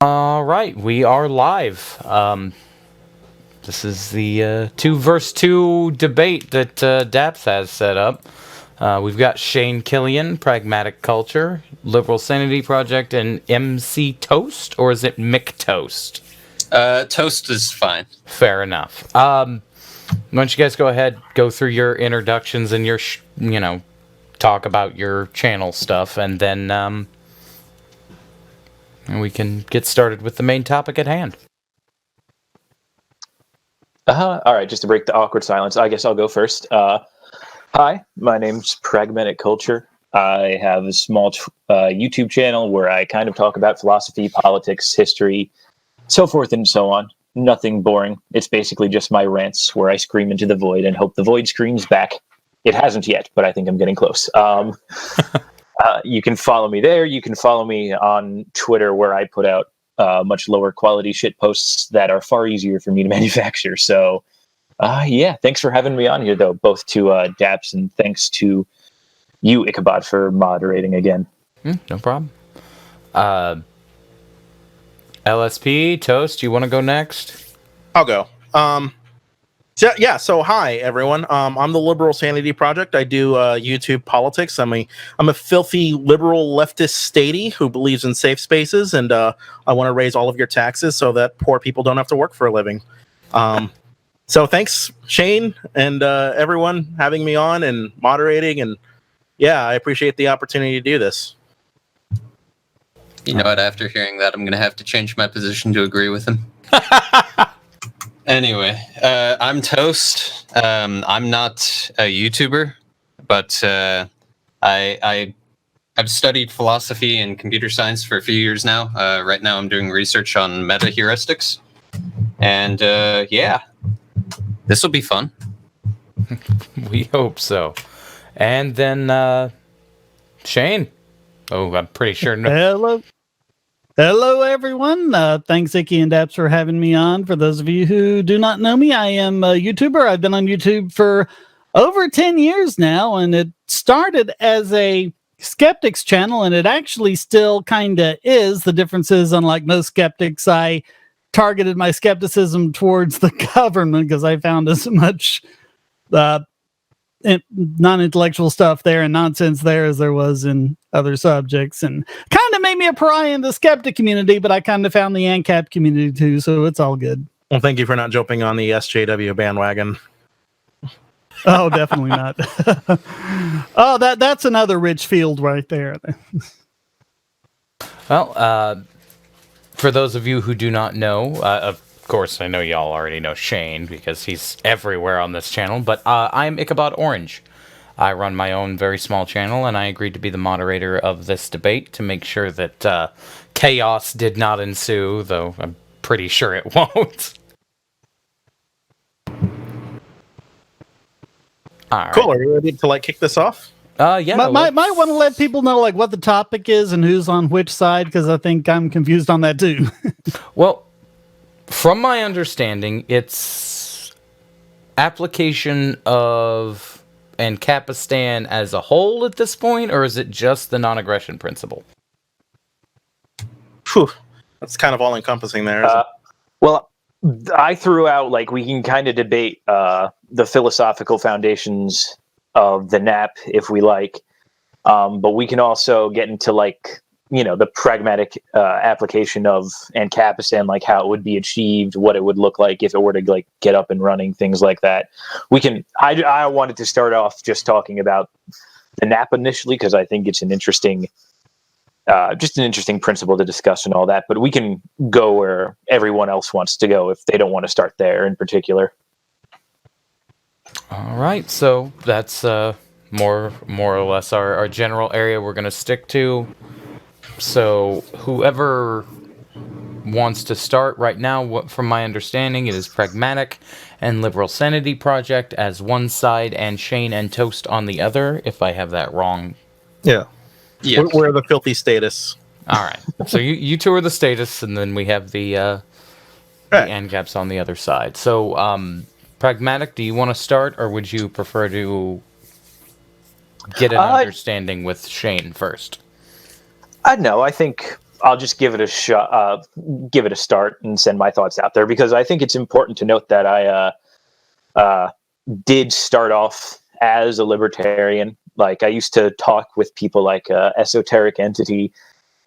All right, we are live. This is the 2 vs. 2 debate that DAPS has set up. We've got Shane Killian, Pragmatic Culture, Liberal Sanity Project, and McToast, or is it McToast? Toast is fine. Fair enough. Why don't you guys go ahead, go through your introductions and your, talk about your channel stuff, and then we can get started with the main topic at hand. All right, just to break the awkward silence, I guess I'll go first. Hi, my name's Pragmatic Culture. I have a small YouTube channel where I kind of talk about philosophy, politics, history, so forth and so on. Nothing boring. It's basically just my rants where I scream into the void and hope the void screams back. It hasn't yet, but I think I'm getting close. You can follow me there. You can follow me on Twitter, where I put out much lower quality shit posts that are far easier for me to manufacture. So, yeah, thanks for having me on here, though, both to DAPS and thanks to you, Ichabod, for moderating again. No problem. LSP, Toast, you want to go next? I'll go. So hi everyone. I'm the Liberal Sanity Project. I do YouTube politics. I'm a filthy liberal leftist statey who believes in safe spaces, and I want to raise all of your taxes so that poor people don't have to work for a living. So thanks, Shane, and everyone having me on and moderating, and yeah, I appreciate the opportunity to do this. You know what? After hearing that, I'm going to have to change my position to agree with him. Anyway, I'm Toast. I'm not a YouTuber, but I've studied philosophy and computer science for a few years now. Right now, I'm doing research on meta-heuristics, and yeah, this will be fun. We hope so. And then Shane. Oh, I'm pretty sure. Hello, everyone. Thanks, Icky and Daps, for having me on. For those of you who do not know me, I am a YouTuber. I've been on YouTube for over 10 years now, and it started as a skeptics channel, and it actually still kind of is. The difference is, unlike most skeptics, I targeted my skepticism towards the government because I found as much non-intellectual stuff there and nonsense there as there was in other subjects, and kind of made me a pariah in the skeptic community, but I kind of found the ANCAP community too, so it's all good. Well, thank you for not jumping on the SJW bandwagon. Oh, definitely not. Oh, that's another rich field right there. Well, for those of you who do not know, of course, I know y'all already know Shane because he's everywhere on this channel, but I'm Ichabod Orange. I run my own very small channel, and I agreed to be the moderator of this debate to make sure that chaos did not ensue, though I'm pretty sure it won't. All right. Cool. Are you ready to kick this off? Yeah. Might want to let people know what the topic is and who's on which side, because I think I'm confused on that too. Well, from my understanding, it's application of Ancapistan as a whole at this point, or is it just the non-aggression principle? Whew. That's kind of all-encompassing there, isn't it? Well, I threw out, we can kind of debate the philosophical foundations of the NAP if we like, but we can also get into the pragmatic application of Ancapistan, how it would be achieved, what it would look like if it were to get up and running, things like that. We can. I wanted to start off just talking about the NAP initially because I think it's an interesting principle to discuss and all that. But we can go where everyone else wants to go if they don't want to start there in particular. All right, so that's more or less our general area we're going to stick to. So whoever wants to start right now, from my understanding, it is Pragmatic and Liberal Sanity Project as one side and Shane and Toast on the other, if I have that wrong. Yeah. We're the filthy status. All right. So you two are the status, and then we have the ANCAPs on the other side. So Pragmatic, do you want to start, or would you prefer to get an understanding with Shane first? No, I think I'll just give it a shot, give it a start, and send my thoughts out there, because I think it's important to note that I did start off as a libertarian. Like, I used to talk with people like Esoteric Entity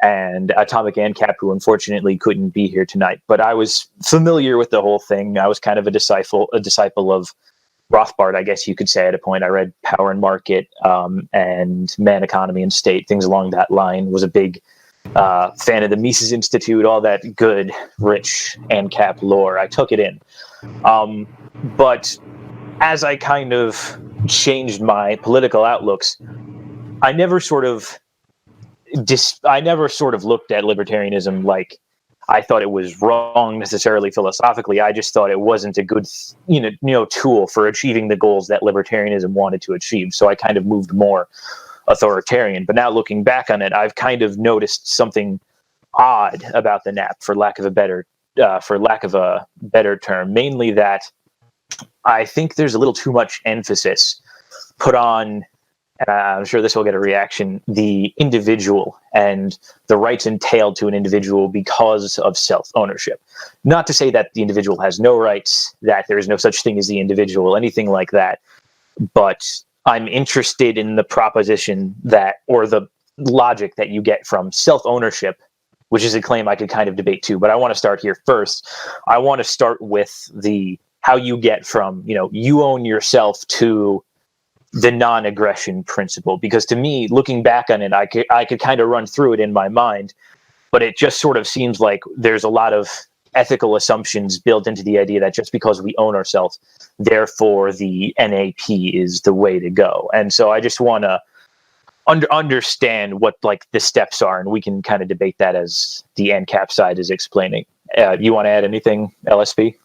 and Atomic ANCAP, who unfortunately couldn't be here tonight. But I was familiar with the whole thing. I was kind of a disciple of Rothbard, I guess you could say. At a point, I read Power and Market and Man, Economy, and State, things along that line. Was a big fan of the Mises Institute, all that good, rich ANCAP lore. I took it in. But as I kind of changed my political outlooks, I never sort of looked at libertarianism like I thought it was wrong necessarily philosophically. I just thought it wasn't a good, tool for achieving the goals that libertarianism wanted to achieve. So I kind of moved more authoritarian. But now looking back on it, I've kind of noticed something odd about the NAP, for lack of a better term, mainly that I think there's a little too much emphasis put on, and I'm sure this will get a reaction, the individual and the rights entailed to an individual because of self-ownership. Not to say that the individual has no rights, that there is no such thing as the individual, anything like that. But I'm interested in the proposition that, or the logic that you get from self-ownership, which is a claim I could kind of debate too. But I want to start here first. I want to start with how you get from, you own yourself to the non-aggression principle. Because to me, looking back on it, I could kind of run through it in my mind, but it just sort of seems like there's a lot of ethical assumptions built into the idea that just because we own ourselves, therefore the NAP is the way to go. And so I just want to understand what like the steps are, and we can kind of debate that as the ANCAP side is explaining. You want to add anything, LSP?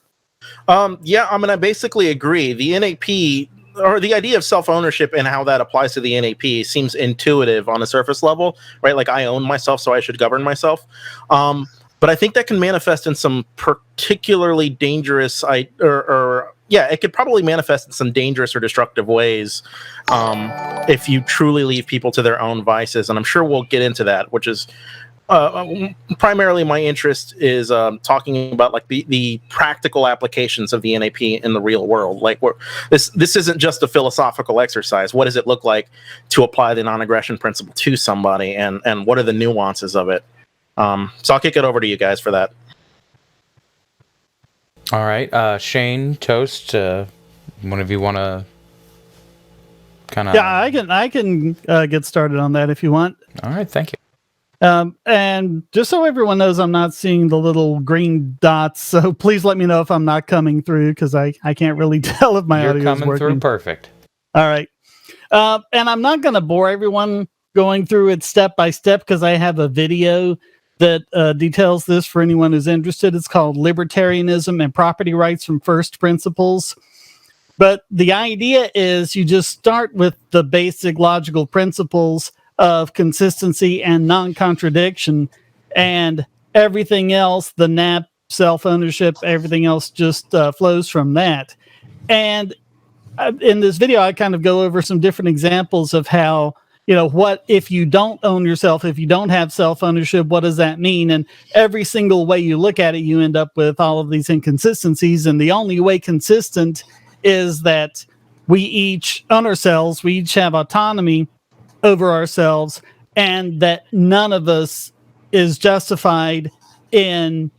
Yeah, I mean, I basically agree. The NAP, or the idea of self-ownership and how that applies to the NAP, seems intuitive on a surface level, right? Like, I own myself, so I should govern myself. But I think that can manifest in some particularly dangerous, it could probably manifest in some dangerous or destructive ways if you truly leave people to their own vices. And I'm sure we'll get into that, which is primarily my interest is talking about like the practical applications of the NAP in the real world. Like, this isn't just a philosophical exercise. What does it look like to apply the non-aggression principle to somebody, and what are the nuances of it? So I'll kick it over to you guys for that. All right, Shane, Toast, one of you want to kind of... Yeah, I can get started on that if you want. All right, thank you. And just so everyone knows, I'm not seeing the little green dots, so please let me know if I'm not coming through, because I can't really tell if my audio is working. You're coming through perfect. All right. And I'm not going to bore everyone going through it step by step, because I have a video that details this for anyone who's interested. It's called Libertarianism and Property Rights from First Principles. But the idea is you just start with the basic logical principles of consistency and non-contradiction, and everything else, the NAP, self-ownership, everything else just flows from that. And in this video, I kind of go over some different examples of how, what if you don't own yourself, if you don't have self-ownership, what does that mean? And every single way you look at it, you end up with all of these inconsistencies. And the only way consistent is that we each own ourselves, we each have autonomy over ourselves, and that none of us is justified in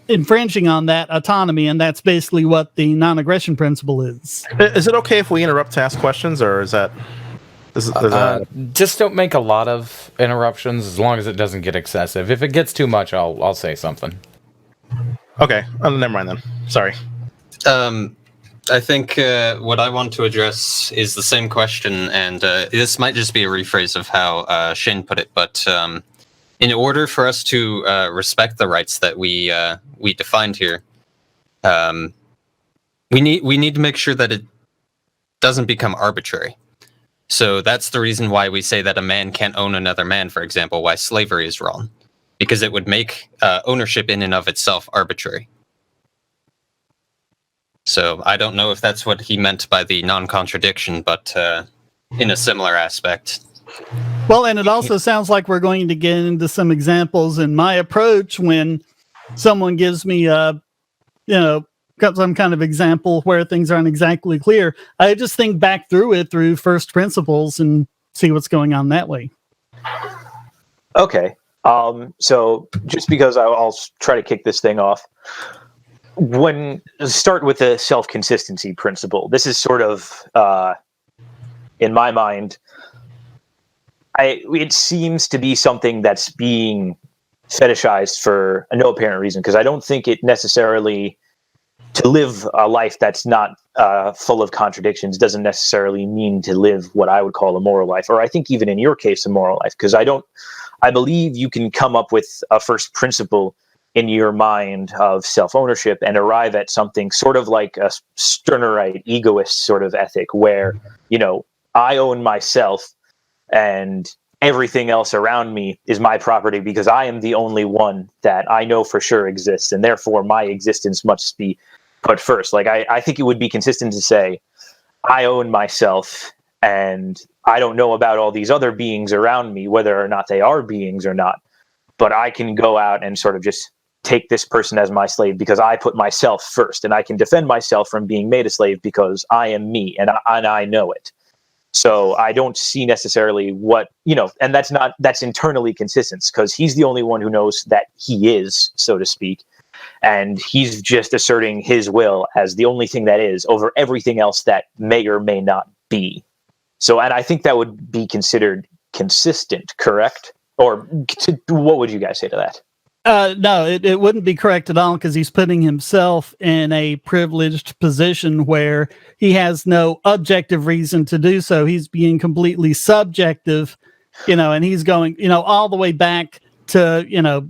infringing on that autonomy. And that's basically what the non-aggression principle is. Is it okay if we interrupt to ask questions, or is that... Just don't make a lot of interruptions, as long as it doesn't get excessive. If it gets too much, I'll say something. Okay, never mind then. Sorry. I think what I want to address is the same question, and this might just be a rephrase of how Shane put it, but in order for us to respect the rights that we defined here, we need to make sure that it doesn't become arbitrary. So that's the reason why we say that a man can't own another man, for example, why slavery is wrong, because it would make ownership in and of itself arbitrary. So I don't know if that's what he meant by the non-contradiction, but in a similar aspect. Well, and it also sounds like we're going to get into some examples in my approach when someone gives me some kind of example where things aren't exactly clear. I just think back through it through first principles and see what's going on that way. Okay. So just because I'll try to kick this thing off, start with the self-consistency principle. This is sort of, in my mind, it seems to be something that's being fetishized for no apparent reason, because I don't think it necessarily, to live a life that's not full of contradictions doesn't necessarily mean to live what I would call a moral life, or I think even in your case a moral life, because I believe you can come up with a first principle in your mind of self-ownership and arrive at something sort of like a Stirnerite egoist sort of ethic where, I own myself and everything else around me is my property because I am the only one that I know for sure exists, and therefore my existence must be put first. Like, I think it would be consistent to say, I own myself and I don't know about all these other beings around me, whether or not they are beings or not, but I can go out and sort of just take this person as my slave because I put myself first, and I can defend myself from being made a slave because I am me and I know it. So I don't see necessarily and that's internally consistent because he's the only one who knows that he is, so to speak. And he's just asserting his will as the only thing that is over everything else that may or may not be. So, and I think that would be considered consistent, correct? Or what would you guys say to that? No, it wouldn't be correct at all, because he's putting himself in a privileged position where he has no objective reason to do so. He's being completely subjective, and he's going, all the way back to,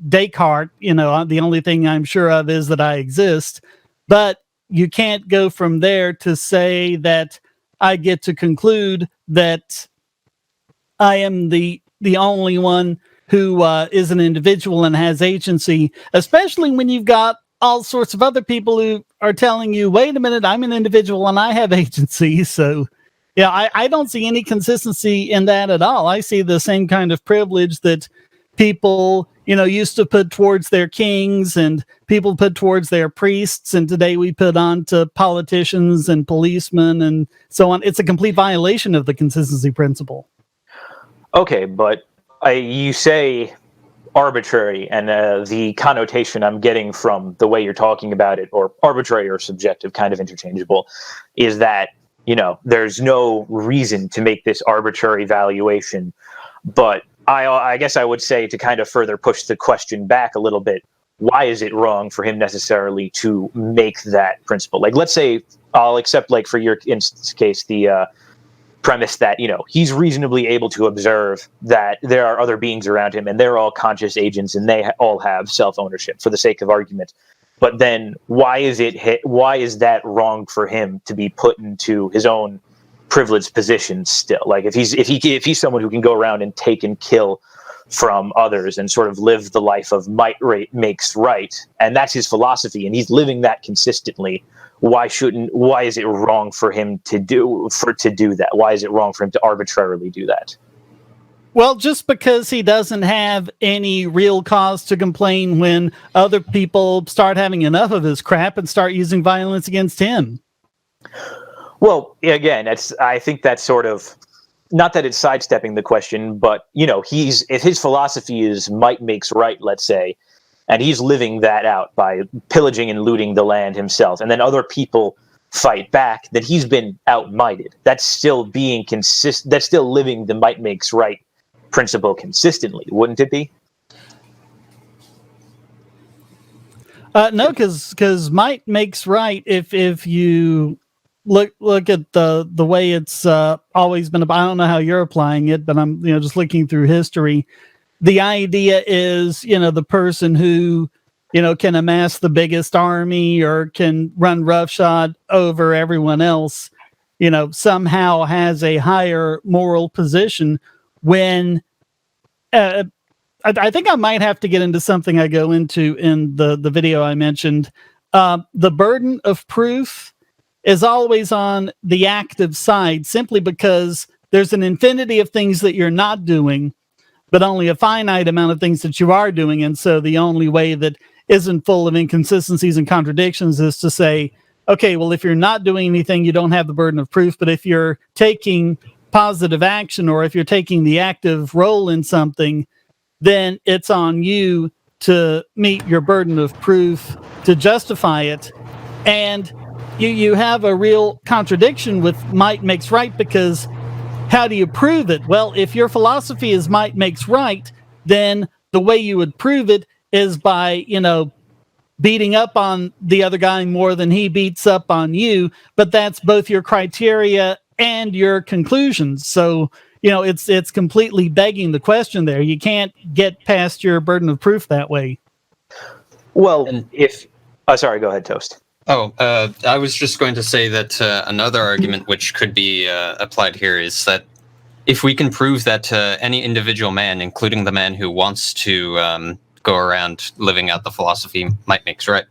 Descartes, the only thing I'm sure of is that I exist. But you can't go from there to say that I get to conclude that I am the only one who is an individual and has agency, especially when you've got all sorts of other people who are telling you, wait a minute, I'm an individual and I have agency. So, I don't see any consistency in that at all. I see the same kind of privilege that people, used to put towards their kings and people put towards their priests, and today we put on to politicians and policemen and so on. It's a complete violation of the consistency principle. Okay, but you say arbitrary, and the connotation I'm getting from the way you're talking about it, or arbitrary or subjective, kind of interchangeable, is that, there's no reason to make this arbitrary valuation. But I guess I would say, to kind of further push the question back a little bit, why is it wrong for him necessarily to make that principle? Like, let's say I'll accept, like, for your case, the premise that, he's reasonably able to observe that there are other beings around him and they're all conscious agents and they all have self-ownership, for the sake of argument. But then why is that wrong for him to be put into his own privileged position still? Like, if he's someone who can go around and take and kill from others and sort of live the life of might makes right, and that's his philosophy, and he's living that consistently, why is it wrong for him to do that? Why is it wrong for him to arbitrarily do that? Well, just because he doesn't have any real cause to complain when other people start having enough of his crap and start using violence against him. Well, again, I think that's sort of, not that it's sidestepping the question, but, if his philosophy is might makes right, let's say, and he's living that out by pillaging and looting the land himself, and then other people fight back, then he's been outmighted. That's still being that's still living the might makes right principle consistently, wouldn't it be? No, because might makes right if you look at the way it's always been. I don't know how you're applying it, but I'm just looking through history. The idea is, the person who, can amass the biggest army or can run roughshod over everyone else, somehow has a higher moral position when I think I might have to get into something I go into in the video I mentioned. The burden of proof is always on the active side, simply because there's an infinity of things that you're not doing, but only a finite amount of things that you are doing. And so the only way that isn't full of inconsistencies and contradictions is to say, okay, well, if you're not doing anything, you don't have the burden of proof. But if you're taking positive action, or if you're taking the active role in something, then it's on you to meet your burden of proof to justify it. And you have a real contradiction with might makes right, because how do you prove it? Well, if your philosophy is might makes right, then the way you would prove it is by, beating up on the other guy more than he beats up on you. But that's both your criteria and your conclusions. So, it's completely begging the question there. You can't get past your burden of proof that way. Well, sorry, go ahead, Toast. I was just going to say that another argument which could be applied here is that if we can prove that any individual man, including the man who wants to go around living out the philosophy might makes right,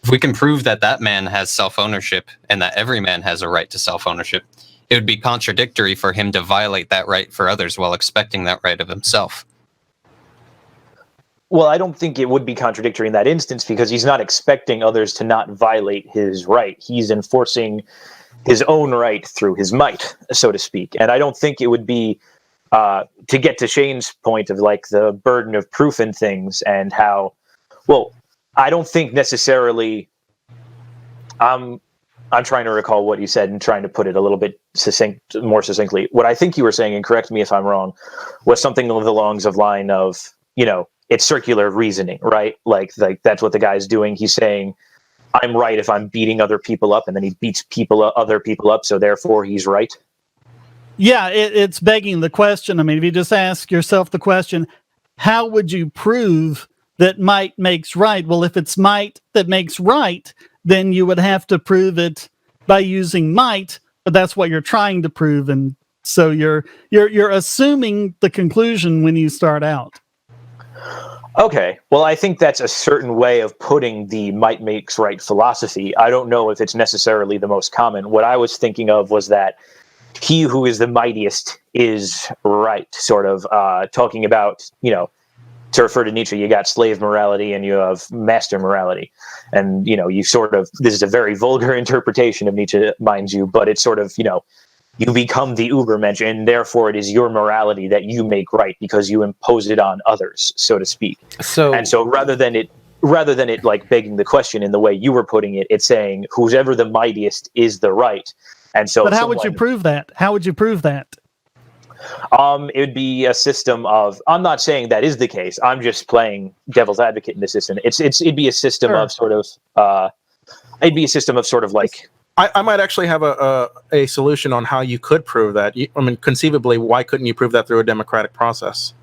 if we can prove that that man has self-ownership and that every man has a right to self-ownership, it would be contradictory for him to violate that right for others while expecting that right of himself. Well, I don't think it would be contradictory in that instance, because he's not expecting others to not violate his right. He's enforcing his own right through his might, so to speak. And I don't think it would be, to get to Shane's point of like the burden of proof and things, and how, well, I don't think necessarily, I'm trying to recall what you said and trying to put it a little bit more succinctly. What I think you were saying, and correct me if I'm wrong, was something along the line of, it's circular reasoning, right? Like that's what the guy's doing. He's saying, I'm right if I'm beating other people up, and then he beats other people up, so therefore he's right. Yeah, it's begging the question. I mean, if you just ask yourself the question, how would you prove that might makes right? Well, if it's might that makes right, then you would have to prove it by using might, but that's what you're trying to prove. And so you're assuming the conclusion when you start out. Okay, well, I think that's a certain way of putting the might makes right philosophy. I don't know if it's necessarily the most common. What I was thinking of was that he who is the mightiest is right, sort of talking about, to refer to Nietzsche, you got slave morality and you have master morality. And, you sort of, this is a very vulgar interpretation of Nietzsche, mind you, but it's sort of, you become the Übermensch, and therefore it is your morality that you make right because you impose it on others, so to speak. So rather than it like begging the question in the way you were putting it, it's saying whoever the mightiest is the right. And so, but how would you prove that? How would you prove that? It would be a system of. I'm not saying that is the case. I'm just playing devil's advocate in this system. It'd be a system of sort of. It'd be a system of sort of like. I might actually have a solution on how you could prove that. Conceivably, why couldn't you prove that through a democratic process?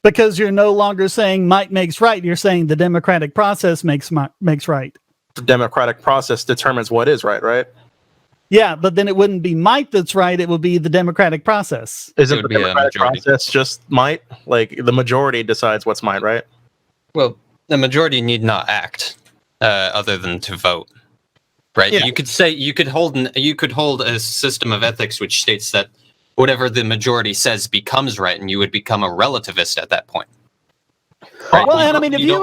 Because you're no longer saying might makes right. You're saying the democratic process makes right. The democratic process determines what is right, right? Yeah, but then it wouldn't be might that's right. It would be the democratic process. Isn't the democratic process just might? Like the majority decides what's might, right? Well, the majority need not act other than to vote. Right. Yeah. You could hold a system of ethics which states that whatever the majority says becomes right, and you would become a relativist at that point. Right? Well, and I mean, if you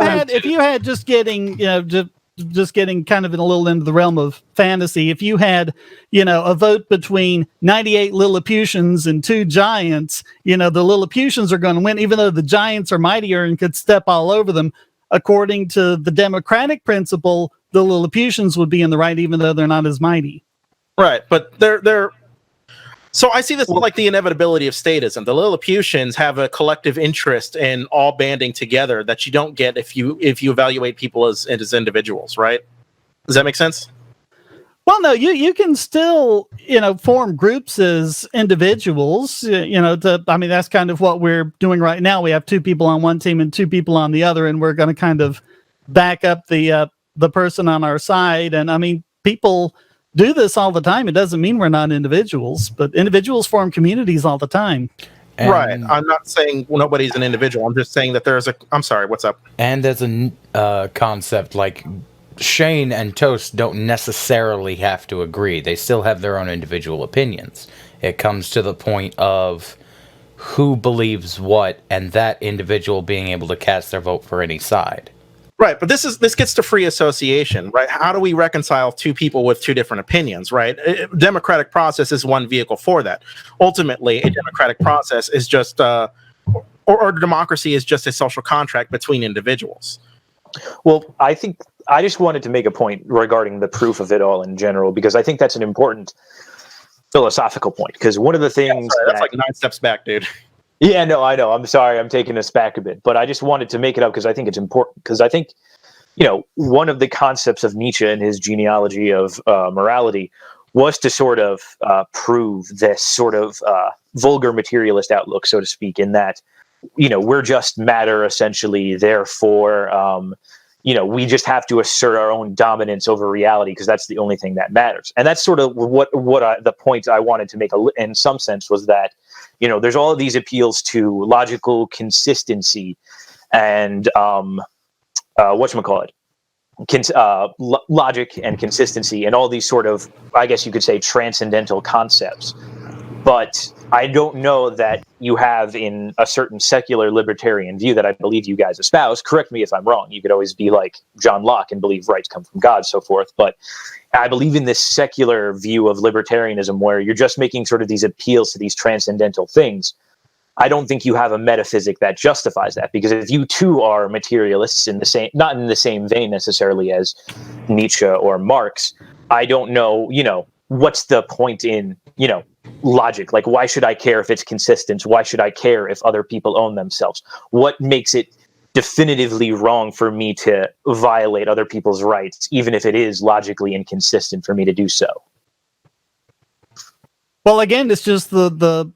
had just getting kind of in a little into the realm of fantasy, if you had a vote between 98 Lilliputians and 2 giants, the Lilliputians are going to win, even though the giants are mightier and could step all over them. According to the democratic principle, the Lilliputians would be in the right, even though they're not as mighty. Right, but they're. So I see this like the inevitability of statism. The Lilliputians have a collective interest in all banding together that you don't get if you evaluate people as individuals, right? Does that make sense? Well, no, you can still, form groups as individuals, that's kind of what we're doing right now. We have 2 people on one team and 2 people on the other, and we're going to kind of back up the person on our side. And I mean, people do this all the time. It doesn't mean we're not individuals, but individuals form communities all the time. Right. I'm not saying nobody's an individual. I'm just saying that I'm sorry, what's up? And as a concept, like Shane and Toast don't necessarily have to agree. They still have their own individual opinions. It comes to the point of who believes what, and that individual being able to cast their vote for any side. Right, but this gets to free association, right? How do we reconcile two people with two different opinions, right? Democratic process is one vehicle for that. Ultimately, a democratic process is just, or democracy is just a social contract between individuals. Well, I think I just wanted to make a point regarding the proof of it all in general, because I think that's an important philosophical point. Because one of the things that's like 9 steps back, dude. Yeah, no, I know. I'm sorry. I'm taking us back a bit, but I just wanted to make it up because I think it's important. Because I think, one of the concepts of Nietzsche and his genealogy of morality was to sort of prove this sort of vulgar materialist outlook, so to speak, in that, we're just matter essentially. Therefore, we just have to assert our own dominance over reality because that's the only thing that matters. And that's sort of the point I wanted to make in some sense was that, there's all of these appeals to logical consistency and whatchamacallit, logic and consistency and all these sort of, I guess you could say, transcendental concepts. But I don't know that you have in a certain secular libertarian view that I believe you guys espouse. Correct me if I'm wrong. You could always be like John Locke and believe rights come from God, so forth. But I believe in this secular view of libertarianism where you're just making sort of these appeals to these transcendental things. I don't think you have a metaphysic that justifies that, because if you too are materialists not in the same vein necessarily as Nietzsche or Marx, I don't know, what's the point in, logic? Like, why should I care if it's consistent? Why should I care if other people own themselves? What makes it definitively wrong for me to violate other people's rights, even if it is logically inconsistent for me to do so? Well, again, it's just the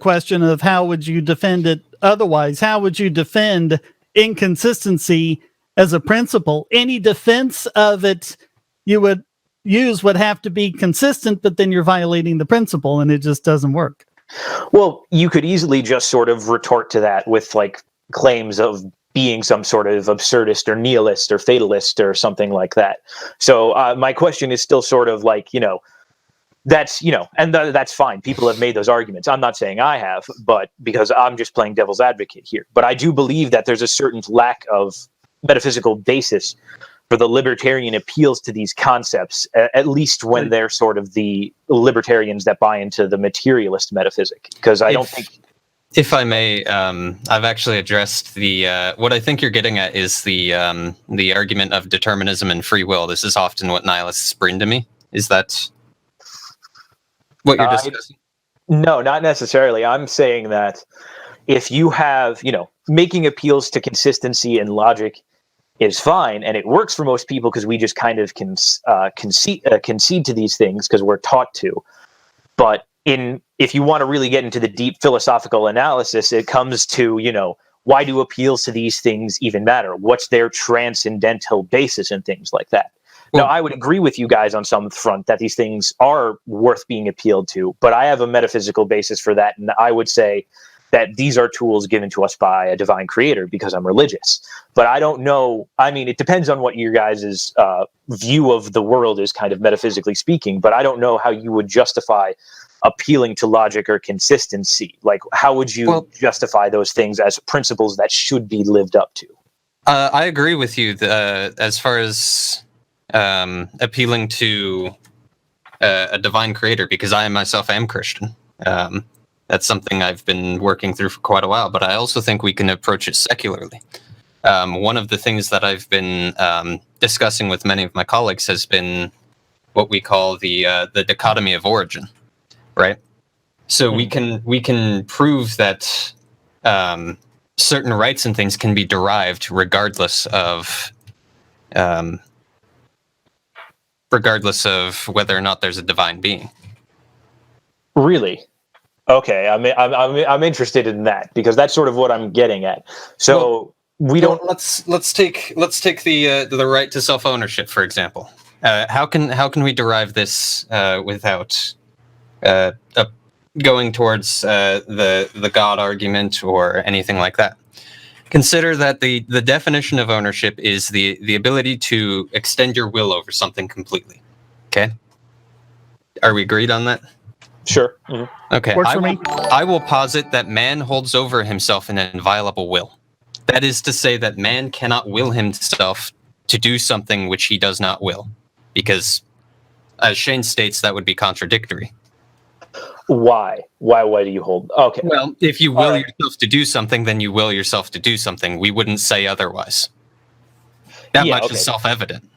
question of how would you defend it otherwise? How would you defend inconsistency as a principle? Any defense of it you would use would have to be consistent, but then you're violating the principle and it just doesn't work. Well, you could easily just sort of retort to that with like claims of being some sort of absurdist or nihilist or fatalist or something like that. So my question is still sort of like, that's, and that's fine. People have made those arguments. I'm not saying I have, but because I'm just playing devil's advocate here. But I do believe that there's a certain lack of metaphysical basis for the libertarian appeals to these concepts, at least when they're sort of the libertarians that buy into the materialist metaphysic. Because I don't think... If I may, I've actually addressed the what I think you're getting at is the argument of determinism and free will. This is often what nihilists bring to me. Is that what you're discussing? No, not necessarily. I'm saying that if you have, making appeals to consistency and logic is fine, and it works for most people because we just kind of concede to these things because we're taught to. But if you want to really get into the deep philosophical analysis, it comes to, why do appeals to these things even matter? What's their transcendental basis and things like that? Now, I would agree with you guys on some front that these things are worth being appealed to, but I have a metaphysical basis for that, and I would say that these are tools given to us by a divine creator because I'm religious. But I don't know. I mean, it depends on what your guys' view of the world is, kind of metaphysically speaking, but I don't know how you would justify appealing to logic or consistency. Like, how would you justify those things as principles that should be lived up to? I agree with you as far as appealing to a divine creator, because I myself am Christian. That's something I've been working through for quite a while, but I also think we can approach it secularly. One of the things that I've been discussing with many of my colleagues has been what we call the dichotomy of origin, right? So we can prove that certain rights and things can be derived regardless of whether or not there's a divine being. Really? Okay, I'm interested in that because that's sort of what I'm getting at. So let's take the right to self-ownership, for example. How can we derive this without going towards the God argument or anything like that? Consider that the definition of ownership is the ability to extend your will over something completely. Okay, are we agreed on that? Sure. Mhm. Okay, Works for me. I will posit that man holds over himself an inviolable will. That is to say that man cannot will himself to do something which he does not will, because, as Shane states, that would be contradictory. Why? Why do you hold? Okay. Well, if you will Alright. yourself to do something, then you will yourself to do something. We wouldn't say otherwise. That Yeah, much okay. is self-evident.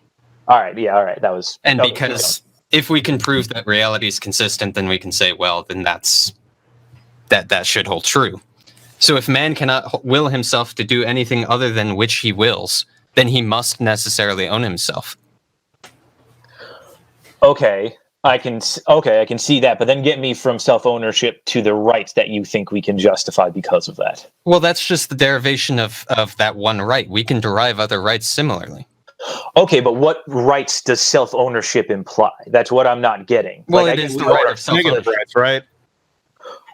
All right. Yeah. All right. That was. And okay, because if we can prove that reality is consistent, then we can say, well, then that should hold true. So if man cannot will himself to do anything other than which he wills, then he must necessarily own himself. Okay. I can see that, but then get me from self-ownership to the rights that you think we can justify because of that. Well, that's just the derivation of that one right. We can derive other rights similarly. Okay, but what rights does self-ownership imply? That's what I'm not getting. Well, Like, it I is get the we right are- of self-ownership. Negative rights, right?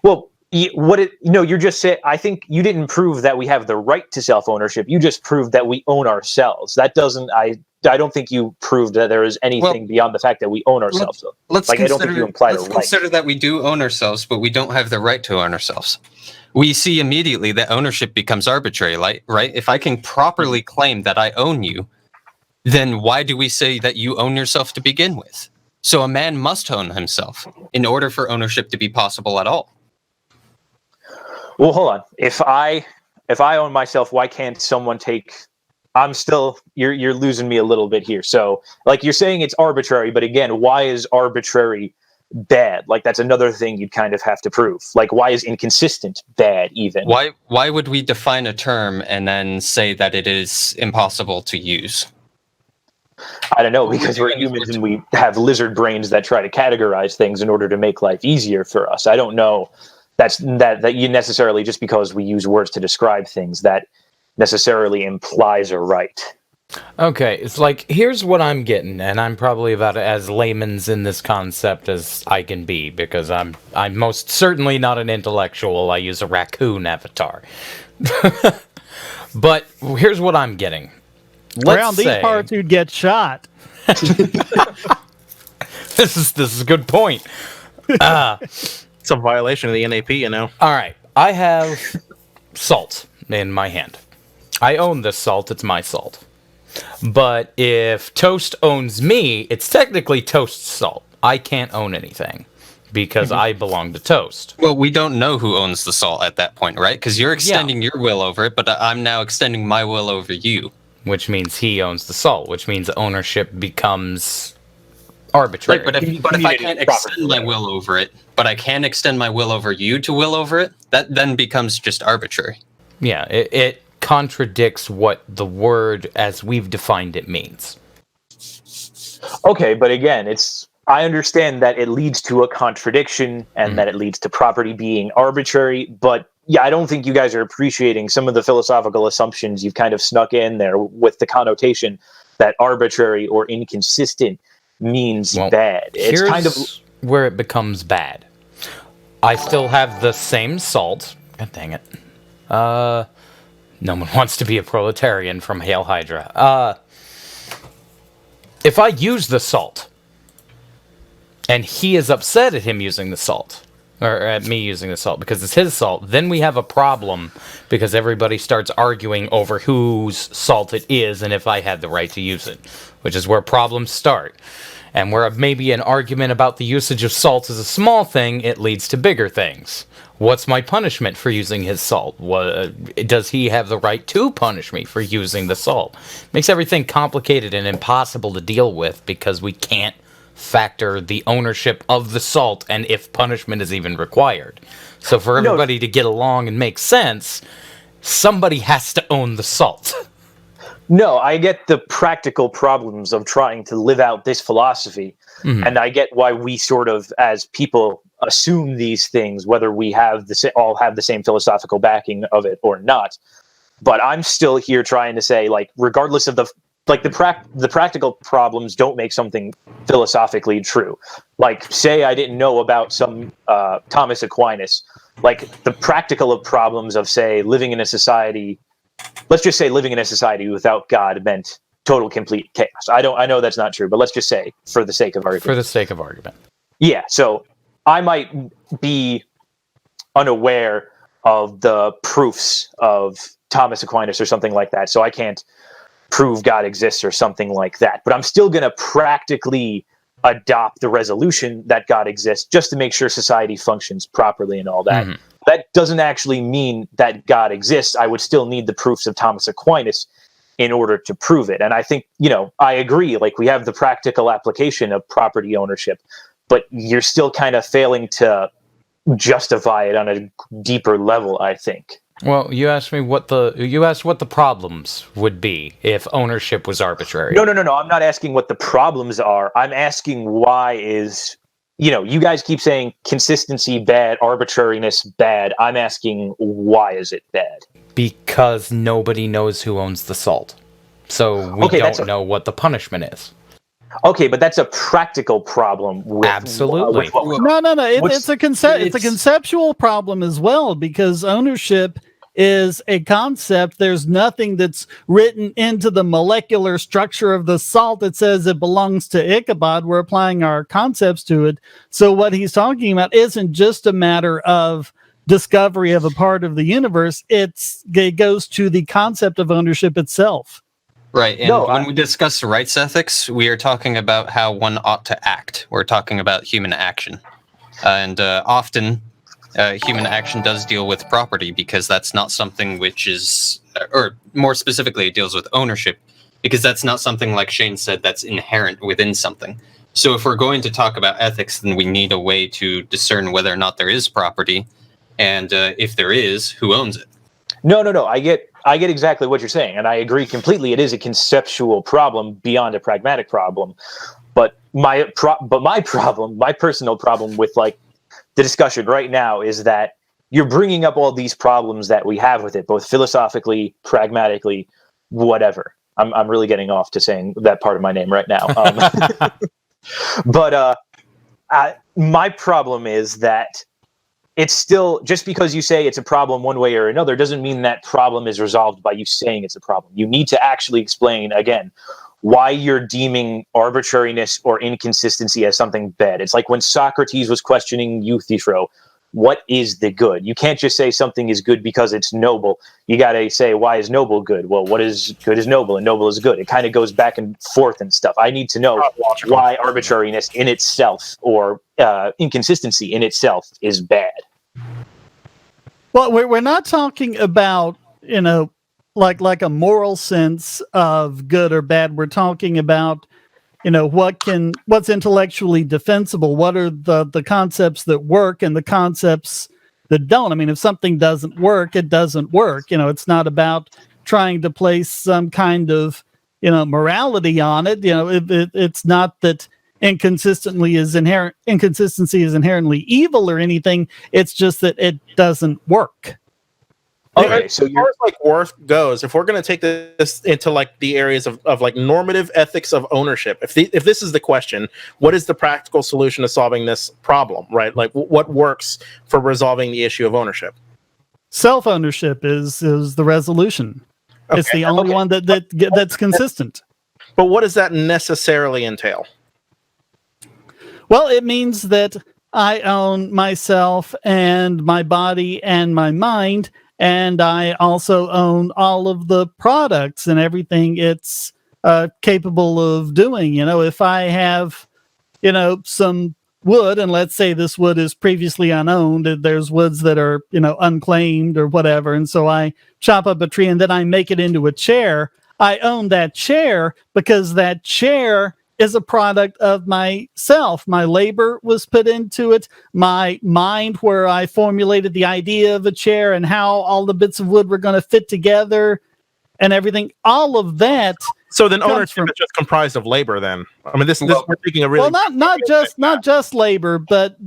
Well, you're just saying. I think you didn't prove that we have the right to self-ownership. You just proved that we own ourselves. That doesn't. I don't think you proved that there is anything beyond the fact that we own ourselves. Let's Like, I don't think you implied a let's right. consider that we do own ourselves, but we don't have the right to own ourselves. We see immediately that ownership becomes arbitrary, right? If I can properly claim that I own you, then why do we say that you own yourself to begin with? So a man must own himself in order for ownership to be possible at all. Well, hold on. If I own myself, why can't someone take? I'm still. You're losing me a little bit here. So, like, you're saying it's arbitrary, but again, why is arbitrary bad? Like, that's another thing you'd kind of have to prove. Like, why is inconsistent bad even? Why would we define a term and then say that it is impossible to use? I don't know, because we're humans and we have lizard brains that try to categorize things in order to make life easier for us. I don't know that you necessarily, just because we use words to describe things, that necessarily implies a right. Okay, it's like, here's what I'm getting, and I'm probably about as layman's in this concept as I can be, because I'm most certainly not an intellectual. I use a raccoon avatar. But here's what I'm getting. Around these parts, you'd get shot. This is a good point. It's a violation of the NAP, you know. All right, I have salt in my hand. I own this salt. It's my salt. But if Toast owns me, it's technically Toast's salt. I can't own anything because I belong to Toast. Well, we don't know who owns the salt at that point, right? Because you're extending your will over it, but I'm now extending my will over you. Which means he owns the salt, which means ownership becomes arbitrary. Right, but if I can't extend my will over it, but I can extend my will over you to will over it, that then becomes just arbitrary. Yeah, it contradicts what the word as we've defined it means. Okay, but again, I understand that it leads to a contradiction and that it leads to property being arbitrary, but yeah, I don't think you guys are appreciating some of the philosophical assumptions you've kind of snuck in there with the connotation that arbitrary or inconsistent means bad. It's kind of where it becomes bad. I still have the same salt. God dang it. No one wants to be a proletarian from Hail Hydra. If I use the salt, and he is upset at him using the salt, or at me using the salt because it's his salt, then we have a problem because everybody starts arguing over whose salt it is and if I had the right to use it, which is where problems start. And where maybe an argument about the usage of salt is a small thing, it leads to bigger things. What's my punishment for using his salt? Does he have the right to punish me for using the salt? Makes everything complicated and impossible to deal with because we can't factor the ownership of the salt and if punishment is even required. So for everybody to get along and make sense, somebody has to own the salt. No, I get the practical problems of trying to live out this philosophy, and I get why we sort of, as people, assume these things, whether we have all have the same philosophical backing of it or not. But I'm still here trying to say, like, regardless of the practical problems don't make something philosophically true. Like, say I didn't know about some Thomas Aquinas. Like, the practical problems of, say, living in a society. Let's just say living in a society without God meant total, complete chaos. I know that's not true, but let's just say, for the sake of argument. For the sake of argument. Yeah, so I might be unaware of the proofs of Thomas Aquinas or something like that, so I can't prove God exists or something like that. But I'm still going to practically adopt the resolution that God exists just to make sure society functions properly and all that. That doesn't actually mean that God exists. I would still need the proofs of Thomas Aquinas in order to prove it. And I think, I agree, like we have the practical application of property ownership, but you're still kind of failing to justify it on a deeper level, I think. Well, you asked what the problems would be if ownership was arbitrary. No. I'm not asking what the problems are. I'm asking why is, you guys keep saying consistency bad, arbitrariness bad. I'm asking why is it bad? Because nobody knows who owns the salt. So we don't know what the punishment is. Okay, but that's a practical problem. Absolutely. No. It's a conceptual problem as well, because ownership is a concept. There's nothing that's written into the molecular structure of the salt that says it belongs to Ichabod. We're applying our concepts to it. So what he's talking about isn't just a matter of discovery of a part of the universe. It goes to the concept of ownership itself. Right, and when we discuss rights ethics, we are talking about how one ought to act. We're talking about human action. And often, human action does deal with property, because that's not something which is, or more specifically, it deals with ownership, because that's not something, like Shane said, that's inherent within something. So if we're going to talk about ethics, then we need a way to discern whether or not there is property, and if there is, who owns it. No. I get exactly what you're saying, and I agree completely. It is a conceptual problem beyond a pragmatic problem. But my personal problem with like the discussion right now is that you're bringing up all these problems that we have with it, both philosophically, pragmatically, whatever. I'm really getting off to saying that part of my name right now. But my problem is that it's still, just because you say it's a problem one way or another doesn't mean that problem is resolved by you saying it's a problem. You need to actually explain, again, why you're deeming arbitrariness or inconsistency as something bad. It's like when Socrates was questioning ūthyphro, what is the good? You can't just say something is good because it's noble. You got to say, why is noble good? Well, what is good is noble, and noble is good. It kind of goes back and forth and stuff. I need to know why arbitrariness in itself or inconsistency in itself is bad. Well, we're not talking about, like a moral sense of good or bad. We're talking about, what's intellectually defensible. What are the concepts that work and the concepts that don't? I mean, if something doesn't work, it doesn't work. It's not about trying to place some kind of, morality on it. It's not that inconsistency is inherently evil or anything. It's just that it doesn't work. Okay, so as far as like worth goes, if we're going to take this into like the areas of like normative ethics of ownership, if this is the question, what is the practical solution to solving this problem, right? Like what works for resolving the issue of ownership? Self-ownership is the resolution. Okay. It's the only one that's consistent. But what does that necessarily entail? Well, it means that I own myself and my body and my mind, and I also own all of the products and everything it's capable of doing. If I have, some wood, and let's say this wood is previously unowned, there's woods that are, unclaimed or whatever, and so I chop up a tree and then I make it into a chair. I own that chair because that chair is a product of myself. My labor was put into it. My mind, where I formulated the idea of a chair and how all the bits of wood were going to fit together and everything. All of that. So then ownership is just comprised of labor then. I mean, this we're taking a really... Well, not just labor, but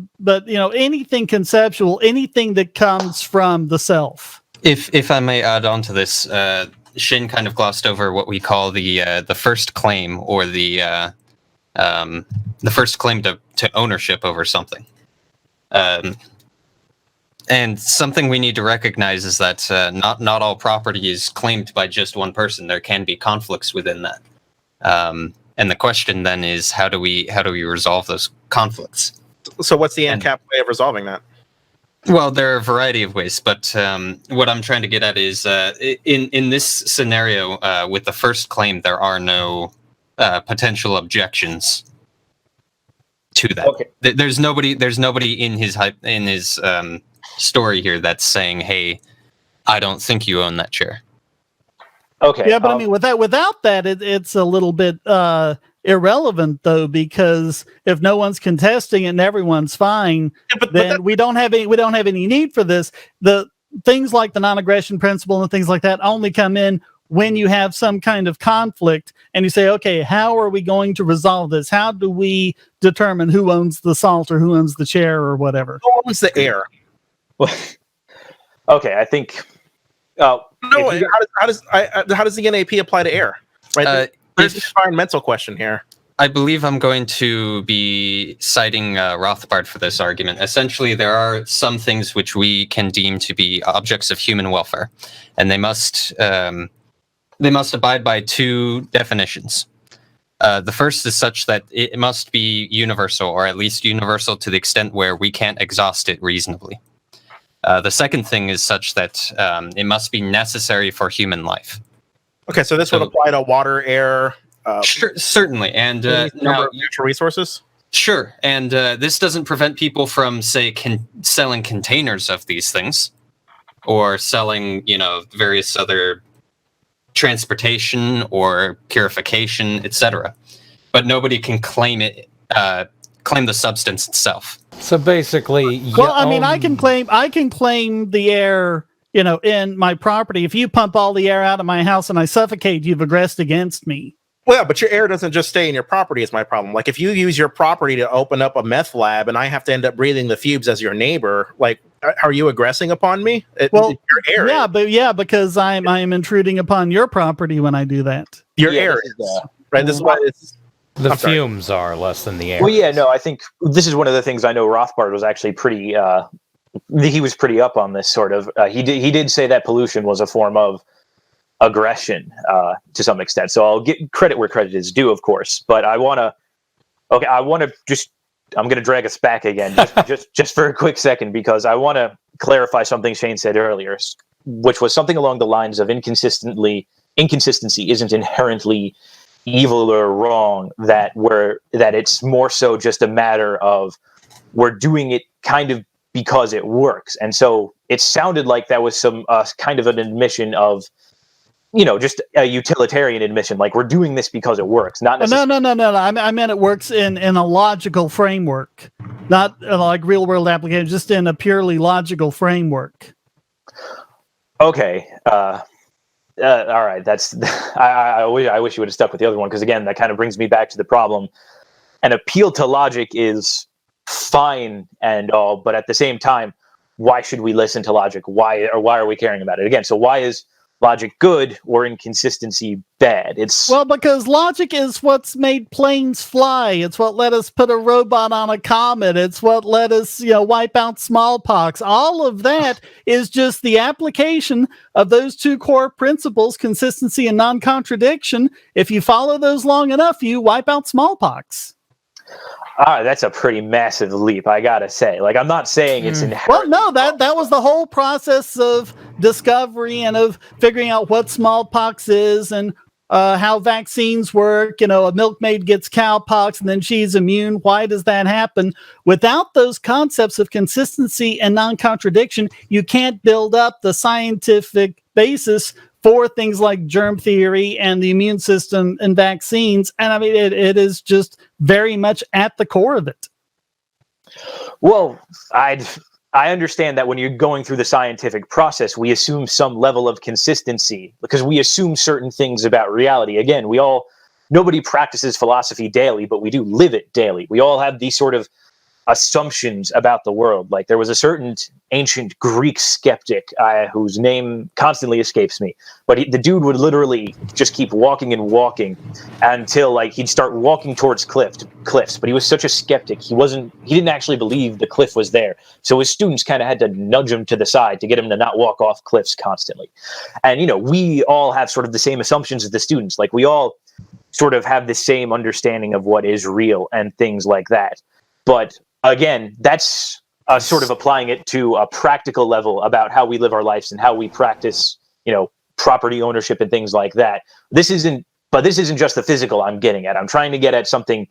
anything conceptual, anything that comes from the self. If I may add on to this, Shin kind of glossed over what we call the first claim, or the first claim to ownership over something. And something we need to recognize is that not all property is claimed by just one person. There can be conflicts within that. And the question then is, how do we resolve those conflicts? So what's the ANCAP way of resolving that? Well, there are a variety of ways, but what I'm trying to get at is in this scenario, with the first claim, there are no potential objections to that. Okay. There's nobody in his story here that's saying, "Hey, I don't think you own that chair." Okay. Yeah, but I mean, without that, it's a little bit irrelevant, though, because if no one's contesting it and everyone's fine, then we don't have any need for this. The things like the non-aggression principle and things like that only come in when you have some kind of conflict and you say, okay, how are we going to resolve this? How do we determine who owns the salt or who owns the chair or whatever? Who owns the air? Okay, I think. No, how does the NAP apply to air? Right. There's an environmental question here. I believe I'm going to be citing Rothbard for this argument. Essentially, there are some things which we can deem to be objects of human welfare, and they must abide by two definitions. The first is such that it must be universal, or at least universal to the extent where we can't exhaust it reasonably. The second thing is such that it must be necessary for human life. Okay, so this would apply to water, air. Sure, certainly, and natural resources. Sure, and this doesn't prevent people from, say, selling containers of these things, or selling, various other transportation or purification, etc. But nobody can claim it, claim the substance itself. So basically, well, I mean, I can claim the air, in my property. If you pump all the air out of my house and I suffocate, you've aggressed against me. Well, yeah, but your air doesn't just stay in your property is my problem. Like if you use your property to open up a meth lab and I have to end up breathing the fumes as your neighbor, like, are you aggressing upon me? Well, your air because I'm intruding upon your property when I do that. Your air is, right? This is why it's... The fumes are less than the air. Well, yeah, no, I think this is one of the things I know Rothbard was actually pretty, he was pretty up on this sort of, he did say that pollution was a form of aggression to some extent. So I'll get credit where credit is due, of course, but I'm going to drag us back again just for a quick second, because I want to clarify something Shane said earlier, which was something along the lines of inconsistency isn't inherently evil or wrong, that it's more so just a matter of we're doing it kind of because it works. And so it sounded like that was some kind of an admission of, just a utilitarian admission, like we're doing this because it works, not necessarily. No. I meant it works in a logical framework, not like real world application, just in a purely logical framework. Okay. All right. That's I wish you would have stuck with the other one, because again, that kind of brings me back to the problem. An appeal to logic is fine and all, but at the same time, why should we listen to logic? Why are we caring about it? Again, so why is logic good or inconsistency bad? Well, because logic is what's made planes fly. It's what let us put a robot on a comet. It's what let us, wipe out smallpox. All of that is just the application of those two core principles, consistency and non-contradiction. If you follow those long enough, you wipe out smallpox. That's a pretty massive leap, I gotta say. Like, I'm not saying it's inherent. Well, no, that was the whole process of discovery and of figuring out what smallpox is and how vaccines work. A milkmaid gets cowpox and then she's immune. Why does that happen? Without those concepts of consistency and non-contradiction, you can't build up the scientific basis for things like germ theory and the immune system and vaccines. And I mean, it is just very much at the core of it. Well, I understand that when you're going through the scientific process, we assume some level of consistency because we assume certain things about reality. Again, nobody practices philosophy daily, but we do live it daily. We all have these sort of assumptions about the world. Like, there was a certain ancient Greek skeptic whose name constantly escapes me, but the dude would literally just keep walking and walking until he'd start walking towards cliffs. But he was such a skeptic, he didn't actually believe the cliff was there. So his students kind of had to nudge him to the side to get him to not walk off cliffs constantly. And we all have sort of the same assumptions as the students. Like, we all sort of have the same understanding of what is real and things like that. But again, that's sort of applying it to a practical level about how we live our lives and how we practice, property ownership and things like that. This isn't just the physical I'm getting at. I'm trying to get at something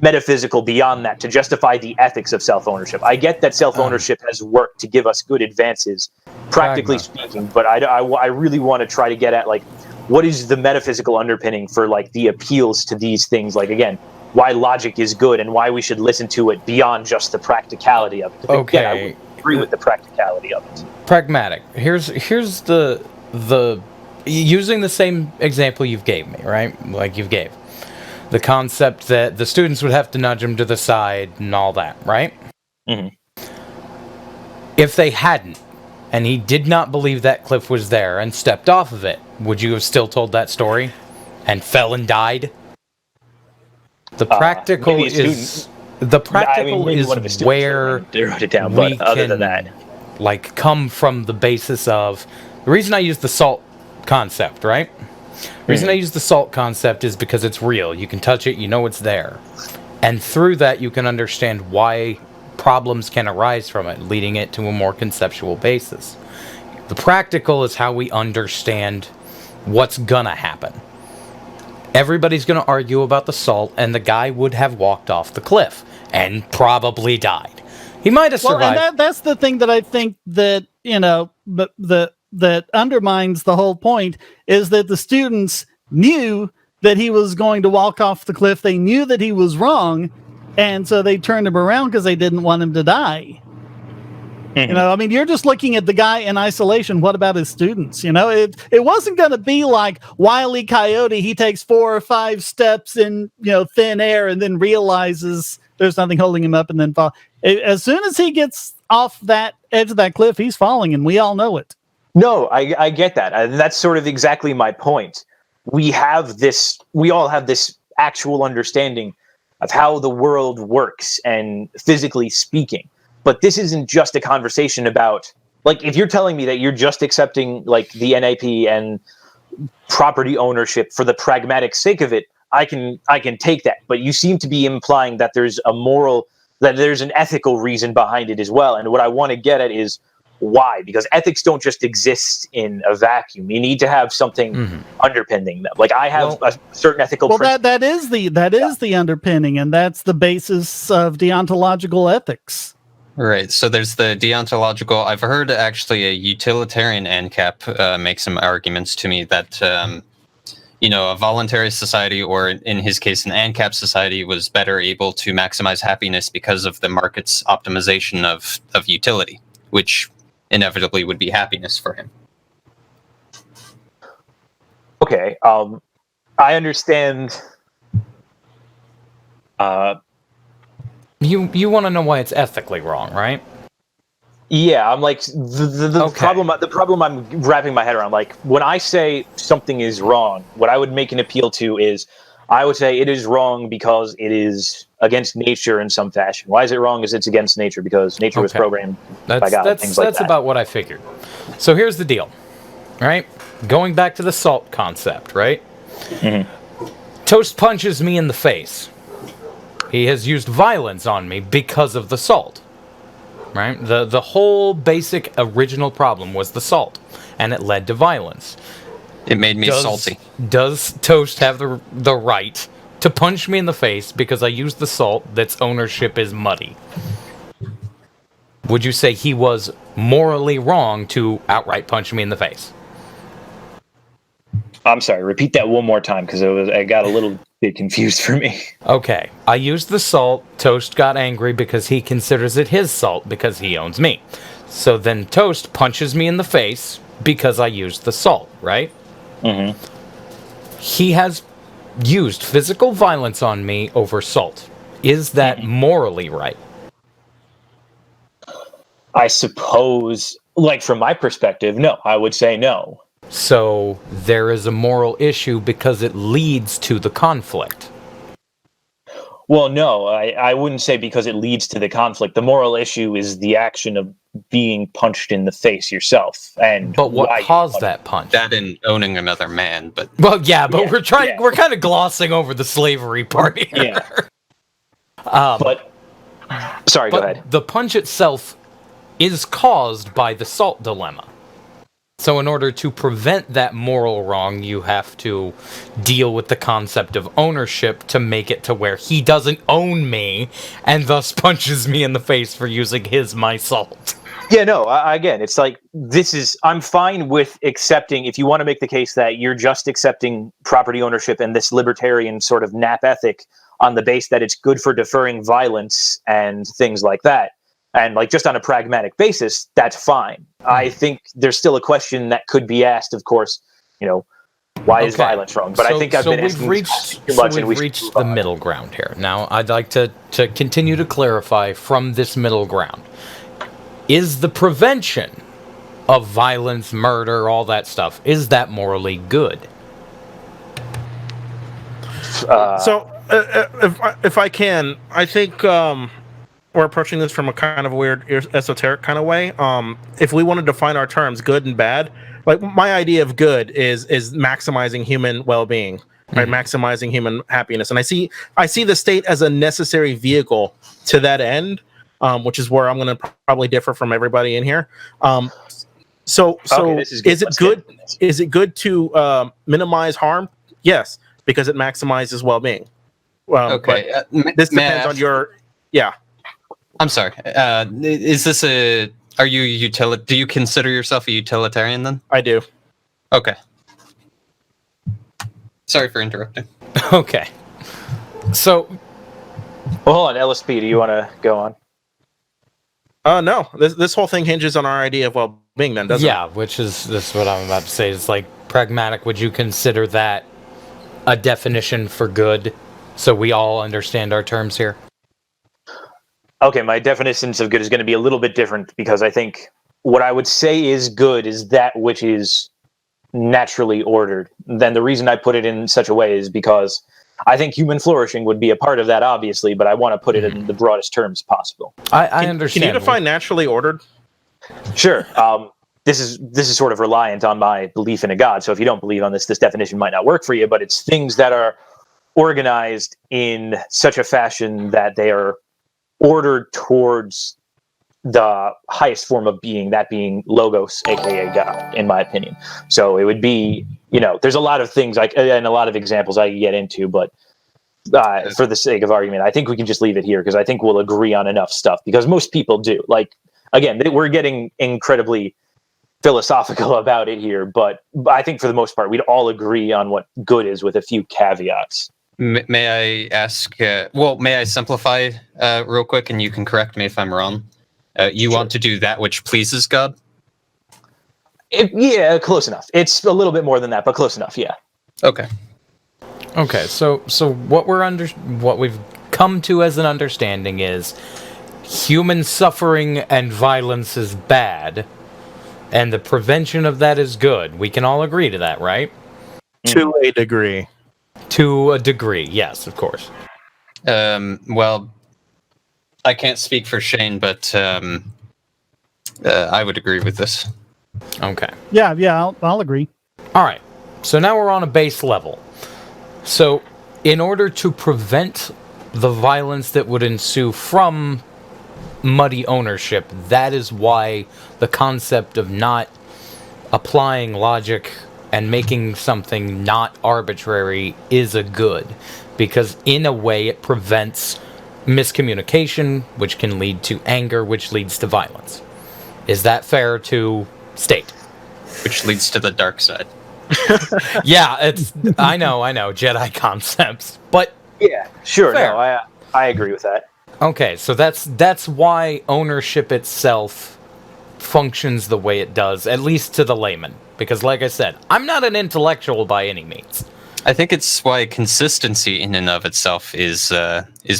metaphysical beyond that to justify the ethics of self-ownership. I get that self-ownership has worked to give us good advances, practically speaking, but I really want to try to get at, like, what is the metaphysical underpinning for, like, the appeals to these things? Like, again, why logic is good and why we should listen to it beyond just the practicality of it. Okay. Again, I would agree with the practicality of it. Pragmatic. Here's the using the same example you've gave me, right? Like you've gave. The concept that the students would have to nudge him to the side and all that, right? Mm-hmm. If they hadn't, and he did not believe that cliff was there and stepped off of it, would you have still told that story and fell and died? The practical is where they wrote it down, but other than that, like, come from the basis of the reason I use the salt concept, right? The reason I use the salt concept is because it's real. You can touch it, you know it's there. And through that, you can understand why problems can arise from it, leading it to a more conceptual basis. The practical is how we understand what's gonna happen. Everybody's gonna argue about the salt, and the guy would have walked off the cliff and probably died. He might have survived. Well, and that's the thing that I think that, that undermines the whole point, is that the students knew that he was going to walk off the cliff. They knew that he was wrong, and so they turned him around because they didn't want him to die. Mm-hmm. You're just looking at the guy in isolation. What about his students? It wasn't going to be like Wile E. Coyote. He takes 4 or 5 steps in, thin air and then realizes there's nothing holding him up and then fall. As soon as he gets off that edge of that cliff, he's falling, and we all know it. No, I get that. And that's sort of exactly my point. We all have this actual understanding of how the world works, and physically speaking. But this isn't just a conversation about, like, if you're telling me that you're just accepting, like, the NAP and property ownership for the pragmatic sake of it, I can take that. But you seem to be implying that there's an ethical reason behind it as well. And what I want to get at is why, because ethics don't just exist in a vacuum. You need to have something underpinning them. Like, I have a certain ethical principle. that is the underpinning, and that's the basis of deontological ethics. Right. So there's the deontological. I've heard actually a utilitarian ANCAP make some arguments to me that a voluntary society, or in his case an ANCAP society, was better able to maximize happiness because of the market's optimization of utility, which inevitably would be happiness for him. Okay, I understand. You want to know why it's ethically wrong, right? Yeah, I'm like the problem I'm wrapping my head around. Like, when I say something is wrong, what I would make an appeal to is, I would say it is wrong because it is against nature in some fashion. Why is it wrong? Is it's against nature because nature was programmed by God. That's about what I figured. So here's the deal, right? Going back to the salt concept, right? Mm-hmm. Toast punches me in the face. He has used violence on me because of the salt, right? The whole basic original problem was the salt, and it led to violence. It made me salty. Does Toast have the right to punch me in the face because I used the salt that's ownership is muddy? Would you say he was morally wrong to outright punch me in the face? I'm sorry, repeat that one more time, because I got a little bit confused for me. Okay, I used the salt. Toast got angry because he considers it his salt because he owns me. So then Toast punches me in the face because I used the salt, right? Mm-hmm. He has used physical violence on me over salt. Is that morally right? I suppose, like, from my perspective, no. I would say no. So there is a moral issue because it leads to the conflict. Well, no, I wouldn't say because it leads to the conflict. The moral issue is the action of being punched in the face yourself. But what caused that punch? That and owning another man, but... Well, yeah, but we're kind of glossing over the slavery part here. Yeah. But Sorry, go But ahead. the punch itself is caused by the salt dilemma. So in order to prevent that moral wrong, you have to deal with the concept of ownership to make it to where he doesn't own me and thus punches me in the face for using my salt. Yeah, no, again, it's like, I'm fine with accepting, if you want to make the case that you're just accepting property ownership and this libertarian sort of nap ethic on the base that it's good for deferring violence and things like that, and like just on a pragmatic basis, that's fine. I think there's still a question that could be asked, of course, why is violence wrong? But I think I've been asking too much, and we've we reached the middle ground here. Now, I'd like to continue to clarify from this middle ground. Is the prevention of violence, murder, all that stuff, is that morally good? So, if I can, I think we're approaching this from a kind of weird, esoteric kind of way. If we want to define our terms, good and bad, like my idea of good is maximizing human well-being, right? Maximizing human happiness, and I see the state as a necessary vehicle to that end, which is where I'm going to probably differ from everybody in here. So Okay, is it good? Is it good to minimize harm? Yes, because it maximizes well-being. Okay. This depends on your. Yeah. I'm sorry. Is this are you do you consider yourself a utilitarian then? I do. Okay. Sorry for interrupting. Okay. So, Well, hold on, LSP, do you want to go on? No. This whole thing hinges on our idea of well-being, then, doesn't it? yeah, which is this is what I'm about to say. It's like pragmatic. Would you consider that a definition for good? So we all understand our terms here. Okay, my definitions of good is going to be a little bit different, because I think what I would say is good is that which is naturally ordered. Then the reason I put it in such a way is because I think human flourishing would be a part of that, obviously, but I want to put it in the broadest terms possible. I understand. Can you define naturally ordered? Sure. This is sort of reliant on my belief in a God. So if you don't believe on this definition might not work for you, but it's things that are organized in such a fashion that they are ordered towards the highest form of being, that being logos, aka God, in my opinion. So it would be, there's a lot of things and a lot of examples I can get into, but for the sake of argument, I think we can just leave it here, because I think we'll agree on enough stuff, because most people do. Like, again, we're getting incredibly philosophical about it here, but I think for the most part, we'd all agree on what good is, with a few caveats. May I ask? May I simplify real quick, and you can correct me if I'm wrong. You want to do that which pleases God? Yeah, close enough. It's a little bit more than that, but close enough. Yeah. Okay. Okay, so what we've come to as an understanding is human suffering and violence is bad, and the prevention of that is good. We can all agree to that, right? To a degree. To a degree, yes, of course. Well, I can't speak for Shane, but I would agree with this. Okay. Yeah, I'll agree. All right. So now we're on a base level. So in order to prevent the violence that would ensue from muddy ownership, that is why the concept of not applying logic and making something not arbitrary is a good, because in a way it prevents miscommunication, which can lead to anger, which leads to violence. Is that fair to state? Which leads to the dark side. Yeah, I know, Jedi concepts, but Yeah, sure. Fair. No, I agree with that. okay, so that's why ownership itself functions the way it does, at least to the layman. Because, like I said, I'm not an intellectual by any means. I think it's why consistency in and of itself is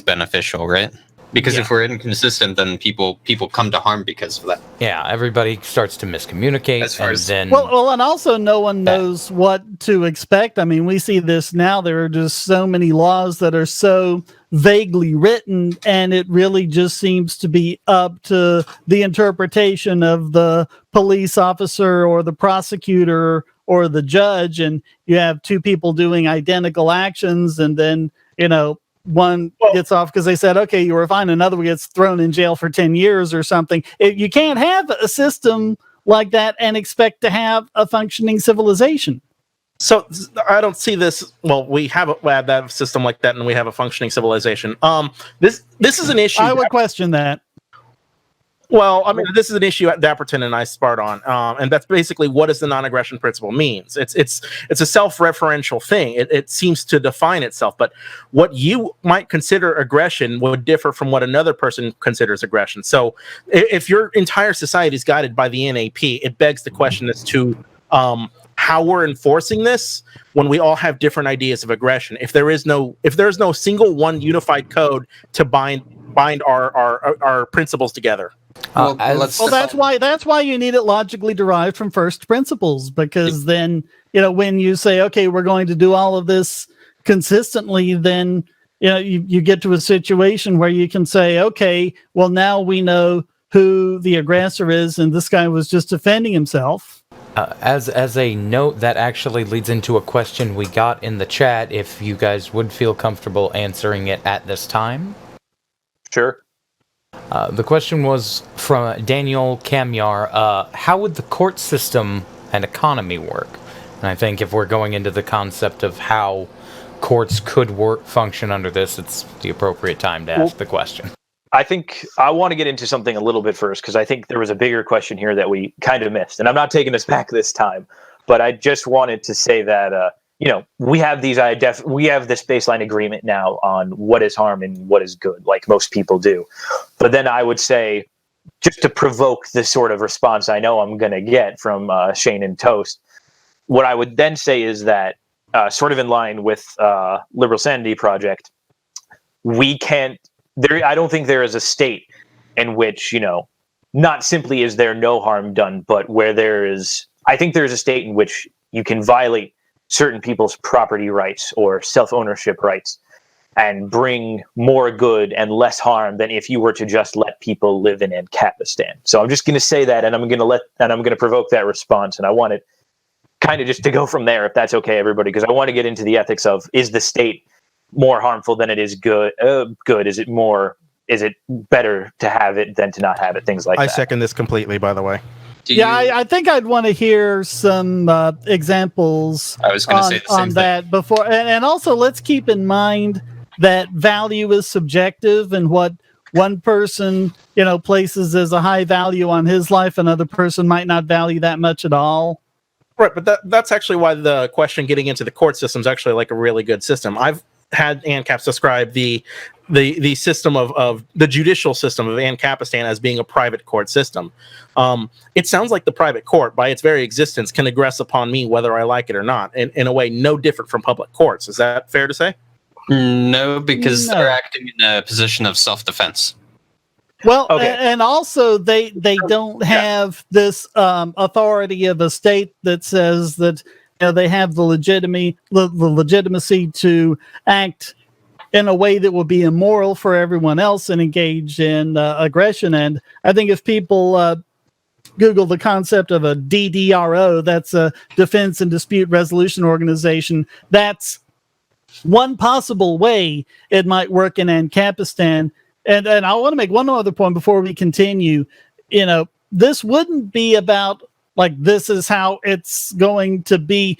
beneficial, right? Because if we're inconsistent, then people come to harm because of that. Yeah, everybody starts to miscommunicate, As far and as- then Well, and also no one knows what to expect. I mean, we see this now. There are just so many laws that are so vaguely written, and it really just seems to be up to the interpretation of the police officer or the prosecutor or the judge. And you have two people doing identical actions, and then, one gets off because they said, okay, you were fine. Another one gets thrown in jail for 10 years or something. You can't have a system like that and expect to have a functioning civilization. So I don't see this. Well, we have that system like that, and we have a functioning civilization. This is an issue. I would question that. Well, I mean, this is an issue at Dapperton and I sparred on, and that's basically what does the non-aggression principle means. It's a self-referential thing. It seems to define itself, but what you might consider aggression would differ from what another person considers aggression. So, if your entire society is guided by the NAP, it begs the question as to how we're enforcing this when we all have different ideas of aggression. If there is no single one unified code to bind our principles together. That's why you need it logically derived from first principles, because then, when you say, okay, we're going to do all of this consistently, then, you get to a situation where you can say, okay, well, now we know who the aggressor is, and this guy was just defending himself. As a note, that actually leads into a question we got in the chat, if you guys would feel comfortable answering it at this time. Sure. The question was from Daniel Kamyar. How would the court system and economy work? And I think if we're going into the concept of how courts could function under this, it's the appropriate time to ask the question. I think I want to get into something a little bit first, because I think there was a bigger question here that we kind of missed. And I'm not taking us back this time, but I just wanted to say that we have this baseline agreement now on what is harm and what is good, like most people do. But then I would say, just to provoke the sort of response I know I'm going to get from Shane and Toast, what I would then say is that, sort of in line with Liberal Sanity Project, I don't think there is a state in which, not simply is there no harm done, but where I think there's a state in which you can violate certain people's property rights or self-ownership rights and bring more good and less harm than if you were to just let people live in Ancapistan. So I'm just going to say that, and I'm going to provoke that response, and I want it kind of just to go from there, if that's okay, everybody, because I want to get into the ethics of, is the state more harmful than it is good? Is it better to have it than to not have it? Things like that. I second this completely, by the way. I think I'd want to hear some examples I was going to say the same on that before. And also, let's keep in mind that value is subjective, and what one person, places as a high value on his life, another person might not value that much at all. Right, but that's actually why the question getting into the court system is actually like a really good system. I've had ANCAPs describe the system of the judicial system of Ancapistan as being a private court system. It sounds like the private court, by its very existence, can aggress upon me whether I like it or not, in a way no different from public courts. Is that fair to say? No, because they're acting in a position of self-defense. Well, okay. And also they don't have this authority of a state that says that they have the legitimacy to act in a way that will be immoral for everyone else and engage in aggression. And I think if people Google the concept of a DDRO, that's a Defense and Dispute Resolution Organization, that's one possible way it might work in Ancapistan. And I want to make one other point before we continue. This wouldn't be about, like, this is how it's going to be.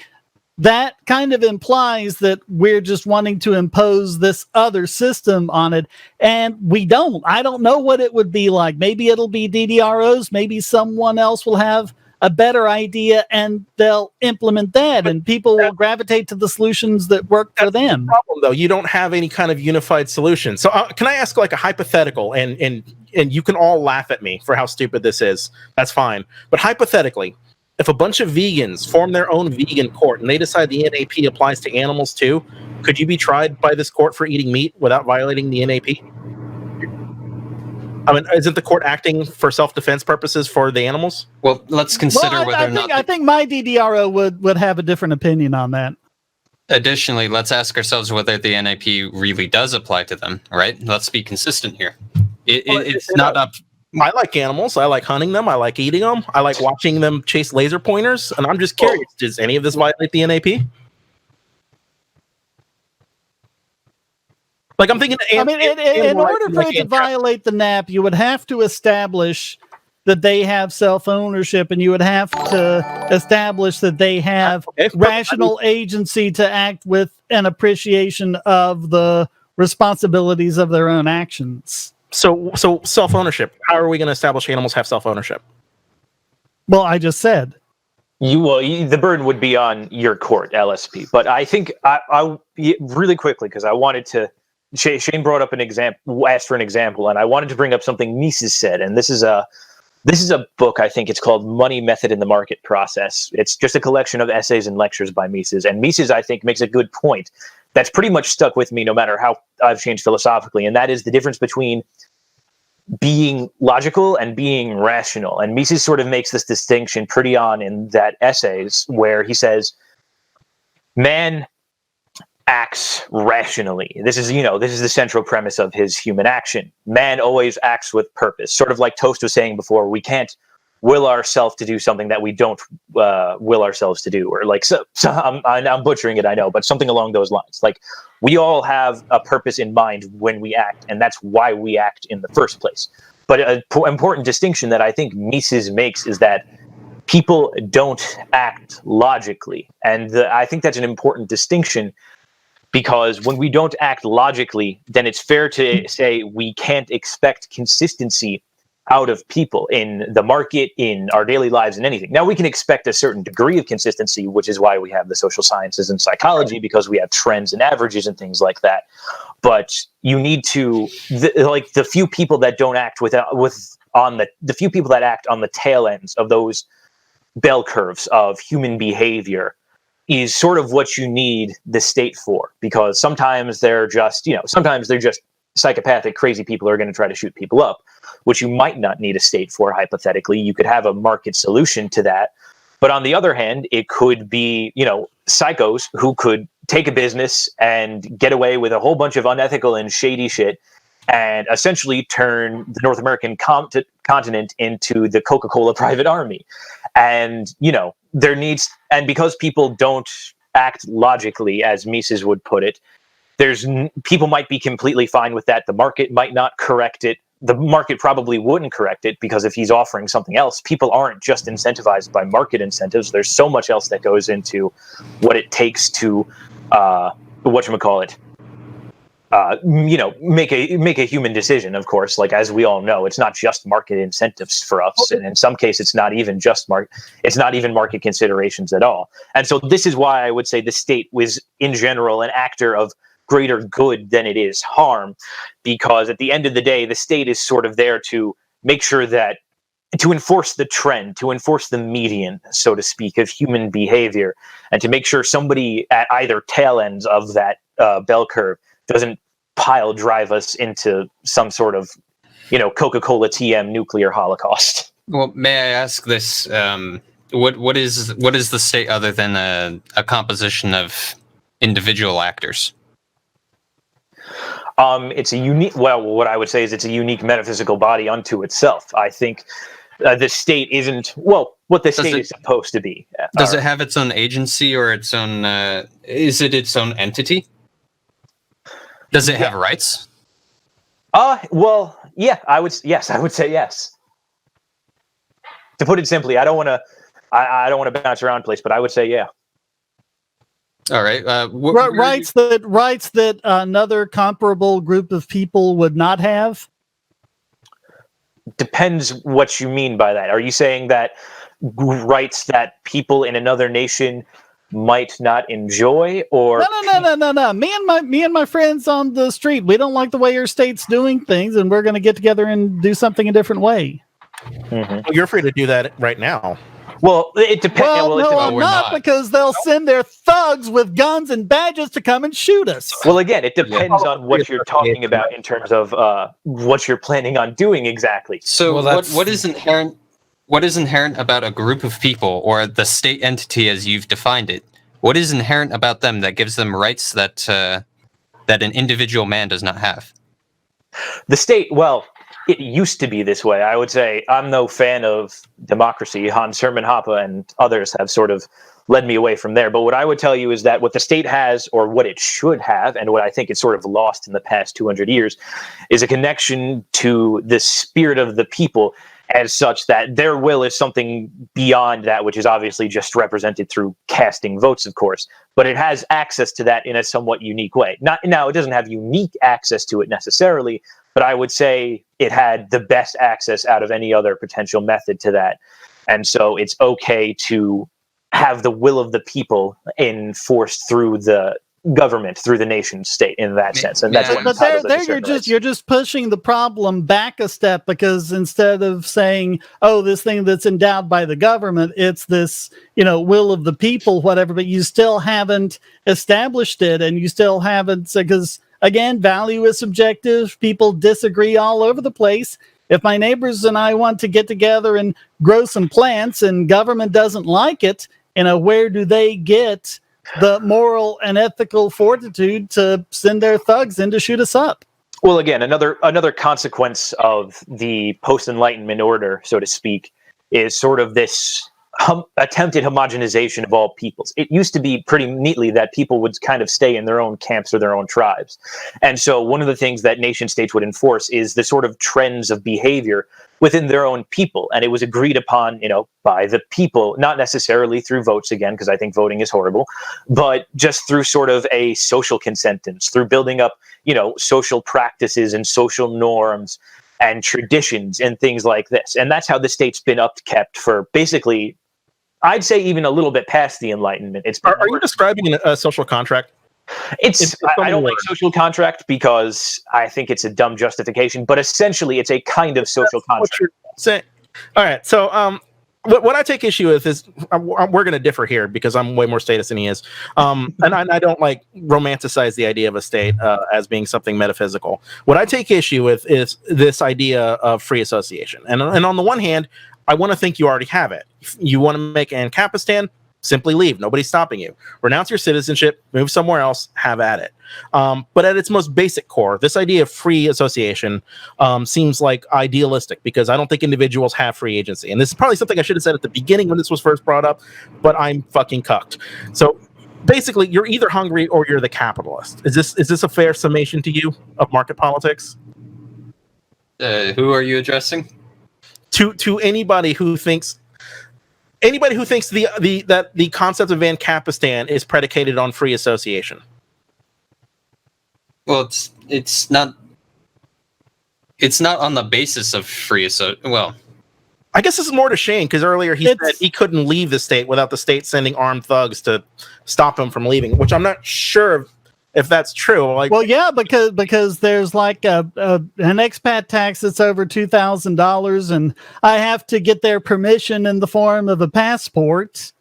That kind of implies that we're just wanting to impose this other system on it. And we don't. I don't know what it would be like. Maybe it'll be DDROs. Maybe someone else will have a better idea and they'll implement that, and people will gravitate to the solutions that work for them. The problem, though, you don't have any kind of unified solution. So can I ask like a hypothetical, and you can all laugh at me for how stupid this is. That's fine. But hypothetically, if a bunch of vegans form their own vegan court and they decide the NAP applies to animals too, could you be tried by this court for eating meat without violating the NAP? I mean, isn't the court acting for self-defense purposes for the animals? Well, let's consider whether or not... I think my DDRO would have a different opinion on that. Additionally, let's ask ourselves whether the NAP really does apply to them, right? Let's be consistent here. It's not up... I like animals. I like hunting them. I like eating them. I like watching them chase laser pointers. And I'm just curious, does any of this violate the NAP? Like I'm thinking. I mean, in order for it to violate the NAP, you would have to establish that they have self-ownership, and you would have to establish that they have rational agency to act with an appreciation of the responsibilities of their own actions. So self-ownership. How are we going to establish animals have self-ownership? Well, I just said. The burden would be on your court, LSP. But I think I really quickly, because I wanted to. Shane brought up an example, asked for an example, and I wanted to bring up something Mises said. And this is a book. I think it's called Money, Method, and the Market Process. It's just a collection of essays and lectures by Mises. And Mises, I think, makes a good point that's pretty much stuck with me no matter how I've changed philosophically, and that is the difference between being logical and being rational. And Mises sort of makes this distinction pretty on in that essays where he says, man acts rationally. This is the central premise of his human action. Man always acts with purpose. Sort of like Toast was saying before, we can't will ourselves to do something that we don't will ourselves to do. Or like, so I'm butchering it, I know, but something along those lines. Like, we all have a purpose in mind when we act, and that's why we act in the first place. But an important distinction that I think Mises makes is that people don't act logically. And I think that's an important distinction, because when we don't act logically, then it's fair to say we can't expect consistency out of people in the market, in our daily lives, in anything. Now, we can expect a certain degree of consistency, which is why we have the social sciences and psychology, because we have trends and averages and things like that. But you need to, the few people that don't act the few people that act on the tail ends of those bell curves of human behavior is sort of what you need the state for, because sometimes they're just psychopathic, crazy people who are going to try to shoot people up, which you might not need a state for. Hypothetically, you could have a market solution to that. But on the other hand, it could be, psychos who could take a business and get away with a whole bunch of unethical and shady shit and essentially turn the North American continent into the Coca-Cola private army. And, and because people don't act logically, as Mises would put it, people might be completely fine with that. The market might not correct it. The market probably wouldn't correct it, because if he's offering something else, people aren't just incentivized by market incentives. There's so much else that goes into what it takes to, make a human decision. Of course, like, as we all know, it's not just market incentives for us, and in some cases, it's not even market considerations at all. And so this is why I would say the state was, in general, an actor of greater good than it is harm, because at the end of the day, the state is sort of there to make sure that, to enforce the trend, to enforce the median, so to speak, of human behavior, and to make sure somebody at either tail ends of that bell curve doesn't pile drive us into some sort of, Coca-Cola TM nuclear holocaust. Well, may I ask this? What is the state other than a composition of individual actors? It's a unique. Well, what I would say is it's a unique metaphysical body unto itself. I think the state isn't what the state is supposed to be. Does it have its own agency or its own? Is it its own entity? Does it have rights? Well, yeah. I would say yes. To put it simply, I don't want to bounce around place, but I would say yeah. All right. Rights that another comparable group of people would not have? Depends what you mean by that. Are you saying that rights that people in another nation might not enjoy, or No. Me and my friends on the street, we don't like the way your state's doing things, and we're going to get together and do something a different way. Mm-hmm. Well, you're free to do that right now. Well, it depends. No, I'm not, because they'll send their thugs with guns and badges to come and shoot us. Well, again, it depends on what you're talking about in terms of what you're planning on doing exactly. So, what is inherent? What is inherent about a group of people, or the state entity as you've defined it? What is inherent about them that gives them rights that an individual man does not have? The state, well, it used to be this way. I would say I'm no fan of democracy. Hans Hermann Hoppe and others have sort of led me away from there. But what I would tell you is that what the state has, or what it should have, and what I think it's sort of lost in the past 200 years, is a connection to the spirit of the people, as such that their will is something beyond that, which is obviously just represented through casting votes, of course. But it has access to that in a somewhat unique way. Now, it doesn't have unique access to it necessarily, but I would say it had the best access out of any other potential method to that. And so it's okay to have the will of the people enforced through the government, through the nation state, in that sense. And that's but there you're just pushing the problem back a step, because instead of saying, oh, this thing that's endowed by the government, it's this, will of the people, whatever, but you still haven't established it, and you still haven't, because again, value is subjective. People disagree all over the place. If my neighbors and I want to get together and grow some plants and government doesn't like it, where do they get the moral and ethical fortitude to send their thugs in to shoot us up? Well, again, another consequence of the post-Enlightenment order, so to speak, is sort of this attempted homogenization of all peoples. It used to be pretty neatly that people would kind of stay in their own camps or their own tribes. And so one of the things that nation states would enforce is the sort of trends of behavior within their own people. And it was agreed upon, by the people, not necessarily through votes again, because I think voting is horrible, but just through sort of a social consentence, through building up, social practices and social norms and traditions and things like this. And that's how the state's been upkept for basically, I'd say, even a little bit past the Enlightenment. Are you describing a social contract? I don't like social contract because I think it's a dumb justification, but essentially it's a kind of social contract. What you're saying. All right. So what I take issue with is we're going to differ here because I'm way more statist than he is. And I don't romanticize the idea of a state as being something metaphysical. What I take issue with is this idea of free association. And on the one hand, I want to think you already have it. If you want to make ancapistan, simply leave. Nobody's stopping you. Renounce your citizenship, move somewhere else, have at it. But at its most basic core, this idea of free association seems like idealistic because I don't think individuals have free agency. And this is probably something I should have said at the beginning when this was first brought up, but I'm fucking cucked. So basically, you're either hungry or you're the capitalist. Is this a fair summation to you of market politics? Who are you addressing? To anybody who thinks that the concept of ancapistan is predicated on free association. Well, it's not on the basis of free association. Well, I guess this is more to Shane because earlier he said he couldn't leave the state without the state sending armed thugs to stop him from leaving, which I'm not sure if that's true. Well, yeah, because there's an expat tax that's over $2,000, and I have to get their permission in the form of a passport.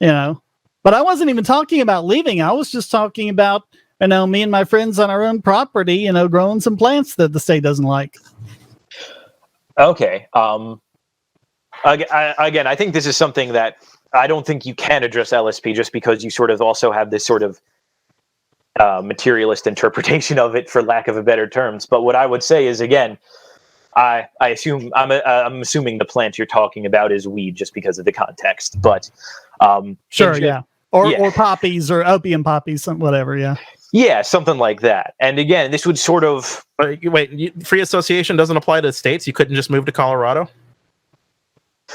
But I wasn't even talking about leaving. I was just talking about me and my friends on our own property, growing some plants that the state doesn't like. Okay. Again, I think this is something that I don't think you can address LSP just because you sort of also have this sort of materialist interpretation of it, for lack of a better terms. But what I would say is, again, I'm assuming the plant you're talking about is weed just because of the context. But sure, yeah. Or poppies or opium poppies, whatever, yeah. Yeah, something like that. And again, this would sort of... Wait, free association doesn't apply to states? You couldn't just move to Colorado?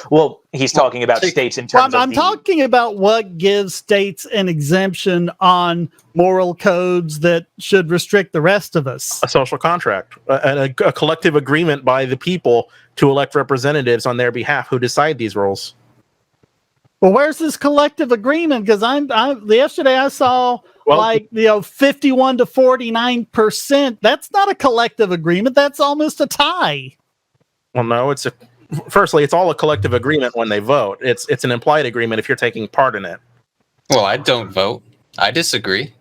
Well, he's talking about states in terms of... I'm talking about what gives states an exemption on moral codes that should restrict the rest of us. A social contract, a collective agreement by the people to elect representatives on their behalf who decide these rules. Well, where's this collective agreement? Because yesterday I saw 51 to 49%. That's not a collective agreement. That's almost a tie. Well, no, firstly, it's all a collective agreement when they vote. It's an implied agreement if you're taking part in it. Well, I don't vote. I disagree.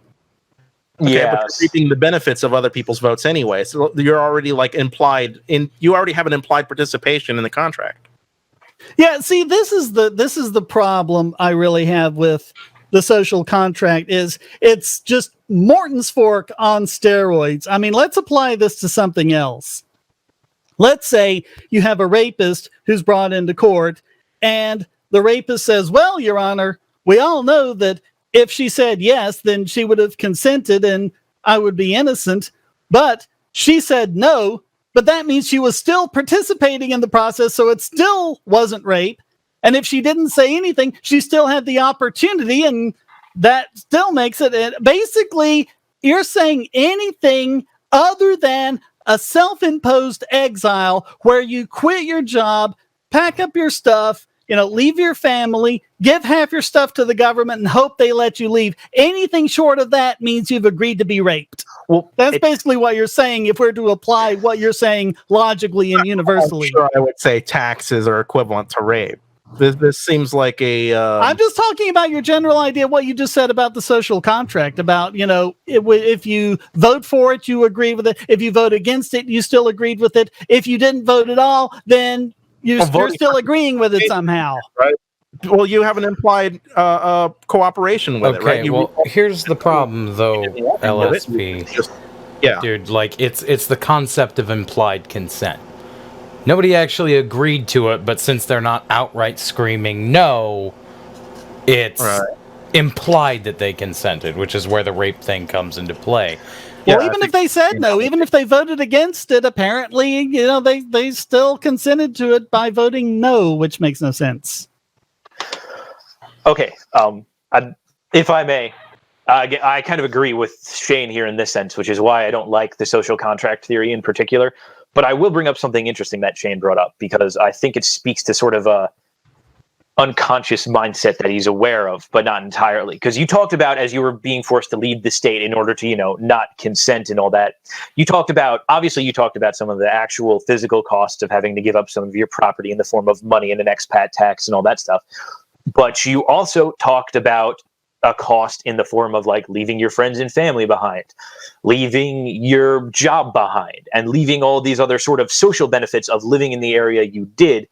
Okay, but you're reaping the benefits of other people's votes anyway. So you're already you already have an implied participation in the contract. Yeah, see, this is the problem I really have with the social contract. Is it's just Morton's fork on steroids. I mean, let's apply this to something else. Let's say you have a rapist who's brought into court, and the rapist says, well, Your Honor, we all know that if she said yes, then she would have consented and I would be innocent. But she said no, but that means she was still participating in the process, so it still wasn't rape. And if she didn't say anything, she still had the opportunity, and that still makes it. Basically, you're saying anything other than a self-imposed exile where you quit your job, pack up your stuff, leave your family, give half your stuff to the government and hope they let you leave. Anything short of that means you've agreed to be raped. Well, that's basically what you're saying if we're to apply what you're saying logically and universally. I'm sure I would say taxes are equivalent to rape. This seems like a... I'm just talking about your general idea, what you just said about the social contract, about, if you vote for it, you agree with it. If you vote against it, you still agreed with it. If you didn't vote at all, then you're still agreeing with it somehow. Right. Well, you have an implied cooperation with it, right? Here's the problem, though, LSP. Dude, it's the concept of implied consent. Nobody actually agreed to it, but since they're not outright screaming no, it's implied that they consented, which is where the rape thing comes into play. Well, even if they said no, even if they voted against it, apparently, they still consented to it by voting no, which makes no sense. Okay, if I may, I kind of agree with Shane here in this sense, which is why I don't like the social contract theory in particular. But I will bring up something interesting that Shane brought up, because I think it speaks to sort of a unconscious mindset that he's aware of, but not entirely. Because you talked about, as you were being forced to leave the state in order to, not consent and all that, you talked about some of the actual physical costs of having to give up some of your property in the form of money and an expat tax and all that stuff. But you also talked about a cost in the form of leaving your friends and family behind, leaving your job behind, and leaving all these other sort of social benefits of living in the area you did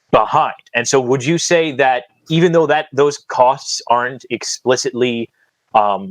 behind. And so would you say that even though those costs aren't explicitly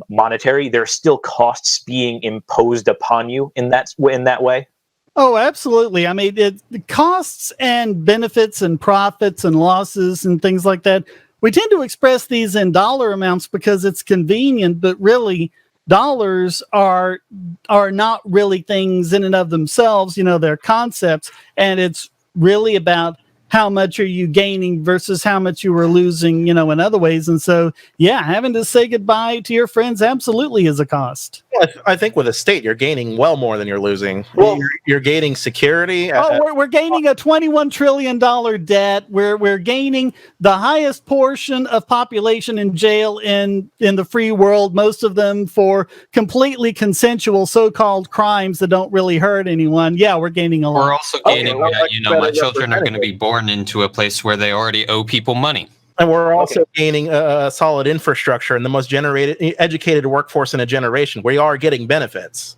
monetary, there are still costs being imposed upon you in that way? Oh, absolutely. I mean, the costs and benefits and profits and losses and things like that, we tend to express these in dollar amounts because it's convenient, but really dollars are not really things in and of themselves. They're concepts, and it's really about how much are you gaining versus how much you were losing, in other ways. And so, having to say goodbye to your friends absolutely is a cost. Well, I think with a state, you're gaining well more than you're losing. Well, you're gaining security. We're gaining a $21 trillion debt. We're gaining the highest portion of population in jail in the free world, most of them for completely consensual so-called crimes that don't really hurt anyone. Yeah, we're gaining a lot. We're also gaining, my children are going to be born into a place where they already owe people money. And we're also gaining a solid infrastructure and the most educated workforce in a generation. We are getting benefits.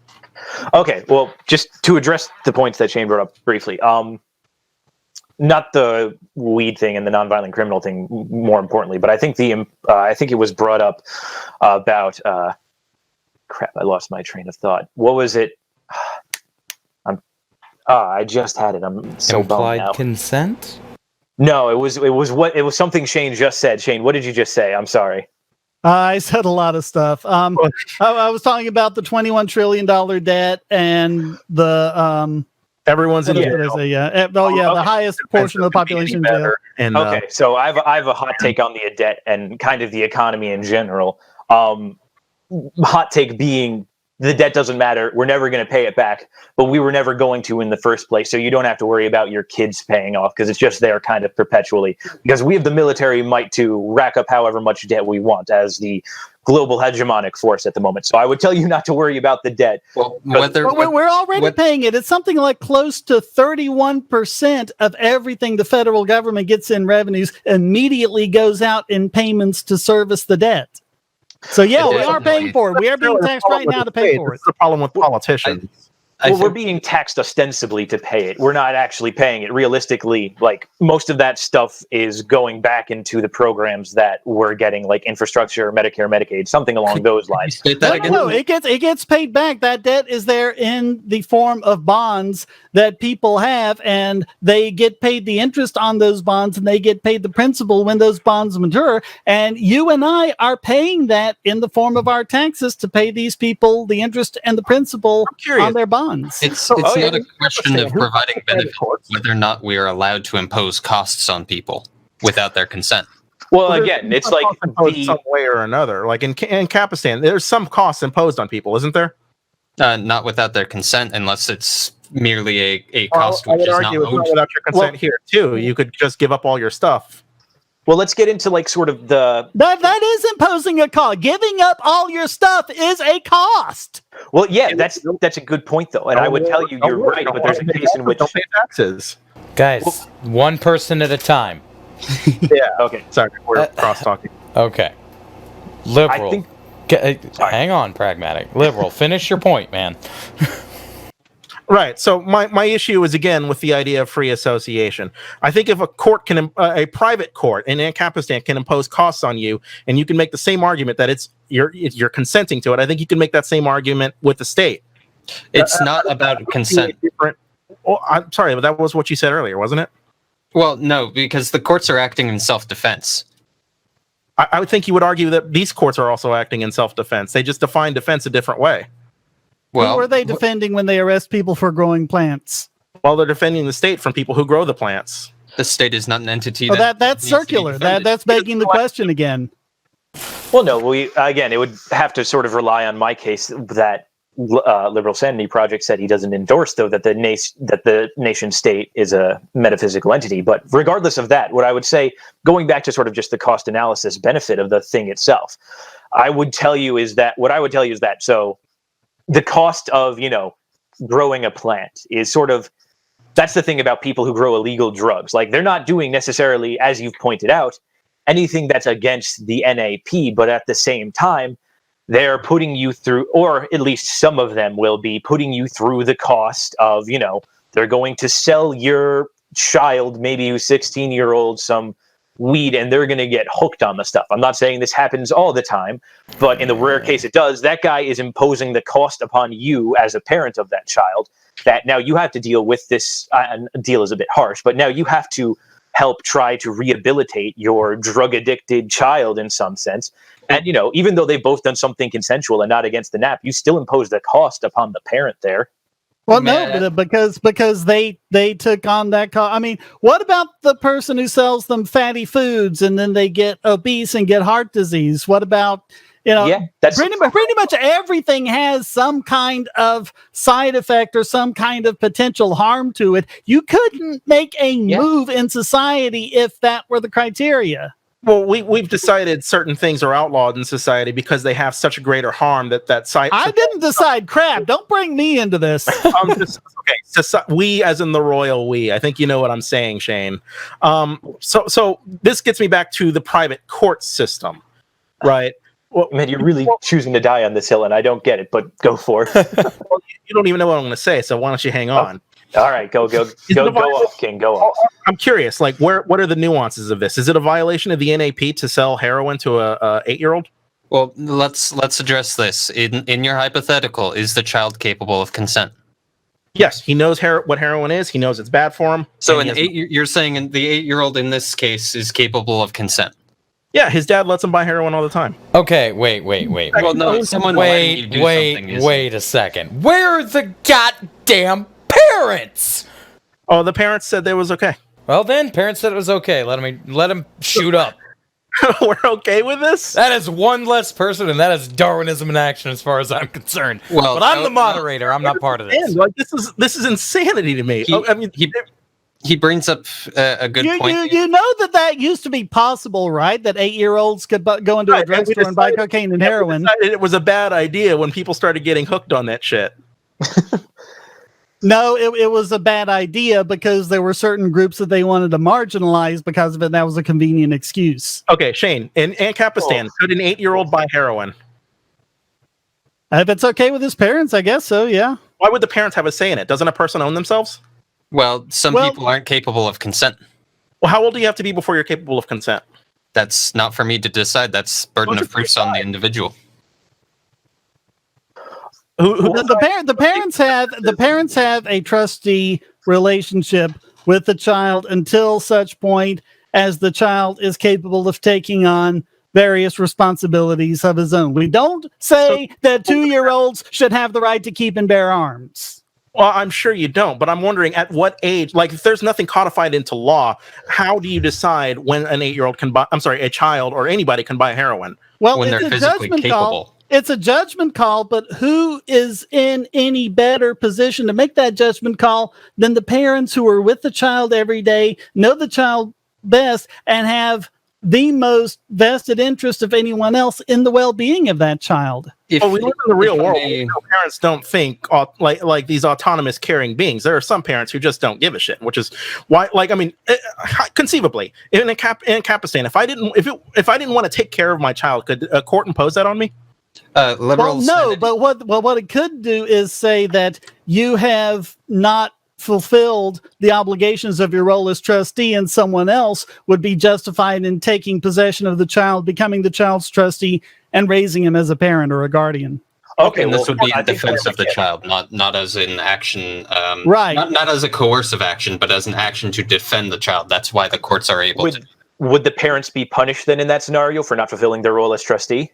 Okay, well, just to address the points that Shane brought up briefly, not the weed thing and the nonviolent criminal thing, more importantly, but I think it was brought up about crap. I lost my train of thought. What was it? I just had it. I'm so bummed now. Implied consent? No, it was something Shane just said. Shane, what did you just say? I'm sorry. I said a lot of stuff. I was talking about the $21 trillion debt and the everyone's in jail. The highest portion of the population in jail. And, so I have a hot take on the debt and kind of the economy in general. Hot take being, the debt doesn't matter. We're never going to pay it back, but we were never going to in the first place. So you don't have to worry about your kids paying off because it's just there kind of perpetually. Because we have the military might to rack up however much debt we want as the global hegemonic force at the moment. So I would tell you not to worry about the debt. Well, we're already paying it. It's something like close to 31% of everything the federal government gets in revenues immediately goes out in payments to service the debt. So we are paying for it. We are being taxed right now to pay for it. It's the problem with politicians. Well, we're being taxed ostensibly to pay it. We're not actually paying it. Realistically, like most of that stuff is going back into the programs that we're getting, like infrastructure, Medicare, Medicaid, something along those lines. No, it gets paid back. That debt is there in the form of bonds that people have, and they get paid the interest on those bonds, and they get paid the principal when those bonds mature. And you and I are paying that in the form of our taxes to pay these people the interest and the principal on their bonds. It's not a question of providing benefits, whether or not we are allowed to impose costs on people without their consent. Well, again, it's like some way or another. Like in Capistan, there's some costs imposed on people, isn't there? Not without their consent, unless it's merely a cost which is not owed. Without your consent here too. You could just give up all your stuff. Well, let's get into like sort of the that is imposing a cost. Giving up all your stuff is a cost. Well, yeah, that's a good point though, and I would tell you you're right, but there's a case in which don't pay taxes. Guys, one person at a time. Yeah. Okay. Sorry, we're cross talking. Okay. Liberal. I think. Hang on, pragmatic. Liberal. Finish your point, man. Right. So my issue is again with the idea of free association. I think if a court can, a private court in Ancapistan can impose costs on you, and you can make the same argument that you're consenting to it. I think you can make that same argument with the state. It's not about consent. Oh, I'm sorry, but that was what you said earlier, wasn't it? Well, no, because the courts are acting in self-defense. I would think you would argue that these courts are also acting in self-defense. They just define defense a different way. Well, who are they defending when they arrest people for growing plants? Well, they're defending the state from people who grow the plants. The state is not an entity. That's circular. That's begging the question again. Well, no, it would have to sort of rely on my case that Liberal Sanity Project said he doesn't endorse, though, that the nation state is a metaphysical entity. But regardless of that, what I would say, going back to sort of just the cost analysis benefit of the thing itself, I would tell you is that so the cost of, growing a plant is sort of, that's the thing about people who grow illegal drugs. Like, they're not doing necessarily, as you've pointed out, anything that's against the NAP, but at the same time, they're putting you through, or at least some of them will be putting you through the cost of, they're going to sell your child, maybe who's 16-year-old, some weed, and they're going to get hooked on the stuff. I'm not saying this happens all the time, but in the rare case it does. That guy is imposing the cost upon you as a parent of that child, that now you have to deal with this. Deal is a bit harsh, but now you have to help try to rehabilitate your drug-addicted child in some sense. And, even though they've both done something consensual and not against the NAP, you still impose the cost upon the parent there. Well, no, because they took on that cost. I mean, what about the person who sells them fatty foods and then they get obese and get heart disease? What about, that's pretty much everything has some kind of side effect or some kind of potential harm to it. You couldn't make a move in society if that were the criteria. Well, we've decided certain things are outlawed in society because they have such a greater harm that side. I didn't decide crap. Don't bring me into this. We, as in the royal we. I think you know what I'm saying, Shane. So this gets me back to the private court system, right? Well, man, you're really choosing to die on this hill, and I don't get it, but go for it. Well, you don't even know what I'm going to say, so why don't you hang on? All right, go off, King, go off. I'm curious, like, what are the nuances of this? Is it a violation of the NAP to sell heroin to a 8-year-old? Well, let's address this. In your hypothetical, is the child capable of consent? Yes, he knows what heroin is. He knows it's bad for him. So you're saying the 8-year-old in this case is capable of consent? Yeah, his dad lets him buy heroin all the time. Okay, wait. Well, no, someone wait a second. Where are the goddamn parents? Oh, the parents said that was okay. Well, then, parents said it was okay. Let him shoot up. We're okay with this? That is one less person, and that is Darwinism in action as far as I'm concerned. Well, but I'm the moderator. I'm not part of this. Like, this is insanity to me. He brings up a good point. You know that used to be possible, right? That 8-year-olds could go into a drugstore and buy cocaine and heroin. It was a bad idea when people started getting hooked on that shit. No, it was a bad idea because there were certain groups that they wanted to marginalize because of it. And that was a convenient excuse. Okay, Shane, in Ancapistan, could an 8-year-old buy heroin? If it's okay with his parents, I guess so, yeah. Why would the parents have a say in it? Doesn't a person own themselves? Well, some people aren't capable of consent. Well, how old do you have to be before you're capable of consent? That's not for me to decide. That's burden of proofs on the individual. The parents have a trustee relationship with the child until such point as the child is capable of taking on various responsibilities of his own. We don't say that 2-year-olds should have the right to keep and bear arms. Well, I'm sure you don't, but I'm wondering at what age, like if there's nothing codified into law, how do you decide when an 8-year-old can buy, a child or anybody can buy heroin? Well, when they're physically capable. It's a judgment call, but who is in any better position to make that judgment call than the parents who are with the child every day, know the child best, and have the most vested interest of anyone else in the well-being of that child? We live in the real world. Parents don't think like these autonomous caring beings. There are some parents who just don't give a shit, which is why, conceivably, in Ancapistan, if I didn't want to take care of my child, could a court impose that on me? Liberals. Well, no, but what it could do is say that you have not fulfilled the obligations of your role as trustee, and someone else would be justified in taking possession of the child, becoming the child's trustee, and raising him as a parent or a guardian. Okay, and this would be in defense of the child, not as an action, right? Not as a coercive action, but as an action to defend the child. That's why the courts are able to. Would the parents be punished then in that scenario for not fulfilling their role as trustee?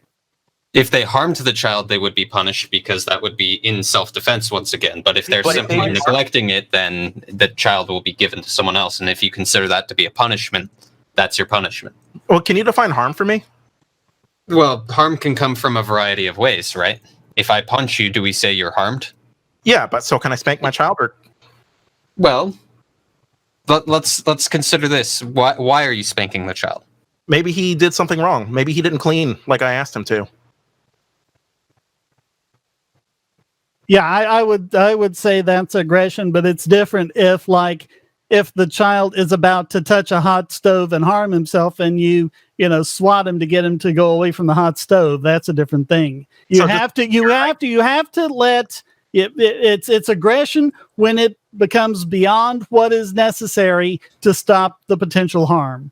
If they harmed the child, they would be punished because that would be in self-defense once again. But if they're simply neglecting it, then the child will be given to someone else. And if you consider that to be a punishment, that's your punishment. Well, can you define harm for me? Well, harm can come from a variety of ways, right? If I punch you, do we say you're harmed? Yeah, but so can I spank my child? Or well, let's consider this. Why are you spanking the child? Maybe he did something wrong. Maybe he didn't clean like I asked him to. Yeah, I would say that's aggression, but it's different if the child is about to touch a hot stove and harm himself, and you swat him to get him to go away from the hot stove. That's a different thing. You have to let it's aggression when it becomes beyond what is necessary to stop the potential harm.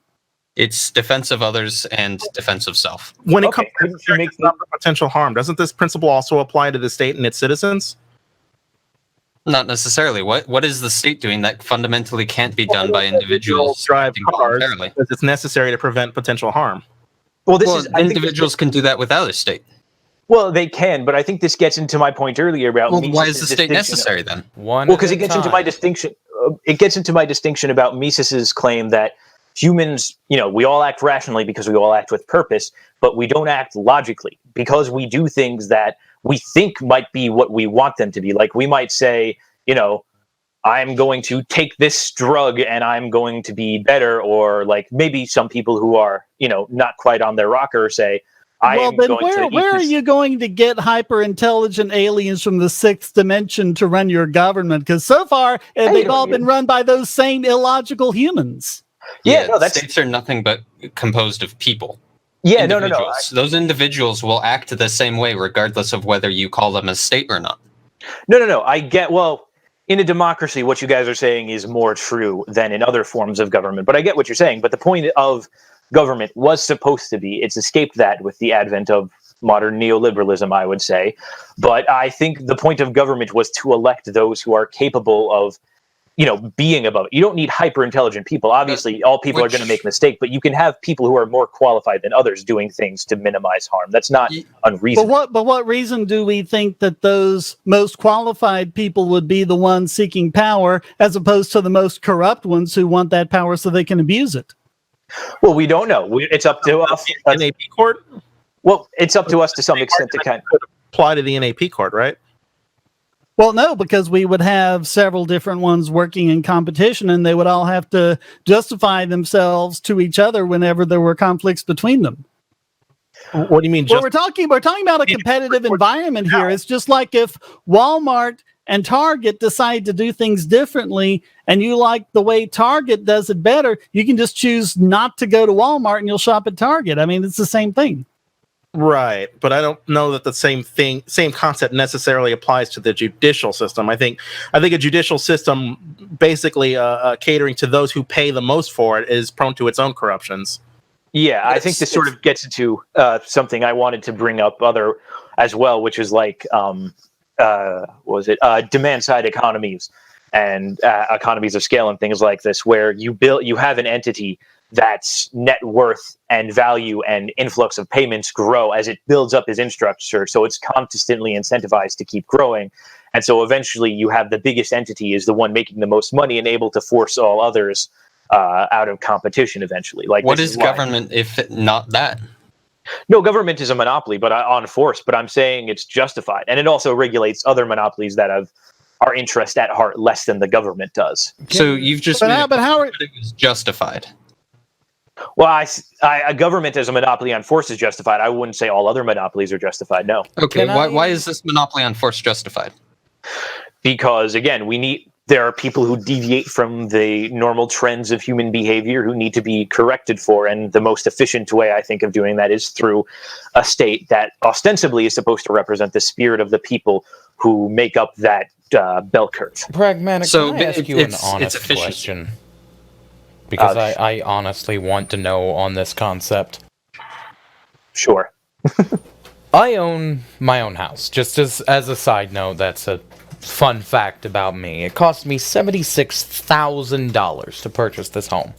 It's defense of others and defense of self. When it comes to stop the potential harm, doesn't this principle also apply to the state and its citizens? Not necessarily. What is the state doing that fundamentally can't be done by individuals? Drive cars because it's necessary to prevent potential harm. Individuals can do that without a state. Well, they can, but I think this gets into my point earlier about. Well, why is the state necessary then? Because it gets into my distinction. It gets into my distinction about Mises's claim that humans, we all act rationally because we all act with purpose, but we don't act logically because we do things that we think might be what we want them to be. Like we might say, I'm going to take this drug and I'm going to be better, or like maybe some people who are, not quite on their rocker say, where are you going to get hyper intelligent aliens from the 6th dimension to run your government? Because so far they've all been run by those same illogical humans. States are nothing but composed of people. Yeah, no. Those individuals will act the same way regardless of whether you call them a state or not. No. I get, in a democracy, what you guys are saying is more true than in other forms of government. But I get what you're saying. But the point of government was supposed to be, it's escaped that with the advent of modern neoliberalism, I would say. But I think the point of government was to elect those who are capable of being above it. You don't need hyper intelligent people. Obviously, all people are going to make mistakes, but you can have people who are more qualified than others doing things to minimize harm. That's not unreasonable. But what reason do we think that those most qualified people would be the ones seeking power as opposed to the most corrupt ones who want that power so they can abuse it? Well, we don't know. It's up to us. NAP court? Well, it's up to us to some extent to kind of apply to the NAP court, right? Well, no, because we would have several different ones working in competition, and they would all have to justify themselves to each other whenever there were conflicts between them. What do you mean? Well, we're talking about a competitive environment here. It's just like if Walmart and Target decide to do things differently, and you like the way Target does it better, you can just choose not to go to Walmart and you'll shop at Target. I mean, it's the same thing. Right, but I don't know that the same concept necessarily applies to the judicial system. I think a judicial system, basically catering to those who pay the most for it, is prone to its own corruptions. Yeah, I think this sort of gets into something I wanted to bring up as well, which is like demand side economies and economies of scale and things like this, where you have an entity that's net worth and value and influx of payments grow as it builds up its infrastructure. So it's constantly incentivized to keep growing. And so eventually you have the biggest entity is the one making the most money and able to force all others out of competition eventually. Like, what is government if not that? No, government is a monopoly, but on force. But I'm saying it's justified, and it also regulates other monopolies that have our interest at heart less than the government does. So you've just but how it was justified. Well, a government as a monopoly on force is justified. I wouldn't say all other monopolies are justified. No. Okay. Why is this monopoly on force justified? Because again, there are people who deviate from the normal trends of human behavior who need to be corrected for, and the most efficient way I think of doing that is through a state that ostensibly is supposed to represent the spirit of the people who make up that bell curve. Pragmatic. So can I ask you an honest question? Because I honestly want to know on this concept. Sure. I own my own house. Just as a side note, that's a fun fact about me. It cost me $76,000 to purchase this home.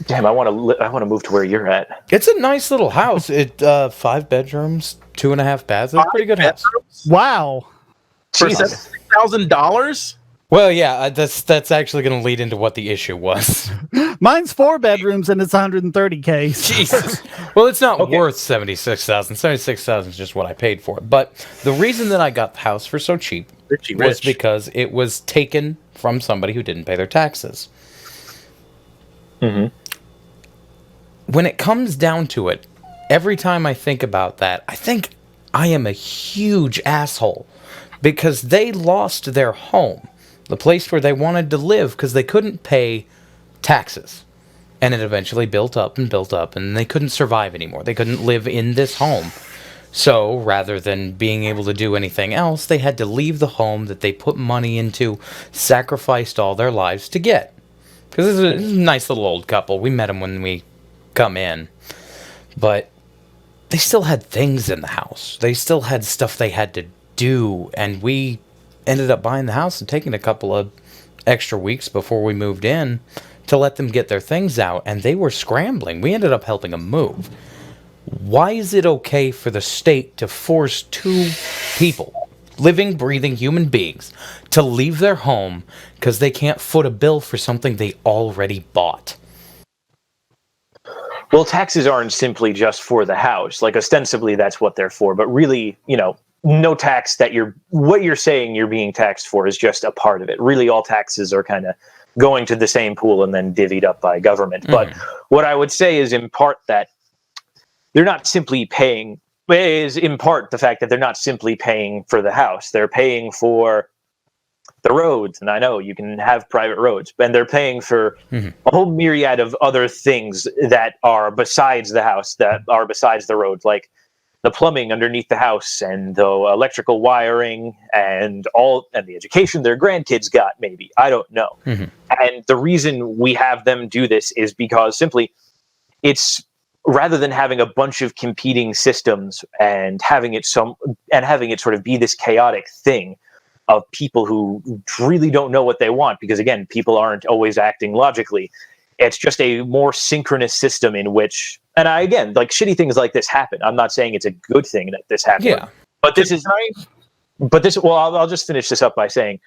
Damn, I want to move to where you're at. It's a nice little house. 5 bedrooms, 2.5 baths. It's a pretty good house. Wow. For $6,000? Well, yeah, that's actually going to lead into what the issue was. Mine's 4 bedrooms and it's 130K. Jesus. Well, it's not worth $76,000. $76,000 is just what I paid for it. But the reason that I got the house for so cheap was because it was taken from somebody who didn't pay their taxes. Mm-hmm. When it comes down to it, every time I think about that, I think I am a huge asshole because they lost their home, the place where they wanted to live, because they couldn't pay taxes. And it eventually built up, and they couldn't survive anymore. They couldn't live in this home. So, rather than being able to do anything else, they had to leave the home that they put money into, sacrificed all their lives to get. Because this is a nice little old couple. We met them when we come in. But they still had things in the house. They still had stuff they had to do, and we ended up buying the house and taking a couple of extra weeks before we moved in to let them get their things out, and they were scrambling. We ended up helping them move. Why is it okay for the state to force 2 people, living, breathing human beings, to leave their home because they can't foot a bill for something they already bought? Well, taxes aren't simply just for the house. Like, ostensibly, that's what they're for. But really, no tax what you're saying you're being taxed for is just a part of it. Really, all taxes are kind of going to the same pool and then divvied up by government. But what I would say is in part that they're not simply paying, is in part the fact that they're not simply paying for the house. They're paying for the roads, and I know you can have private roads, and they're paying for a whole myriad of other things that are besides the house, that are besides the roads, like the plumbing underneath the house and the electrical wiring and the education their grandkids got, maybe. I don't know. And the reason we have them do this is because simply it's rather than having a bunch of competing systems and having it sort of be this chaotic thing of people who really don't know what they want, because again, people aren't always acting logically. It's just a more synchronous system in which, and like shitty things like this happen. I'm not saying it's a good thing that this happened. Yeah. But I'll just finish this up by saying,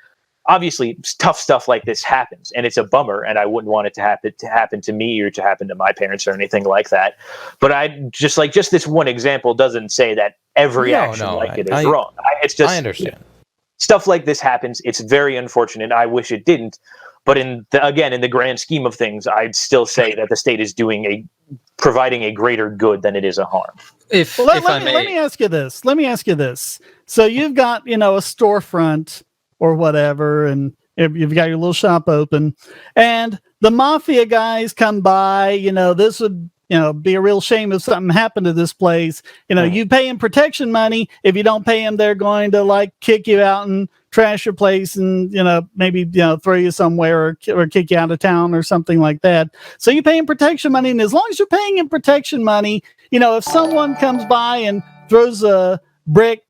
obviously tough stuff like this happens, and it's a bummer, and I wouldn't want it to happen to me or to happen to my parents or anything like that. But just this one example doesn't say that every action like it is wrong. It's just, I understand. Stuff like this happens. It's very unfortunate. I wish it didn't. But in the grand scheme of things, I'd still say that the state is providing a greater good than it is a harm. Let me ask you this. So you've got, a storefront or whatever, and you've got your little shop open, and the mafia guys come by. This would be a real shame if something happened to this place. You pay them protection money. If you don't pay them, they're going to like kick you out and trash your place and, maybe, throw you somewhere or kick you out of town or something like that. So you pay them protection money. And as long as you're paying them protection money, if someone comes by and throws a brick,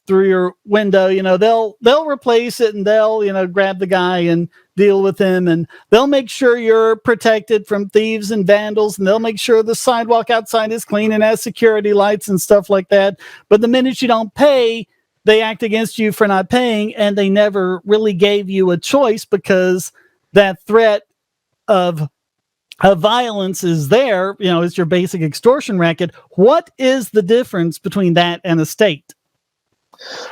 through your window, they'll replace it and they'll, grab the guy and deal with him, and they'll make sure you're protected from thieves and vandals, and they'll make sure the sidewalk outside is clean and has security lights and stuff like that. But the minute you don't pay, they act against you for not paying, and they never really gave you a choice because that threat of violence is there. It's your basic extortion racket. What is the difference between that and a state?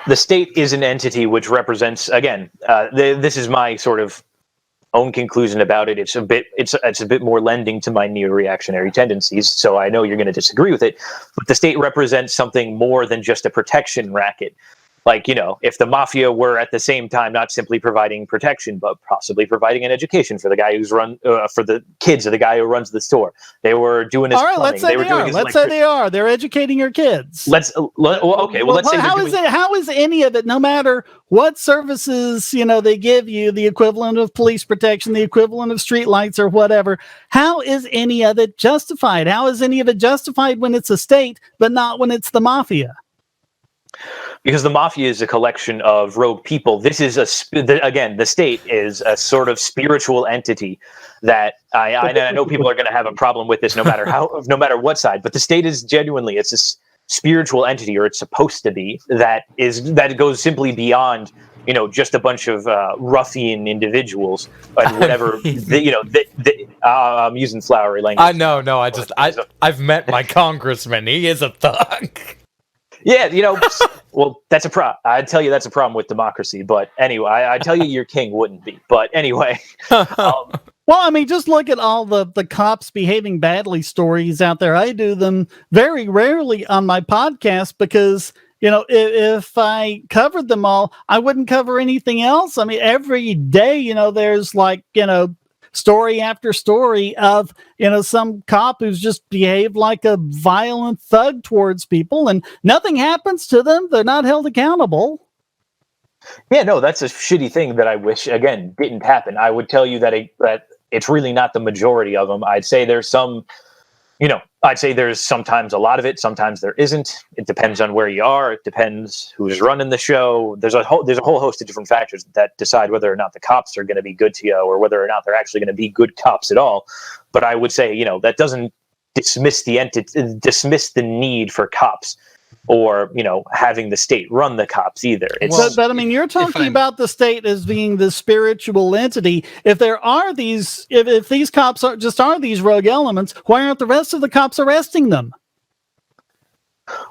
The state is an entity which represents, again, this is my sort of own conclusion about it. It's a bit more lending to my neo-reactionary tendencies, so I know you're going to disagree with it. But the state represents something more than just a protection racket. Like, if the mafia were at the same time not simply providing protection, but possibly providing an education for the guy who's for the kids of the guy who runs the store. They were doing his plumbing. Let's say they are. They're educating your kids. Let's say how is any of it, no matter what services, they give you, the equivalent of police protection, the equivalent of street lights or whatever, how is any of it justified? How is any of it justified when it's a state, but not when it's the mafia? Because the mafia is a collection of rogue people. This is the state is a sort of spiritual entity that I know people are going to have a problem with this no matter what side, but the state is genuinely, it's a spiritual entity, or it's supposed to be, that goes simply beyond, just a bunch of ruffian individuals and whatever. I'm using flowery language. I know. I've met my congressman. He is a thug. Yeah, well, that's a problem. I'd tell you that's a problem with democracy. But anyway, I tell you your king wouldn't be. But anyway. Well, I mean, just look at all the cops behaving badly stories out there. I do them very rarely on my podcast because, if I covered them all, I wouldn't cover anything else. I mean, every day, there's like, story after story of, some cop who's just behaved like a violent thug towards people, and nothing happens to them. They're not held accountable. Yeah, no, that's a shitty thing that I wish, again, didn't happen. I would tell you that it's really not the majority of them. I'd say there's some, there's sometimes a lot of it, sometimes there isn't. It depends on where you are. It depends who's running the show. There's a whole host of different factors that decide whether or not the cops are going to be good to you, or whether or not they're actually going to be good cops at all. But I would say, that doesn't dismiss the need for cops, or having the state run the cops either. But I mean, you're talking about the state as being the spiritual entity. If there are these, if these cops are these rogue elements, why aren't the rest of the cops arresting them?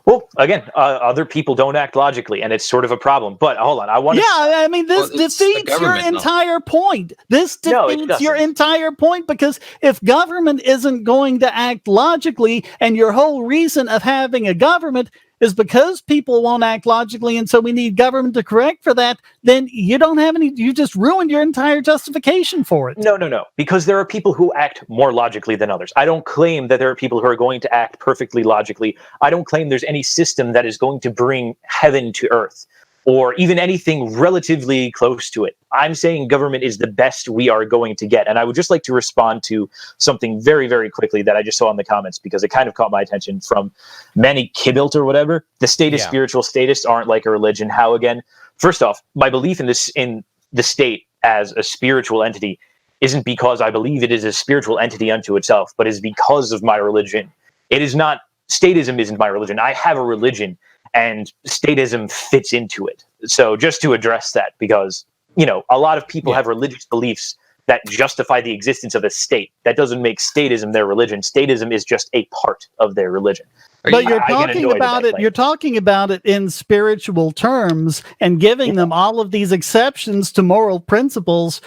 Well, again, other people don't act logically, and it's sort of a problem. But hold on, I want to. Yeah, I mean, this defeats your entire point. This defeats your entire point, because if government isn't going to act logically, and your whole reason of having a government is because people won't act logically, and so we need government to correct for that, then you don't have any, you just ruined your entire justification for it. No. Because there are people who act more logically than others. I don't claim that there are people who are going to act perfectly logically. I don't claim there's any system that is going to bring heaven to earth, or even anything relatively close to it. I'm saying government is the best we are going to get. And I would just like to respond to something very, very quickly that I just saw in the comments, because it kind of caught my attention, from Manny Kibbilt or whatever. The state is spiritual. Statists aren't like a religion. How again? First off, my belief in the state as a spiritual entity isn't because I believe it is a spiritual entity unto itself, but is because of my religion. It is not, statism isn't my religion. I have a religion, and statism fits into it. So just to address that, because, a lot of people have religious beliefs that justify the existence of a state. That doesn't make statism their religion. Statism is just a part of their religion. But you're talking about it in spiritual terms and giving them all of these exceptions to moral principles.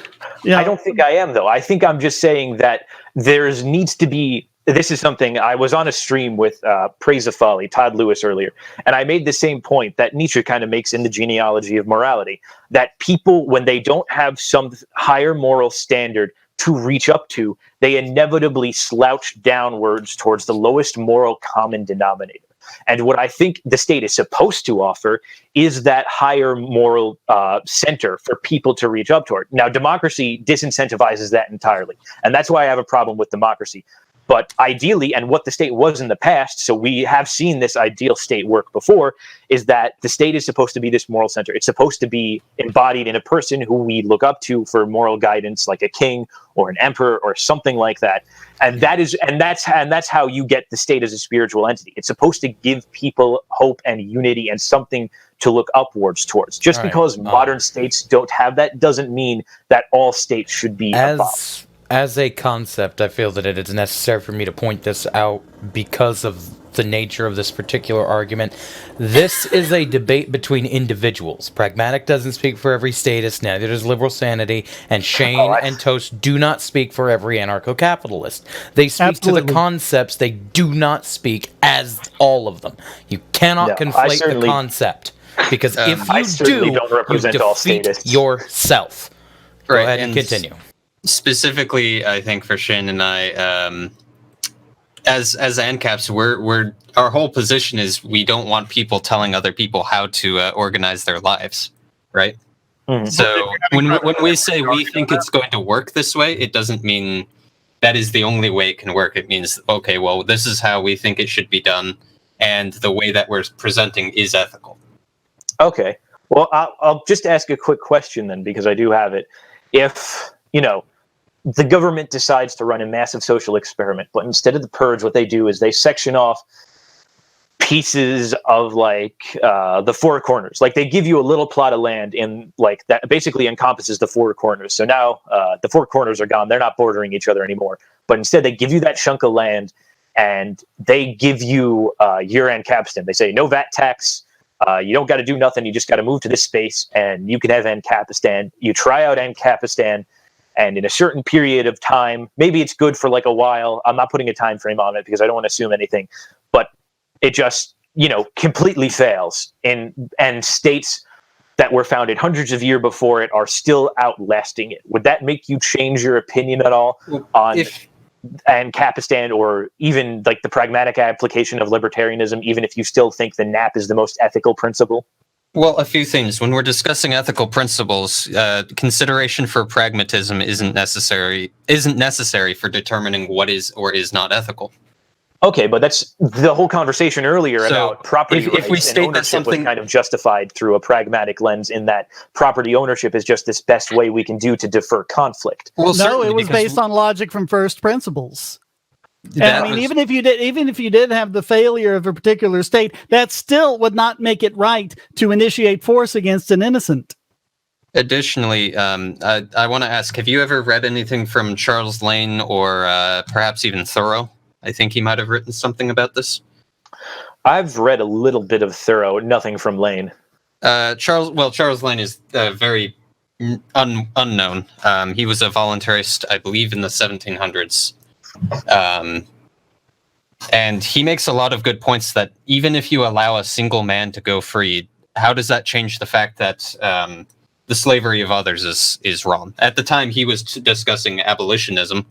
I don't think I am, though. I think I'm just saying that needs to be. This is something, I was on a stream with Praise of Folly, Todd Lewis, earlier, and I made the same point that Nietzsche kind of makes in the Genealogy of Morality, that people, when they don't have some higher moral standard to reach up to, they inevitably slouch downwards towards the lowest moral common denominator. And what I think the state is supposed to offer is that higher moral center for people to reach up toward. Now, democracy disincentivizes that entirely. And that's why I have a problem with democracy. But ideally, and what the state was in the past, so we have seen this ideal state work before, is that the state is supposed to be this moral center. It's supposed to be embodied in a person who we look up to for moral guidance, like a king or an emperor or something like that. And that's how you get the state as a spiritual entity. It's supposed to give people hope and unity and something to look upwards towards. Just because modern states don't have that doesn't mean that all states should be abolished. As a concept, I feel that it is necessary for me to point this out because of the nature of this particular argument. This is a debate between individuals. Pragmatic doesn't speak for every statist, neither does liberal sanity, and Shane and Toast do not speak for every anarcho-capitalist. They speak to the concepts, they do not speak as all of them. You cannot conflate the concept, because if you do, you defeat yourself. Go ahead and continue. Specifically, I think for Shane and I, as ancaps, our whole position is we don't want people telling other people how to organize their lives, right? Mm-hmm. So when we say we think it's going to work this way, it doesn't mean that is the only way it can work. It means, okay, well, this is how we think it should be done, and the way that we're presenting is ethical. Okay. Well, I'll just ask a quick question then, because I do have it. If, the government decides to run a massive social experiment, but instead of the purge, what they do is they section off pieces of the four corners. Like they give you a little plot of land in that basically encompasses the four corners. So now the four corners are gone. They're not bordering each other anymore. But instead they give you that chunk of land and they give you your ancapistan. They say no VAT tax. You don't got to do nothing. You just got to move to this space and you can have ancapistan. You try out ancapistan. And in a certain period of time, maybe it's good for a while. I'm not putting a time frame on it because I don't want to assume anything. But it just, completely fails. And states that were founded hundreds of years before it are still outlasting it. Would that make you change your opinion at all on ancapistan, or even the pragmatic application of libertarianism, even if you still think the NAP is the most ethical principle? Well, a few things. When we're discussing ethical principles, consideration for pragmatism isn't necessary for determining what is or is not ethical. Okay, but that's the whole conversation earlier about property rights. If we state that something was kind of justified through a pragmatic lens, in that property ownership is just this best way we can do to defer conflict. Well, no, it was based on logic from first principles. And even if you did have the failure of a particular state, that still would not make it right to initiate force against an innocent. Additionally, I want to ask: have you ever read anything from Charles Lane or perhaps even Thoreau? I think he might have written something about this. I've read a little bit of Thoreau, nothing from Lane. Charles Lane is very unknown. He was a voluntarist, I believe, in the 1700s. And he makes a lot of good points that even if you allow a single man to go free, how does that change the fact that the slavery of others is wrong? At the time, he was discussing abolitionism,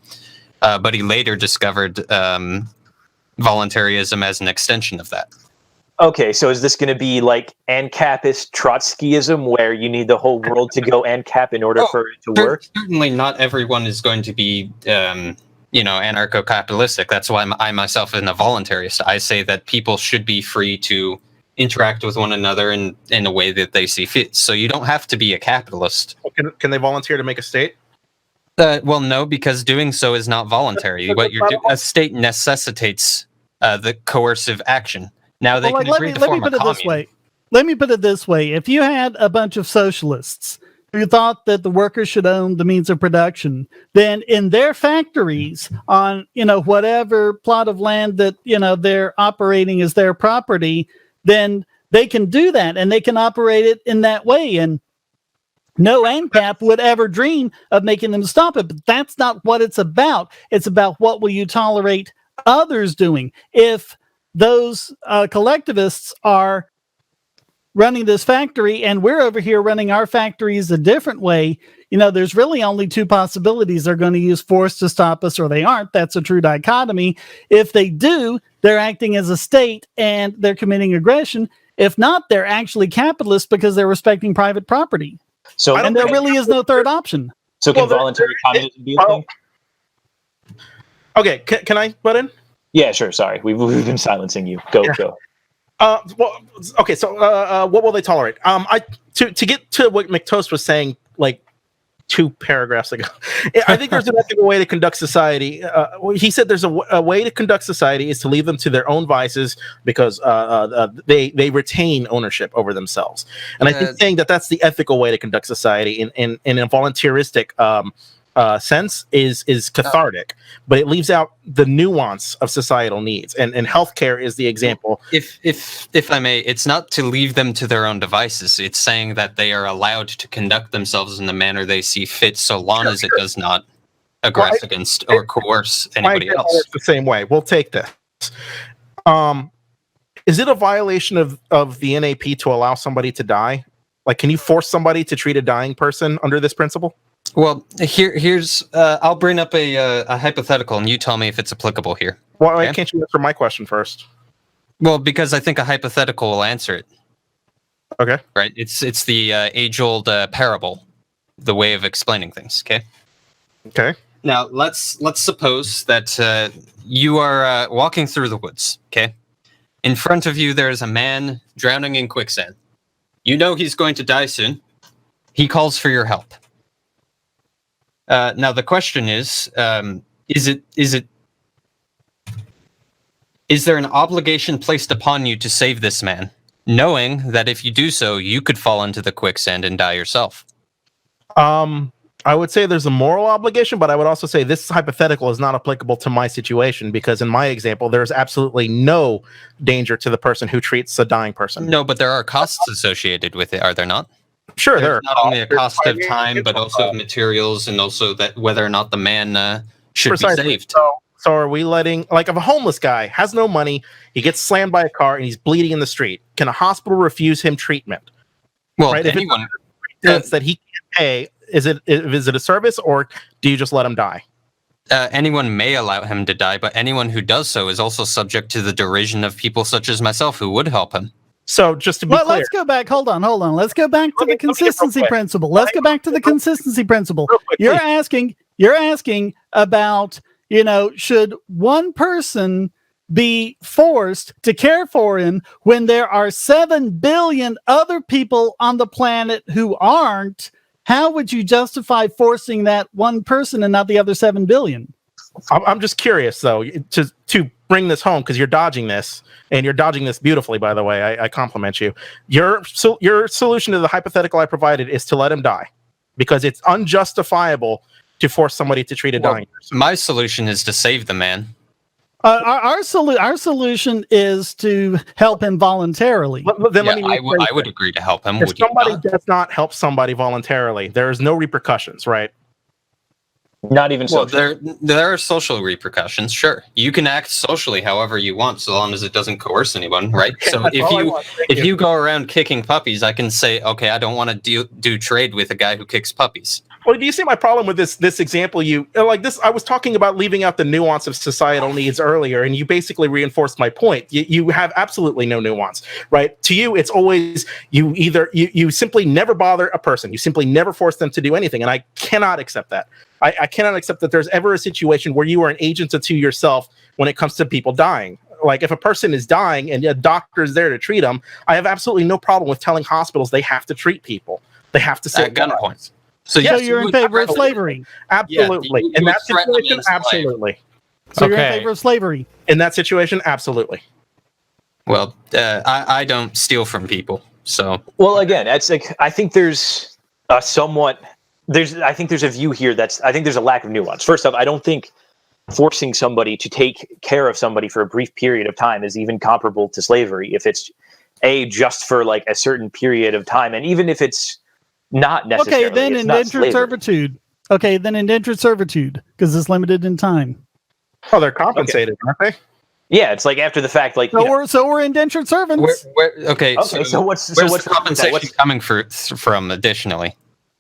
but he later discovered voluntarism as an extension of that. Okay, so is this going to be like ancapist Trotskyism, where you need the whole world to go ancap in order for it to work? Certainly not everyone is going to be anarcho-capitalistic. That's why I myself am a voluntarist. I say that people should be free to interact with one another in a way that they see fit. So you don't have to be a capitalist. Can they volunteer to make a state? Well, no, because doing so is not voluntary. A state necessitates the coercive action. Now they can agree to form a commune. Let me put it this way. If you had a bunch of socialists who thought that the workers should own the means of production, then in their factories on, whatever plot of land that, they're operating as their property, then they can do that and they can operate it in that way. And no ANCAP would ever dream of making them stop it, but that's not what it's about. It's about what will you tolerate others doing. If those collectivists are running this factory and we're over here running our factories a different way, there's really only two possibilities. They're going to use force to stop us or they aren't. That's a true dichotomy. If they do, they're acting as a state and they're committing aggression. If not, they're actually capitalists because they're respecting private property. And there really is no third option. So can voluntary communism be a thing? Okay, can I butt in? Yeah, sure. Sorry, we've been silencing you. Go. Okay. So, what will they tolerate? To get to what McToast was saying, like 2 paragraphs ago, I think there's an ethical way to conduct society. He said there's a way to conduct society is to leave them to their own vices because they retain ownership over themselves. And I think saying that that's the ethical way to conduct society in a volunteeristic sense is cathartic, but it leaves out the nuance of societal needs, and healthcare is the example. If I may, it's not to leave them to their own devices. It's saying that they are allowed to conduct themselves in the manner they see fit, so long as it does not aggress against or coerce anybody else. It's the same way. We'll take this. Is it a violation of the NAP to allow somebody to die? Like, can you force somebody to treat a dying person under this principle? Well, here's I'll bring up a hypothetical, and you tell me if it's applicable here. Why can't you answer my question first? Well, because I think a hypothetical will answer it. Okay. Right. It's the age-old parable, the way of explaining things. Okay. Okay. Now let's suppose that you are walking through the woods. Okay. In front of you, there is a man drowning in quicksand. You know he's going to die soon. He calls for your help. Now the question is there an obligation placed upon you to save this man, knowing that if you do so, you could fall into the quicksand and die yourself? I would say there's a moral obligation, but I would also say this hypothetical is not applicable to my situation because in my example, there's absolutely no danger to the person who treats a dying person. No, but there are costs associated with it, are there not? Sure, there's not only a cost of time, but also of materials, and also that whether or not the man should be saved. So are we letting, like, if a homeless guy has no money, he gets slammed by a car and he's bleeding in the street, can a hospital refuse him treatment? Well, right? anyone that he can't pay, is it a service, or do you just let him die? Anyone may allow him to die, but anyone who does so is also subject to the derision of people such as myself who would help him. So just to be clear, let's go back. Hold on. Let's go back to the consistency principle. Let's go back to the consistency principle. You're asking about, should one person be forced to care for him when there are 7 billion other people on the planet who aren't? How would you justify forcing that one person and not the other 7 billion? I'm just curious, though, to bring this home, because you're dodging this, and you're dodging this beautifully, by the way. I compliment you. Your solution to the hypothetical I provided is to let him die, because it's unjustifiable to force somebody to treat a dying person. My solution is to save the man. Our solution is to help him voluntarily. I would agree to help him. If somebody does not help somebody voluntarily, there is no repercussions, right? Not even social. Well, there are social repercussions. Sure, you can act socially however you want, so long as it doesn't coerce anyone, right? So if you go around kicking puppies, I can say, okay, I don't want to do trade with a guy who kicks puppies. Well, do you see my problem with this example? I was talking about leaving out the nuance of societal needs earlier, and you basically reinforced my point. You have absolutely no nuance, right? To you, it's always you simply never bother a person. You simply never force them to do anything, and I cannot accept that. I cannot accept that there's ever a situation where you are an agent unto yourself when it comes to people dying. Like, if a person is dying and a doctor is there to treat them, I have absolutely no problem with telling hospitals they have to treat people. They have to say gunpoint. So you're in favor of slavery? Absolutely. In that situation, absolutely. So you're in favor of slavery? In that situation, absolutely. Well, I don't steal from people, so. Well, again, that's like, I think there's a view here I think there's a lack of nuance. First off, I don't think forcing somebody to take care of somebody for a brief period of time is even comparable to slavery. If it's just for like a certain period of time, and even if it's not necessarily. Okay, then indentured servitude. Because it's limited in time. Oh, they're compensated, aren't they? Yeah, it's like after the fact, like So we're indentured servants. Okay, so what's where's what's the wrong with that? compensation coming from additionally?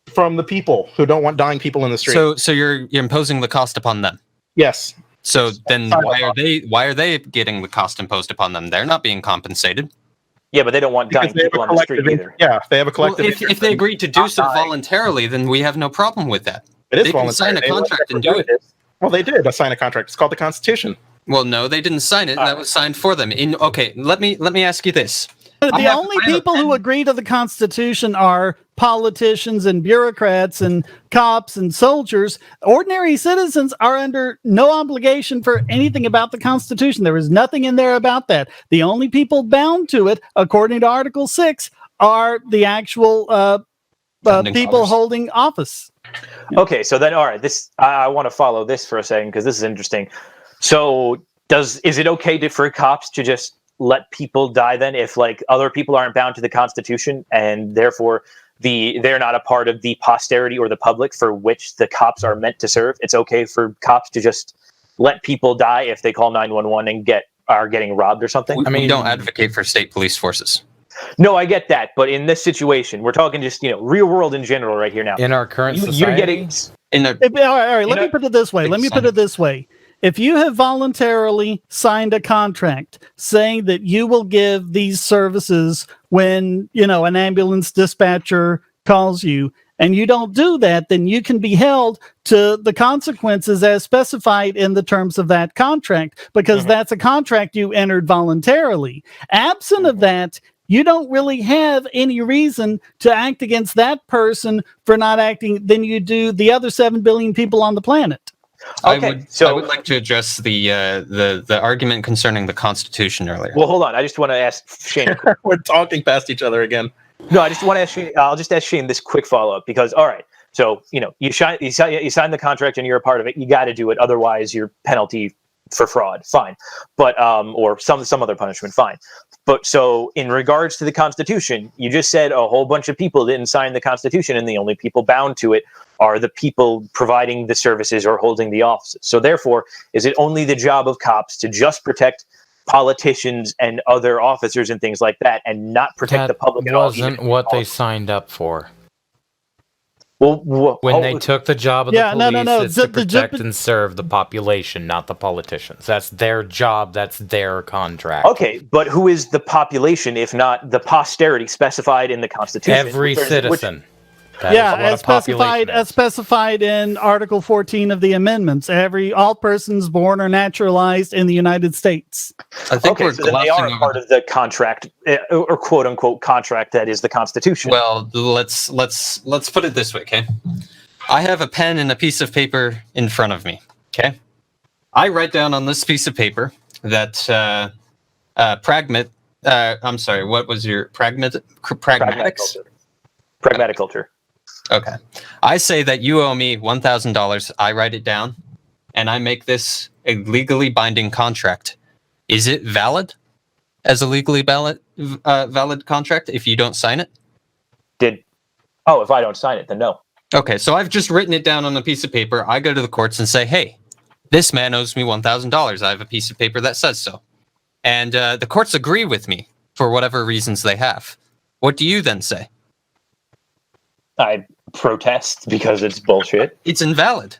From the people who don't want dying people in the street. So you're imposing the cost upon them. Yes. So then why are they getting the cost imposed upon them? They're not being compensated. Yeah, but they don't want dying people on the street either. Yeah, they have a collective. If they agreed to do so voluntarily, then we have no problem with that. It is they can sign a contract and do it. Well, they did sign a contract. It's called the Constitution. Well, no, they didn't sign it. That was signed for them. Let me ask you this. The only people who agree to the Constitution are politicians and bureaucrats and cops and soldiers. Ordinary citizens are under no obligation for anything about the Constitution. There is nothing in there about that. The only people bound to it, according to Article 6, are the actual people holding office. Okay, so then, all right, I want to follow this for a second because this is interesting. So, is it okay for cops to just let people die then if like other people aren't bound to the Constitution and therefore they're not a part of the posterity or the public for which the cops are meant to serve? It's okay for cops to just let people die if they call 911 and are getting robbed or something? I mean, we don't advocate for state police forces. No, I get that, but in this situation, we're talking just real world in general right here now. In our current society, you're getting all right. Let me put it this way. If you have voluntarily signed a contract saying that you will give these services when, an ambulance dispatcher calls you, and you don't do that, then you can be held to the consequences as specified in the terms of that contract, because that's a contract you entered voluntarily. Absent of that, you don't really have any reason to act against that person for not acting than you do the other 7 billion people on the planet. Okay, I would like to address the argument concerning the Constitution earlier. Well, hold on. I just want to ask Shane. We're talking past each other again. No, I just want to ask Shane. I'll just ask Shane this quick follow-up because, all right, so you sign the contract and you're a part of it. You got to do it, otherwise your penalty for fraud, fine. But or some other punishment, fine. But so in regards to the Constitution, you just said a whole bunch of people didn't sign the Constitution, and the only people bound to it are the people providing the services or holding the offices. So therefore, is it only the job of cops to just protect politicians and other officers and things like that, and not protect the public at all? That wasn't what they signed up for. Well, when they took the job of the police, no. it's to protect and serve the population, not the politicians. That's their job. That's their contract. Okay, but who is the population if not the posterity specified in the Constitution? Every citizen. As specified in Article 14 of the amendments. All persons born or naturalized in the United States. I think so then they are a part of the contract, or quote unquote contract that is the Constitution. Well, let's put it this way, okay? I have a pen and a piece of paper in front of me, okay? I write down on this piece of paper that what was your pragmatics? Pragmatic culture. Okay. I say that you owe me $1,000. I write it down, and I make this a legally binding contract. Is it valid as a legally valid contract if you don't sign it? If I don't sign it, then no. Okay, so I've just written it down on a piece of paper. I go to the courts and say, hey, this man owes me $1,000. I have a piece of paper that says so. And the courts agree with me for whatever reasons they have. What do you then say? I protest because it's bullshit. It's invalid.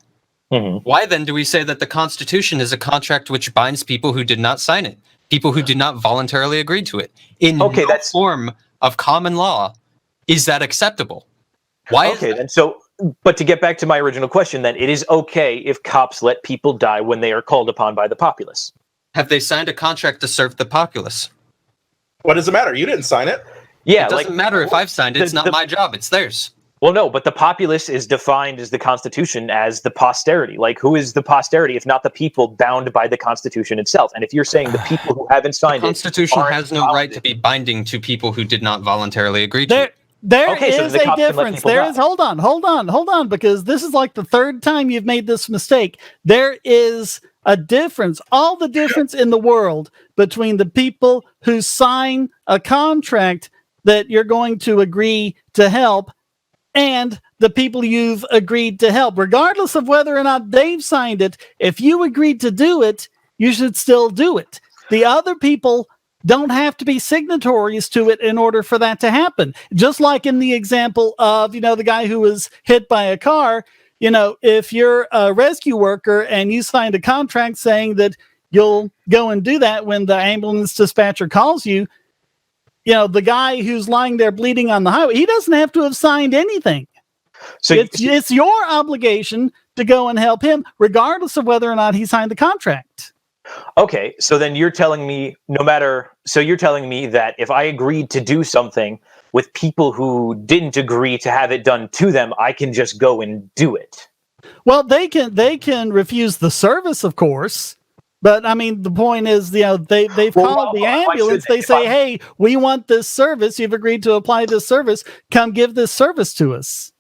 Mm-hmm. Why then do we say that the Constitution is a contract which binds people who did not sign it, people who did not voluntarily agree to it? In no form of common law, is that acceptable? Why? Okay, then. So, but to get back to my original question, then it is okay if cops let people die when they are called upon by the populace. Have they signed a contract to serve the populace? What does it matter? You didn't sign it. Yeah, it doesn't matter if I've signed it. It's not my job. It's theirs. Well, no, but the populace is defined as the Constitution as the posterity. Like, who is the posterity if not the people bound by the Constitution itself? And if you're saying the people who haven't signed the Constitution has no right to be binding to people who did not voluntarily agree to it. There is a difference. Hold on, because this is like the third time you've made this mistake. There is a difference, all the difference in the world between the people who sign a contract that you're going to agree to help and the people you've agreed to help, regardless of whether or not they've signed it. If you agreed to do it, you should still do it. the other people don't have to be signatories to it in order for that to happen. Just like in the example of, the guy who was hit by a car, if you're a rescue worker and you signed a contract saying that you'll go and do that when the ambulance dispatcher calls you, the guy who's lying there bleeding on the highway, he doesn't have to have signed anything. So it's your obligation to go and help him, regardless of whether or not he signed the contract. Okay, so then you're telling me that if I agreed to do something with people who didn't agree to have it done to them, I can just go and do it. Well, they can refuse the service, of course. But I mean, the point is, they've called the ambulance. They say, "Hey, we want this service. You've agreed to apply this service. Come give this service to us."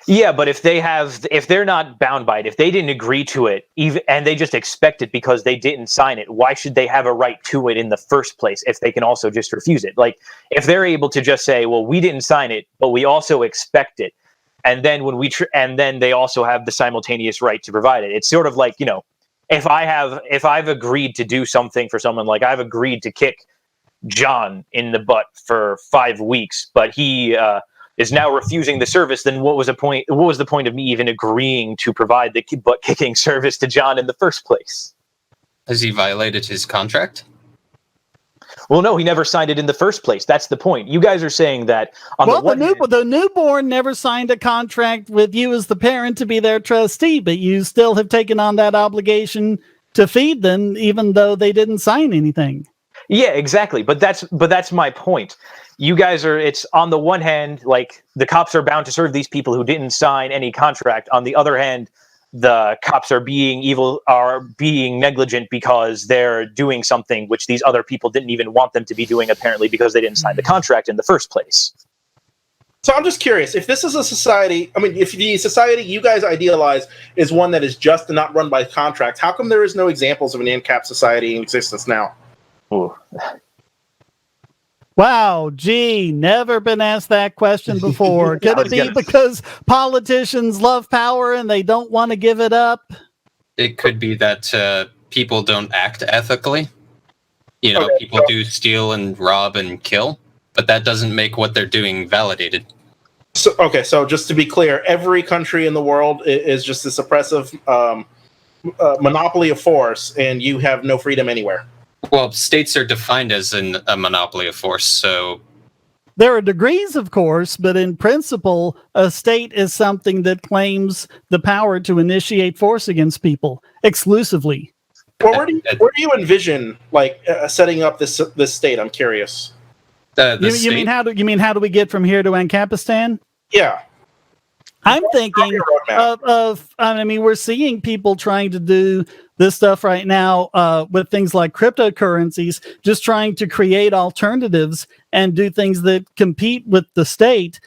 Yeah, but if they're not bound by it, if they didn't agree to it, and they just expect it because they didn't sign it, why should they have a right to it in the first place if they can also just refuse it? Like, if they're able to just say, "Well, we didn't sign it, but we also expect it," and then and then they also have the simultaneous right to provide it. It's sort of like, if I've agreed to do something for someone, like I've agreed to kick John in the butt for 5 weeks, but he is now refusing the service, then what was the point of me even agreeing to provide the butt kicking service to John in the first place? Has he violated his contract? Well, no, he never signed it in the first place. That's the point. You guys are saying that the newborn never signed a contract with you as the parent to be their trustee, but you still have taken on that obligation to feed them, even though they didn't sign anything. Yeah, exactly. But that's my point. You guys it's on the one hand, like, the cops are bound to serve these people who didn't sign any contract. On the other hand, the cops are being negligent because they're doing something which these other people didn't even want them to be doing, apparently, because they didn't sign the contract in the first place. So I'm just curious, if this is a society, if the society you guys idealize is one that is just and not run by contracts, how come there is no examples of an ANCAP society in existence now? Ooh. Wow, gee, never been asked that question before. Could it be because politicians love power and they don't want to give it up? It could be that people don't act ethically. People do steal and rob and kill, but that doesn't make what they're doing validated. So just to be clear, every country in the world is just this oppressive monopoly of force, and you have no freedom anywhere. Well, states are defined as a monopoly of force, so... There are degrees, of course, but in principle, a state is something that claims the power to initiate force against people exclusively. Well, where do you envision, setting up this state? I'm curious. You mean how do we get from here to Ancapistan? Yeah. I'm thinking we're seeing people trying to do this stuff right now with things like cryptocurrencies, just trying to create alternatives and do things that compete with the state.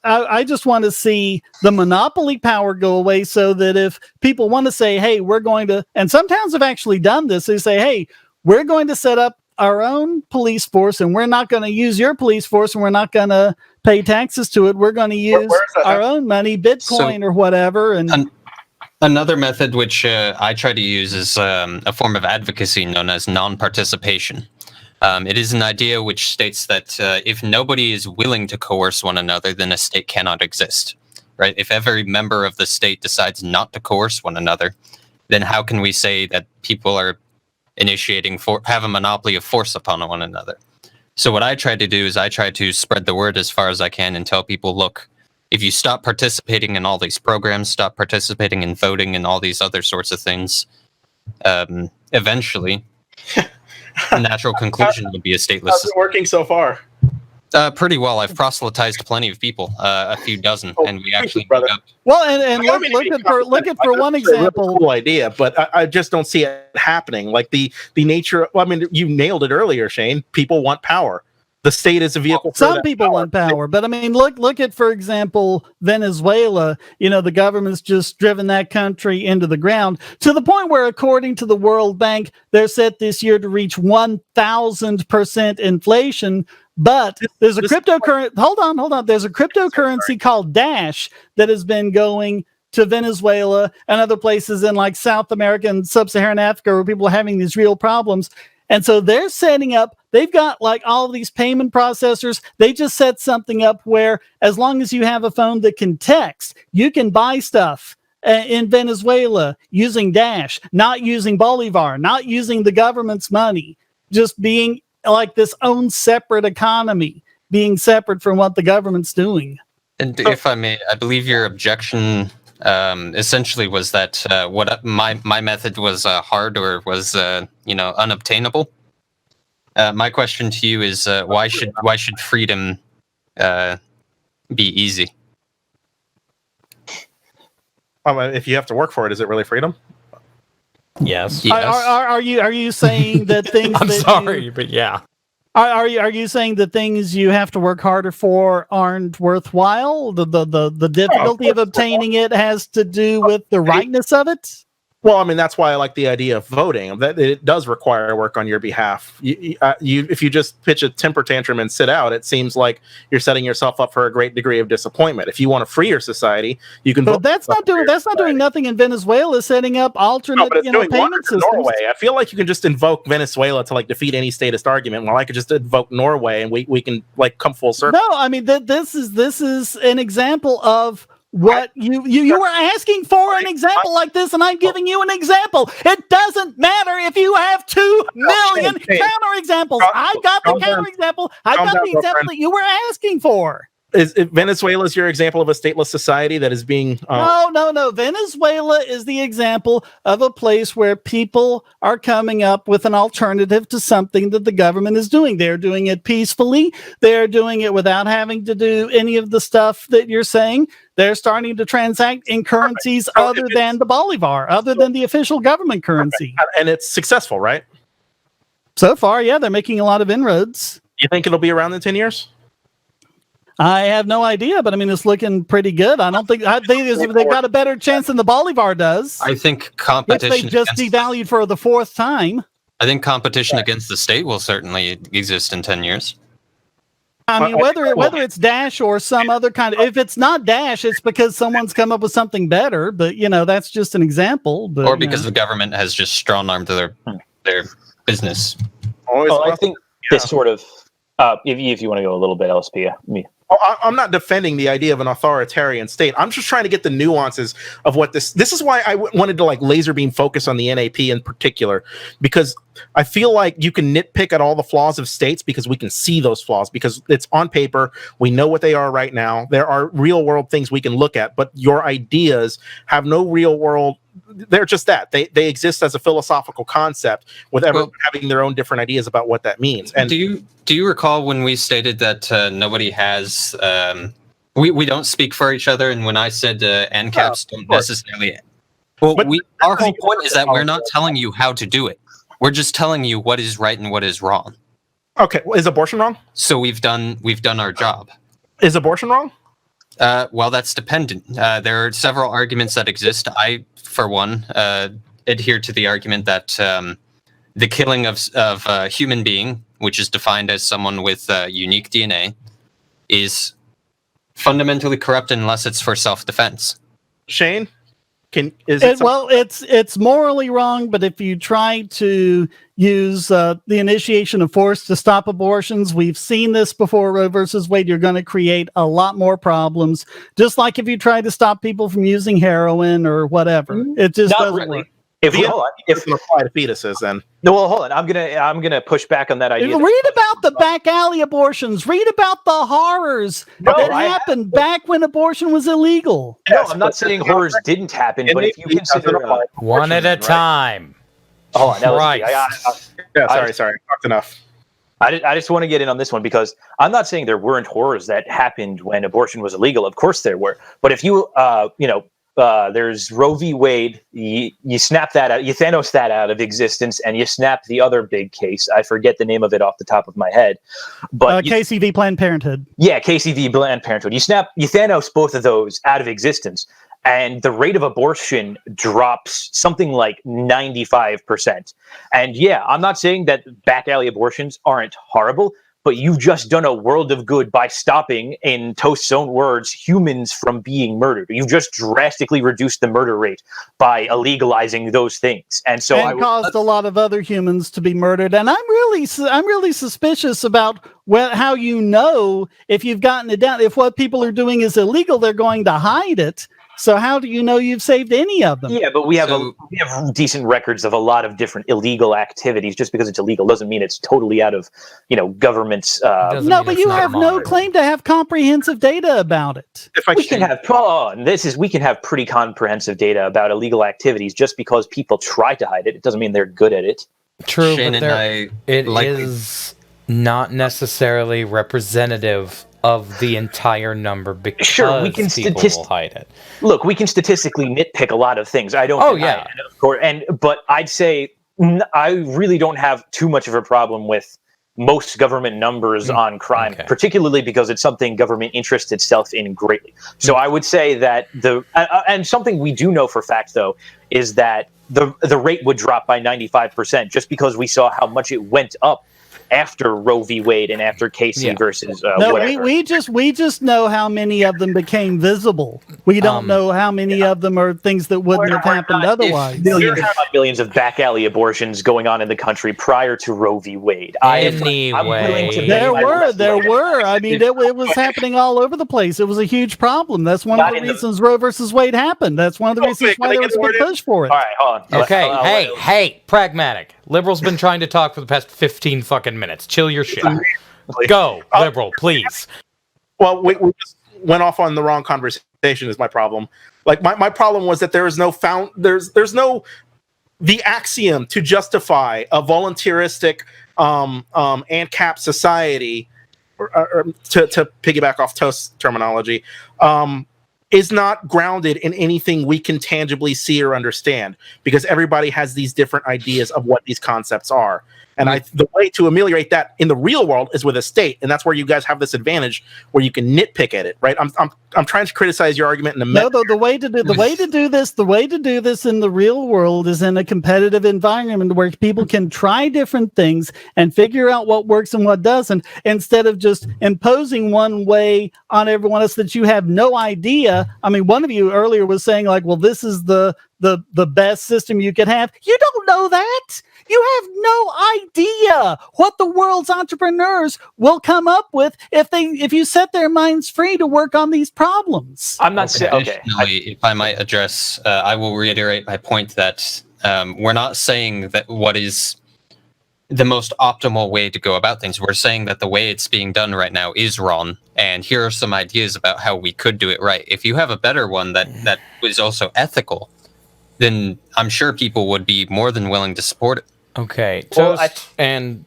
I just want to see the monopoly power go away so that if people want to say, hey, we're going to, and some towns have actually done this, they say, hey, we're going to set up our own police force and we're not going to use your police force and we're not going to pay taxes to it. We're going to use our own money, Bitcoin or whatever. And another method which I try to use is a form of advocacy known as non-participation. It is an idea which states that if nobody is willing to coerce one another, then a state cannot exist. Right? If every member of the state decides not to coerce one another, then how can we say that people are have a monopoly of force upon one another? So what I try to do is I try to spread the word as far as I can and tell people, look, if you stop participating in all these programs, stop participating in voting and all these other sorts of things, eventually, the natural conclusion would be a stateless. How's it working so far? Pretty well. I've proselytized plenty of people, a few dozen, and we actually meet up. Well, and look at for one example. Really cool idea, but I just don't see it happening. Like the nature. Well, you nailed it earlier, Shane. People want power. The state is a vehicle. Some people want power, but look at, for example, Venezuela. The government's just driven that country into the ground to the point where, according to the World Bank, they're set this year to reach 1,000% inflation. But there's a cryptocurrency. Hold on. There's a cryptocurrency called ΔASH that has been going to Venezuela and other places in like South America and Sub-Saharan Africa where people are having these real problems. And so they're setting up, they've got like all of these payment processors. They just set something up where as long as you have a phone that can text, you can buy stuff in Venezuela using ΔΑΣH, not using Bolivar, not using the government's money, just being like this own separate economy, being separate from what the government's doing. And if I may, I believe your objection essentially was that what my method was hard or was unobtainable. My question to you is why should freedom be easy? If you have to work for it, is it really freedom? Yes. Are you saying that things? I'm sorry, but yeah. Are you saying that things you have to work harder for aren't worthwhile? The difficulty of obtaining it has to do with the rightness of it? Well, I mean, that's why I like the idea of voting. That it does require work on your behalf. If you just pitch a temper tantrum and sit out, it seems like you're setting yourself up for a great degree of disappointment. If you want a freer society, you can. But that's not doing nothing in Venezuela. Setting up alternate payment systems. Norway. I feel like you can just invoke Venezuela to like defeat any statist argument. Well, I could just invoke Norway, and we can like come full circle. No, I mean this is an example of. What you were asking for an example like this, and I'm giving you an example. It doesn't matter if you have 2 million counter examples. I got the counter example. I got the example that you were asking for. Is Venezuela your example of a stateless society that is being? No. Venezuela is the example of a place where people are coming up with an alternative to something that the government is doing. They're doing it peacefully. They're doing it without having to do any of the stuff that you're saying. They're starting to transact in currencies other than the Bolivar, other than the official government currency. And it's successful, right? So far, yeah, they're making a lot of inroads. You think it'll be around in 10 years? I have no idea, but I mean, it's looking pretty good. I think they've got a better chance than the Bolivar does. I think competition. Which they just devalued for the 4th time. I think competition against the state will certainly exist in 10 years. I mean, whether it's ΔΑΣH or some other kind of, if it's not ΔASH, it's because someone's come up with something better. But that's just an example. But, or because the government has just strong-armed their business. I think this sort of, if you want to go a little bit, LSP, me. I'm not defending the idea of an authoritarian state. I'm just trying to get the nuances of what this is why I wanted to like laser beam focus on the NAP in particular, because I feel like you can nitpick at all the flaws of states because we can see those flaws because it's on paper. We know what they are right now. There are real world things we can look at, but your ideas have no real world. They're just that they exist as a philosophical concept with everyone having their own different ideas about what that means. And do you recall when we stated that nobody has we don't speak for each other, and when I said ancaps don't necessarily. Well, our whole point is that we're not telling you how to do it. We're just telling you what is right and what is wrong. Okay, well, is abortion wrong? So we've done our job. Is abortion wrong? Well, that's dependent. There are several arguments that exist. I, for one, adhere to the argument that the killing of a human being, which is defined as someone with unique DNA, is fundamentally corrupt unless it's for self-defense. Shane? It's morally wrong, but if you try to use the initiation of force to stop abortions, we've seen this before, Roe versus Wade, you're going to create a lot more problems. Just like if you try to stop people from using heroin or whatever. It just doesn't work. If we apply to fetuses, then no. Well, hold on. I'm gonna push back on that idea. Read about the back alley abortions. Read about the horrors that happened back when abortion was illegal. No, I'm not saying horrors didn't happen, but if you consider one at a time. Oh, that right. Sorry. Talked enough. I just want to get in on this one because I'm not saying there weren't horrors that happened when abortion was illegal. Of course there were. But if you there's Roe v. Wade. You snap that out. You Thanos that out of existence, and you snap the other big case. I forget the name of it off the top of my head, but KCV Planned Parenthood. Yeah, KCV Planned Parenthood. You Thanos both of those out of existence, and the rate of abortion drops something like 95%. And yeah, I'm not saying that back alley abortions aren't horrible, but you've just done a world of good by stopping, in Toast's own words, humans from being murdered. You've just drastically reduced the murder rate by illegalizing those things, and so and caused a lot of other humans to be murdered. And I'm really suspicious about how you know if you've gotten it down. If what people are doing is illegal, they're going to hide it. So how do you know you've saved any of them? Yeah, but we have decent records of a lot of different illegal activities. Just because it's illegal doesn't mean it's totally out of, government's. No, but you have no claim to have comprehensive data about it. We can have pretty comprehensive data about illegal activities. Just because people try to hide it, it doesn't mean they're good at it. True, Shane but it is not necessarily representative of the entire number because people will hide it. Look, we can statistically nitpick a lot of things. I don't. Oh yeah, of course. But I'd say I really don't have too much of a problem with most government numbers on crime, particularly because it's something government interests itself in greatly. So I would say that and something we do know for a fact though is that the rate would drop by 95% just because we saw how much it went up after Roe v. Wade and after Casey versus whatever. We just know how many of them became visible. We don't know how many of them are things that wouldn't have happened otherwise. Millions of back alley abortions going on in the country prior to Roe v. Wade. There were. I mean, it was happening all over the place. It was a huge problem. That's one of the reasons Roe versus Wade happened. That's one of the reasons why there was a big push for it. All right, hold on. Okay, hey, pragmatic. Liberal's been trying to talk for the past 15 fucking minutes. Chill your shit. Go, Liberal, please. Well, we just went off on the wrong conversation is my problem. Like, my problem was that there's no the axiom to justify a volunteeristic ANCAP society, or to piggyback off Toast's terminology, is not grounded in anything we can tangibly see or understand, because everybody has these different ideas of what these concepts are. And the way to ameliorate that in the real world is with a state, and that's where you guys have this advantage where you can nitpick at it, right? I'm trying to criticize your argument in the way to do this in the real world is in a competitive environment where people can try different things and figure out what works and what doesn't, instead of just imposing one way on everyone else that you have no idea. I mean, one of you earlier was saying like, well, this is the best system you could have. You don't know that. You have no idea what the world's entrepreneurs will come up with if you set their minds free to work on these problems. I'm not saying. Okay. If I might address, I will reiterate my point that we're not saying that what is the most optimal way to go about things. We're saying that the way it's being done right now is wrong, and here are some ideas about how we could do it right. If you have a better one that was also ethical, then I'm sure people would be more than willing to support it. Okay, and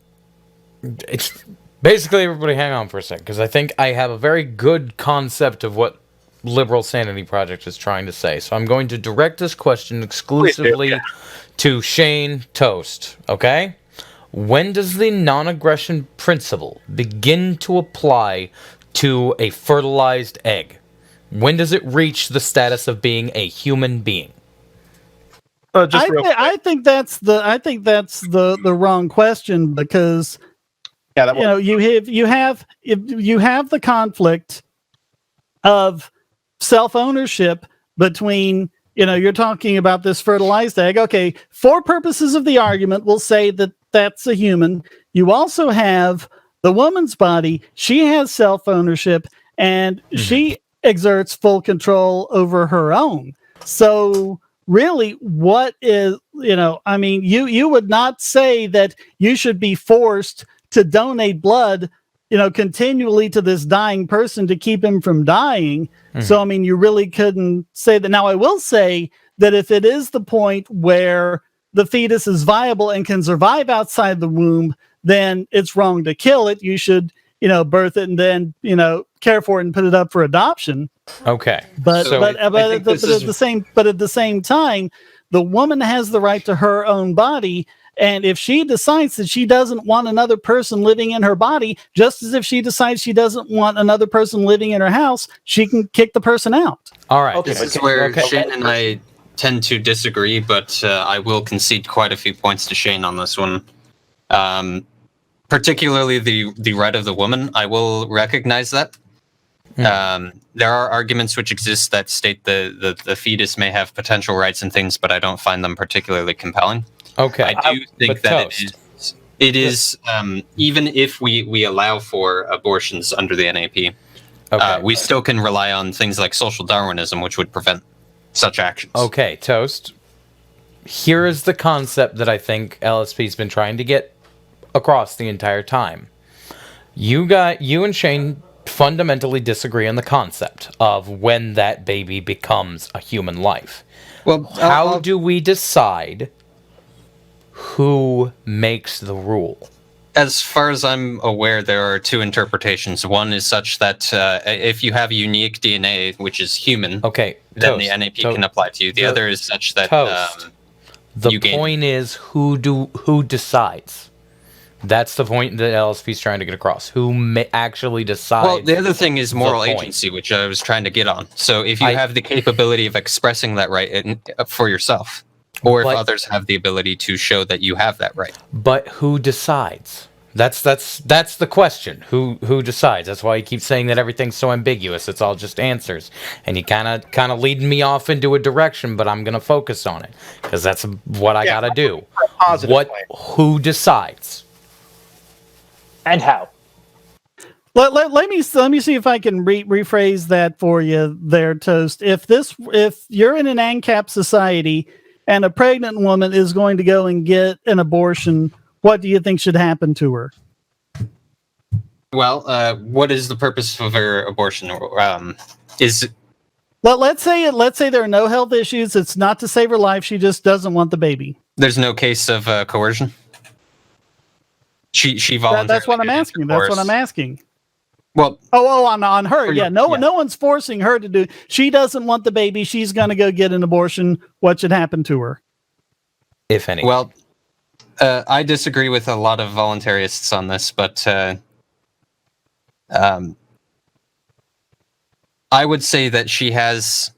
it's basically everybody hang on for a second, because I think I have a very good concept of what Liberal Sanity Project is trying to say. So I'm going to direct this question exclusively to Shane Toast, okay? When does the non-aggression principle begin to apply to a fertilized egg? When does it reach the status of being a human being? I think that's the wrong question, because you have the conflict of self-ownership between, you're talking about this fertilized egg. Okay, for purposes of the argument, we'll say that that's a human. You also have the woman's body. She has self-ownership, and she exerts full control over her own. So really, what is, you would not say that you should be forced to donate blood, continually to this dying person to keep him from dying. So, you really couldn't say that. Now, I will say that if it is the point where the fetus is viable and can survive outside the womb, then it's wrong to kill it. You should, birth it and then, care for it and put it up for adoption. Okay. But at the same time, the woman has the right to her own body. And if she decides that she doesn't want another person living in her body, just as if she decides she doesn't want another person living in her house, she can kick the person out. All right. This is where Shane and I tend to disagree, but I will concede quite a few points to Shane on this one. particularly the right of the woman, I will recognize that. There are arguments which exist that state the fetus may have potential rights and things, but I don't find them particularly compelling. Okay. I do think that it is even if we allow for abortions under the NAP, we still can rely on things like social Darwinism, which would prevent such actions. Okay, Toast. Here is the concept that I think LSP's been trying to get across the entire time. You and Shane fundamentally disagree on the concept of when that baby becomes a human life. Well, how do we decide who makes the rule? As far as I'm aware, there are two interpretations. One is such that if you have unique DNA, which is human, then the NAP can apply to you. The other is such that the point is who decides. That's the point that LSP is trying to get across. Who actually decides? Well, the other thing is moral agency, which I was trying to get on. So if you have the capability of expressing that right for yourself, or if others have the ability to show that you have that right. But who decides? That's the question. Who decides? That's why you keep saying that everything's so ambiguous. It's all just answers, and you kind of leading me off into a direction. But I'm gonna focus on it because that's what I gotta do. Who decides? And how? Let me see if I can rephrase that for you there, Toast. If you're in an ANCAP society and a pregnant woman is going to go and get an abortion, what do you think should happen to her? Well, what is the purpose of her abortion? Let's say there are no health issues. It's not to save her life. She just doesn't want the baby. There's no case of coercion. She voluntarily. That's what I'm asking. That's what I'm asking. Well, on her. Yeah, no one's forcing her to do. She doesn't want the baby. She's going to go get an abortion. What should happen to her, if any? Well, I disagree with a lot of voluntarists on this, but I would say that she has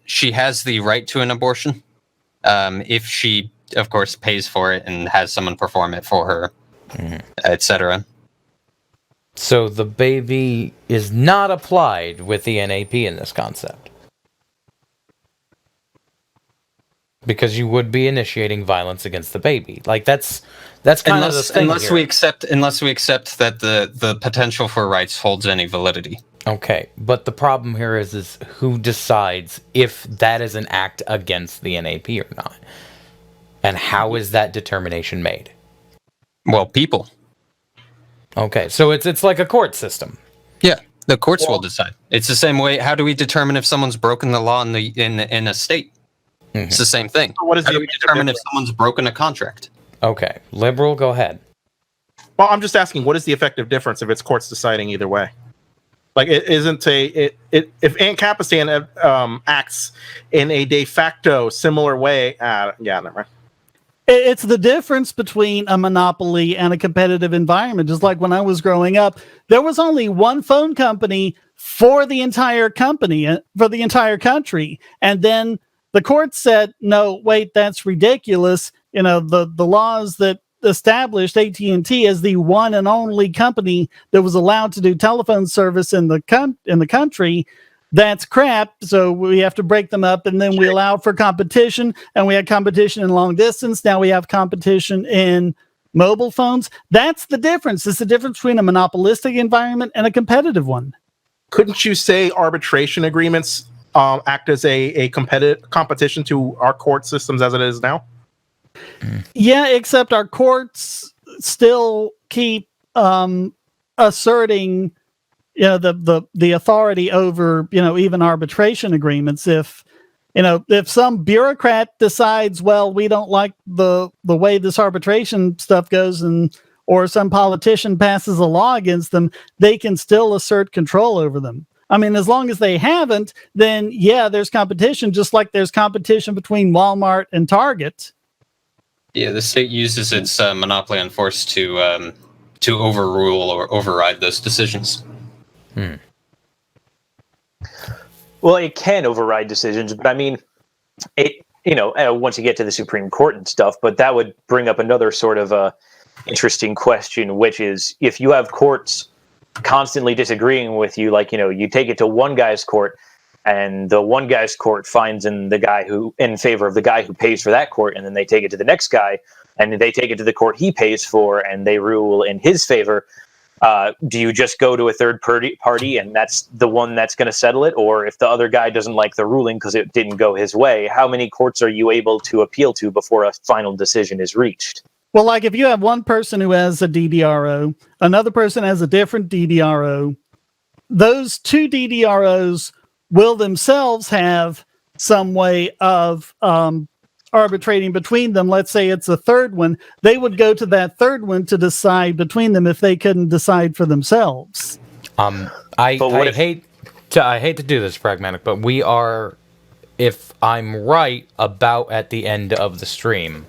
the right to an abortion if she, of course, pays for it and has someone perform it for her, etc. So the baby is not applied with the NAP in this concept. Because you would be initiating violence against the baby. Like that's kind of the thing unless here. we accept that the potential for rights holds any validity. Okay, but the problem here is who decides if that is an act against the NAP or not. And how is that determination made? Well, people. Okay, so it's like a court system. Yeah, the courts will decide. It's the same way. How do we determine if someone's broken the law in a state? It's the same thing. So how do we determine if someone's broken a contract? Okay, Liberal, go ahead. Well, I'm just asking, what is the effective difference if it's courts deciding either way? Like, it isn't if Ancapistan acts in a de facto similar way, never mind. It's the difference between a monopoly and a competitive environment. Just like when I was growing up, there was only one phone company for the entire country. And then the court said, no, wait, that's ridiculous. You know, the laws that established AT&T as the one and only company that was allowed to do telephone service in the country, that's crap. So we have to break them up, and then we allow for competition, and we had competition in long distance. Now we have competition in mobile phones. That's the difference. It's the difference between a monopolistic environment and a competitive one. Couldn't you say arbitration agreements act as a competition to our court systems as it is now? Yeah, except our courts still keep asserting, the authority over, even arbitration agreements. If some bureaucrat decides, well, we don't like the way this arbitration stuff goes, or some politician passes a law against them, they can still assert control over them. I mean, as long as they haven't, then yeah, there's competition, just like there's competition between Walmart and Target. Yeah, the state uses its monopoly on force to overrule or override those decisions. Well, it can override decisions, but I mean, once you get to the Supreme Court and stuff, but that would bring up another sort of interesting question, which is if you have courts constantly disagreeing with you, like, you take it to one guy's court and the one guy's court finds in favor of the guy who pays for that court, and then they take it to the next guy and they take it to the court he pays for and they rule in his favor. Do you just go to a third party and that's the one that's going to settle it? Or if the other guy doesn't like the ruling because it didn't go his way, how many courts are you able to appeal to before a final decision is reached? Well, like if you have one person who has a DDRO, another person has a different DDRO, those two DDROs will themselves have some way of arbitrating between them. Let's say it's a third one. They would go to that third one to decide between them if they couldn't decide for themselves. I hate to do this, Pragmatic, but we are, if I'm right, about at the end of the stream.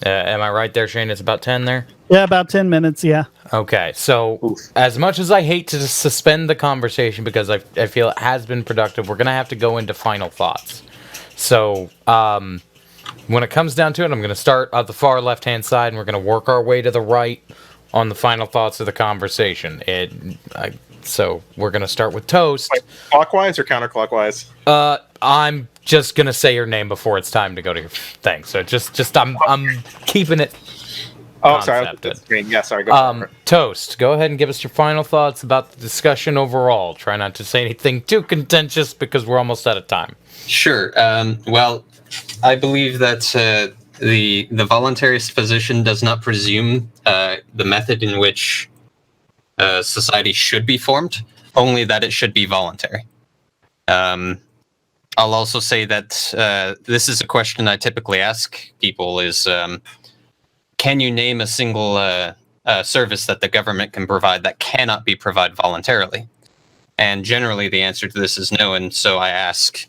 Am I right there, Shane? It's about 10 there? Yeah, about 10 minutes, yeah. Okay, so as much as I hate to suspend the conversation because I feel it has been productive, we're going to have to go into final thoughts. So, when it comes down to it, I'm going to start at the far left-hand side, and we're going to work our way to the right on the final thoughts of the conversation. So we're going to start with Toast. Like clockwise or counterclockwise? I'm just going to say your name before it's time to go to your thing. So I'm keeping it. Oh, sorry. Yeah, sorry. Go Toast, go ahead and give us your final thoughts about the discussion overall. Try not to say anything too contentious because we're almost out of time. Sure. Well, I believe that the voluntarist position does not presume the method in which society should be formed, only that it should be voluntary. I'll also say that this is a question I typically ask people is, can you name a single service that the government can provide that cannot be provided voluntarily? And generally the answer to this is no, and so I ask,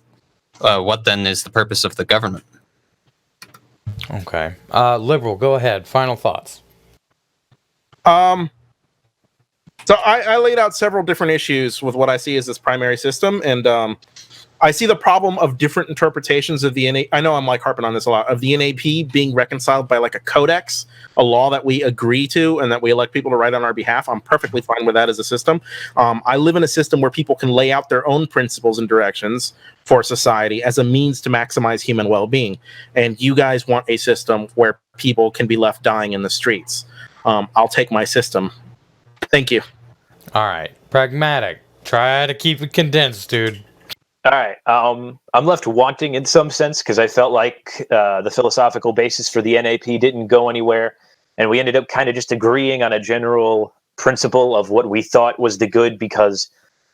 what then is the purpose of the government? Okay. Liberal, go ahead. Final thoughts. So I laid out several different issues with what I see as this primary system, and I see the problem of different interpretations of the I know I'm like harping on this a lot, of the NAP being reconciled by like a codex, a law that we agree to and that we elect people to write on our behalf. I'm perfectly fine with that as a system. I live in a system where people can lay out their own principles and directions for society as a means to maximize human well-being. And you guys want a system where people can be left dying in the streets. I'll take my system. Thank you. All right. Pragmatic. Try to keep it condensed, dude. All right. I'm left wanting in some sense because I felt like the philosophical basis for the NAP didn't go anywhere. And we ended up kind of just agreeing on a general principle of what we thought was the good, because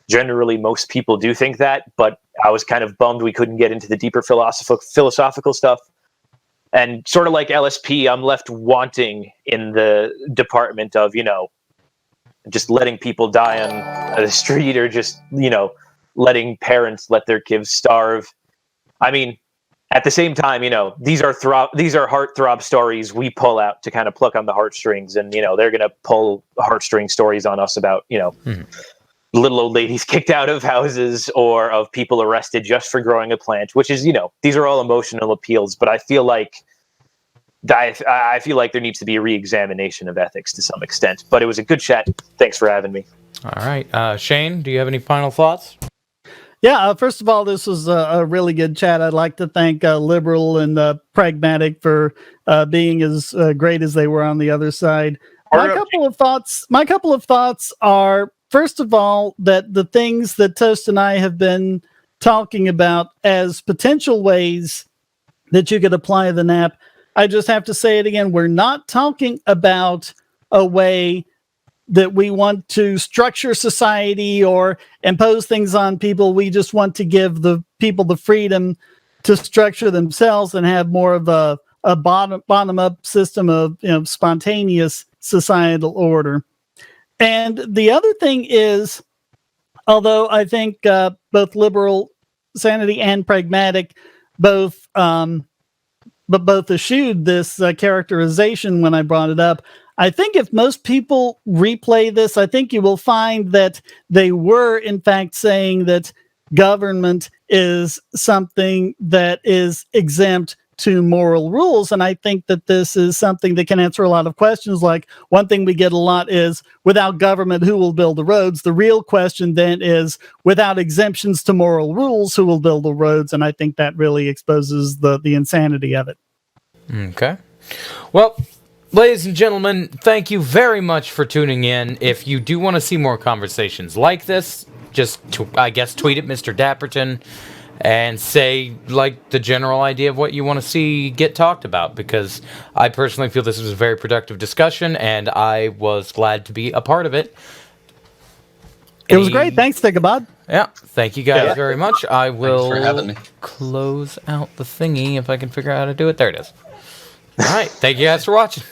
generally most people do think that. But I was kind of bummed we couldn't get into the deeper philosophical stuff. And sort of like LSP, I'm left wanting in the department of, just letting people die on the street, or just, letting parents let their kids starve. I mean, at the same time, these are heartthrob stories we pull out to kind of pluck on the heartstrings, and they're gonna pull heartstring stories on us about little old ladies kicked out of houses or of people arrested just for growing a plant, which is these are all emotional appeals. But I feel like there needs to be a re-examination of ethics to some extent. But it was a good chat. Thanks for having me. All right, Shane, do you have any final thoughts? Yeah, first of all, this was a really good chat. I'd like to thank Liberal and Pragmatic for being as great as they were on the other side. My couple of thoughts are, first of all, that the things that Toast and I have been talking about as potential ways that you could apply the NAP, I just have to say it again. We're not talking about a way that we want to structure society or impose things on people. We just want to give the people the freedom to structure themselves and have more of a bottom-up system of spontaneous societal order. And the other thing is, although I think both Liberal Sanity and Pragmatic both eschewed this characterization when I brought it up, I think if most people replay this, I think you will find that they were, in fact, saying that government is something that is exempt to moral rules. And I think that this is something that can answer a lot of questions. Like, one thing we get a lot is, without government, who will build the roads? The real question then is, without exemptions to moral rules, who will build the roads? And I think that really exposes the insanity of it. Okay. Well, ladies and gentlemen, thank you very much for tuning in. If you do want to see more conversations like this, just, I guess, tweet at Mr. Dapperton and say, like, the general idea of what you want to see get talked about, because I personally feel this was a very productive discussion, and I was glad to be a part of it. It was great. Thanks, Ichabod. Yeah, thank you guys very much. I will for having me. close out the thingy if I can figure out how to do it. There it is. All right, thank you guys for watching.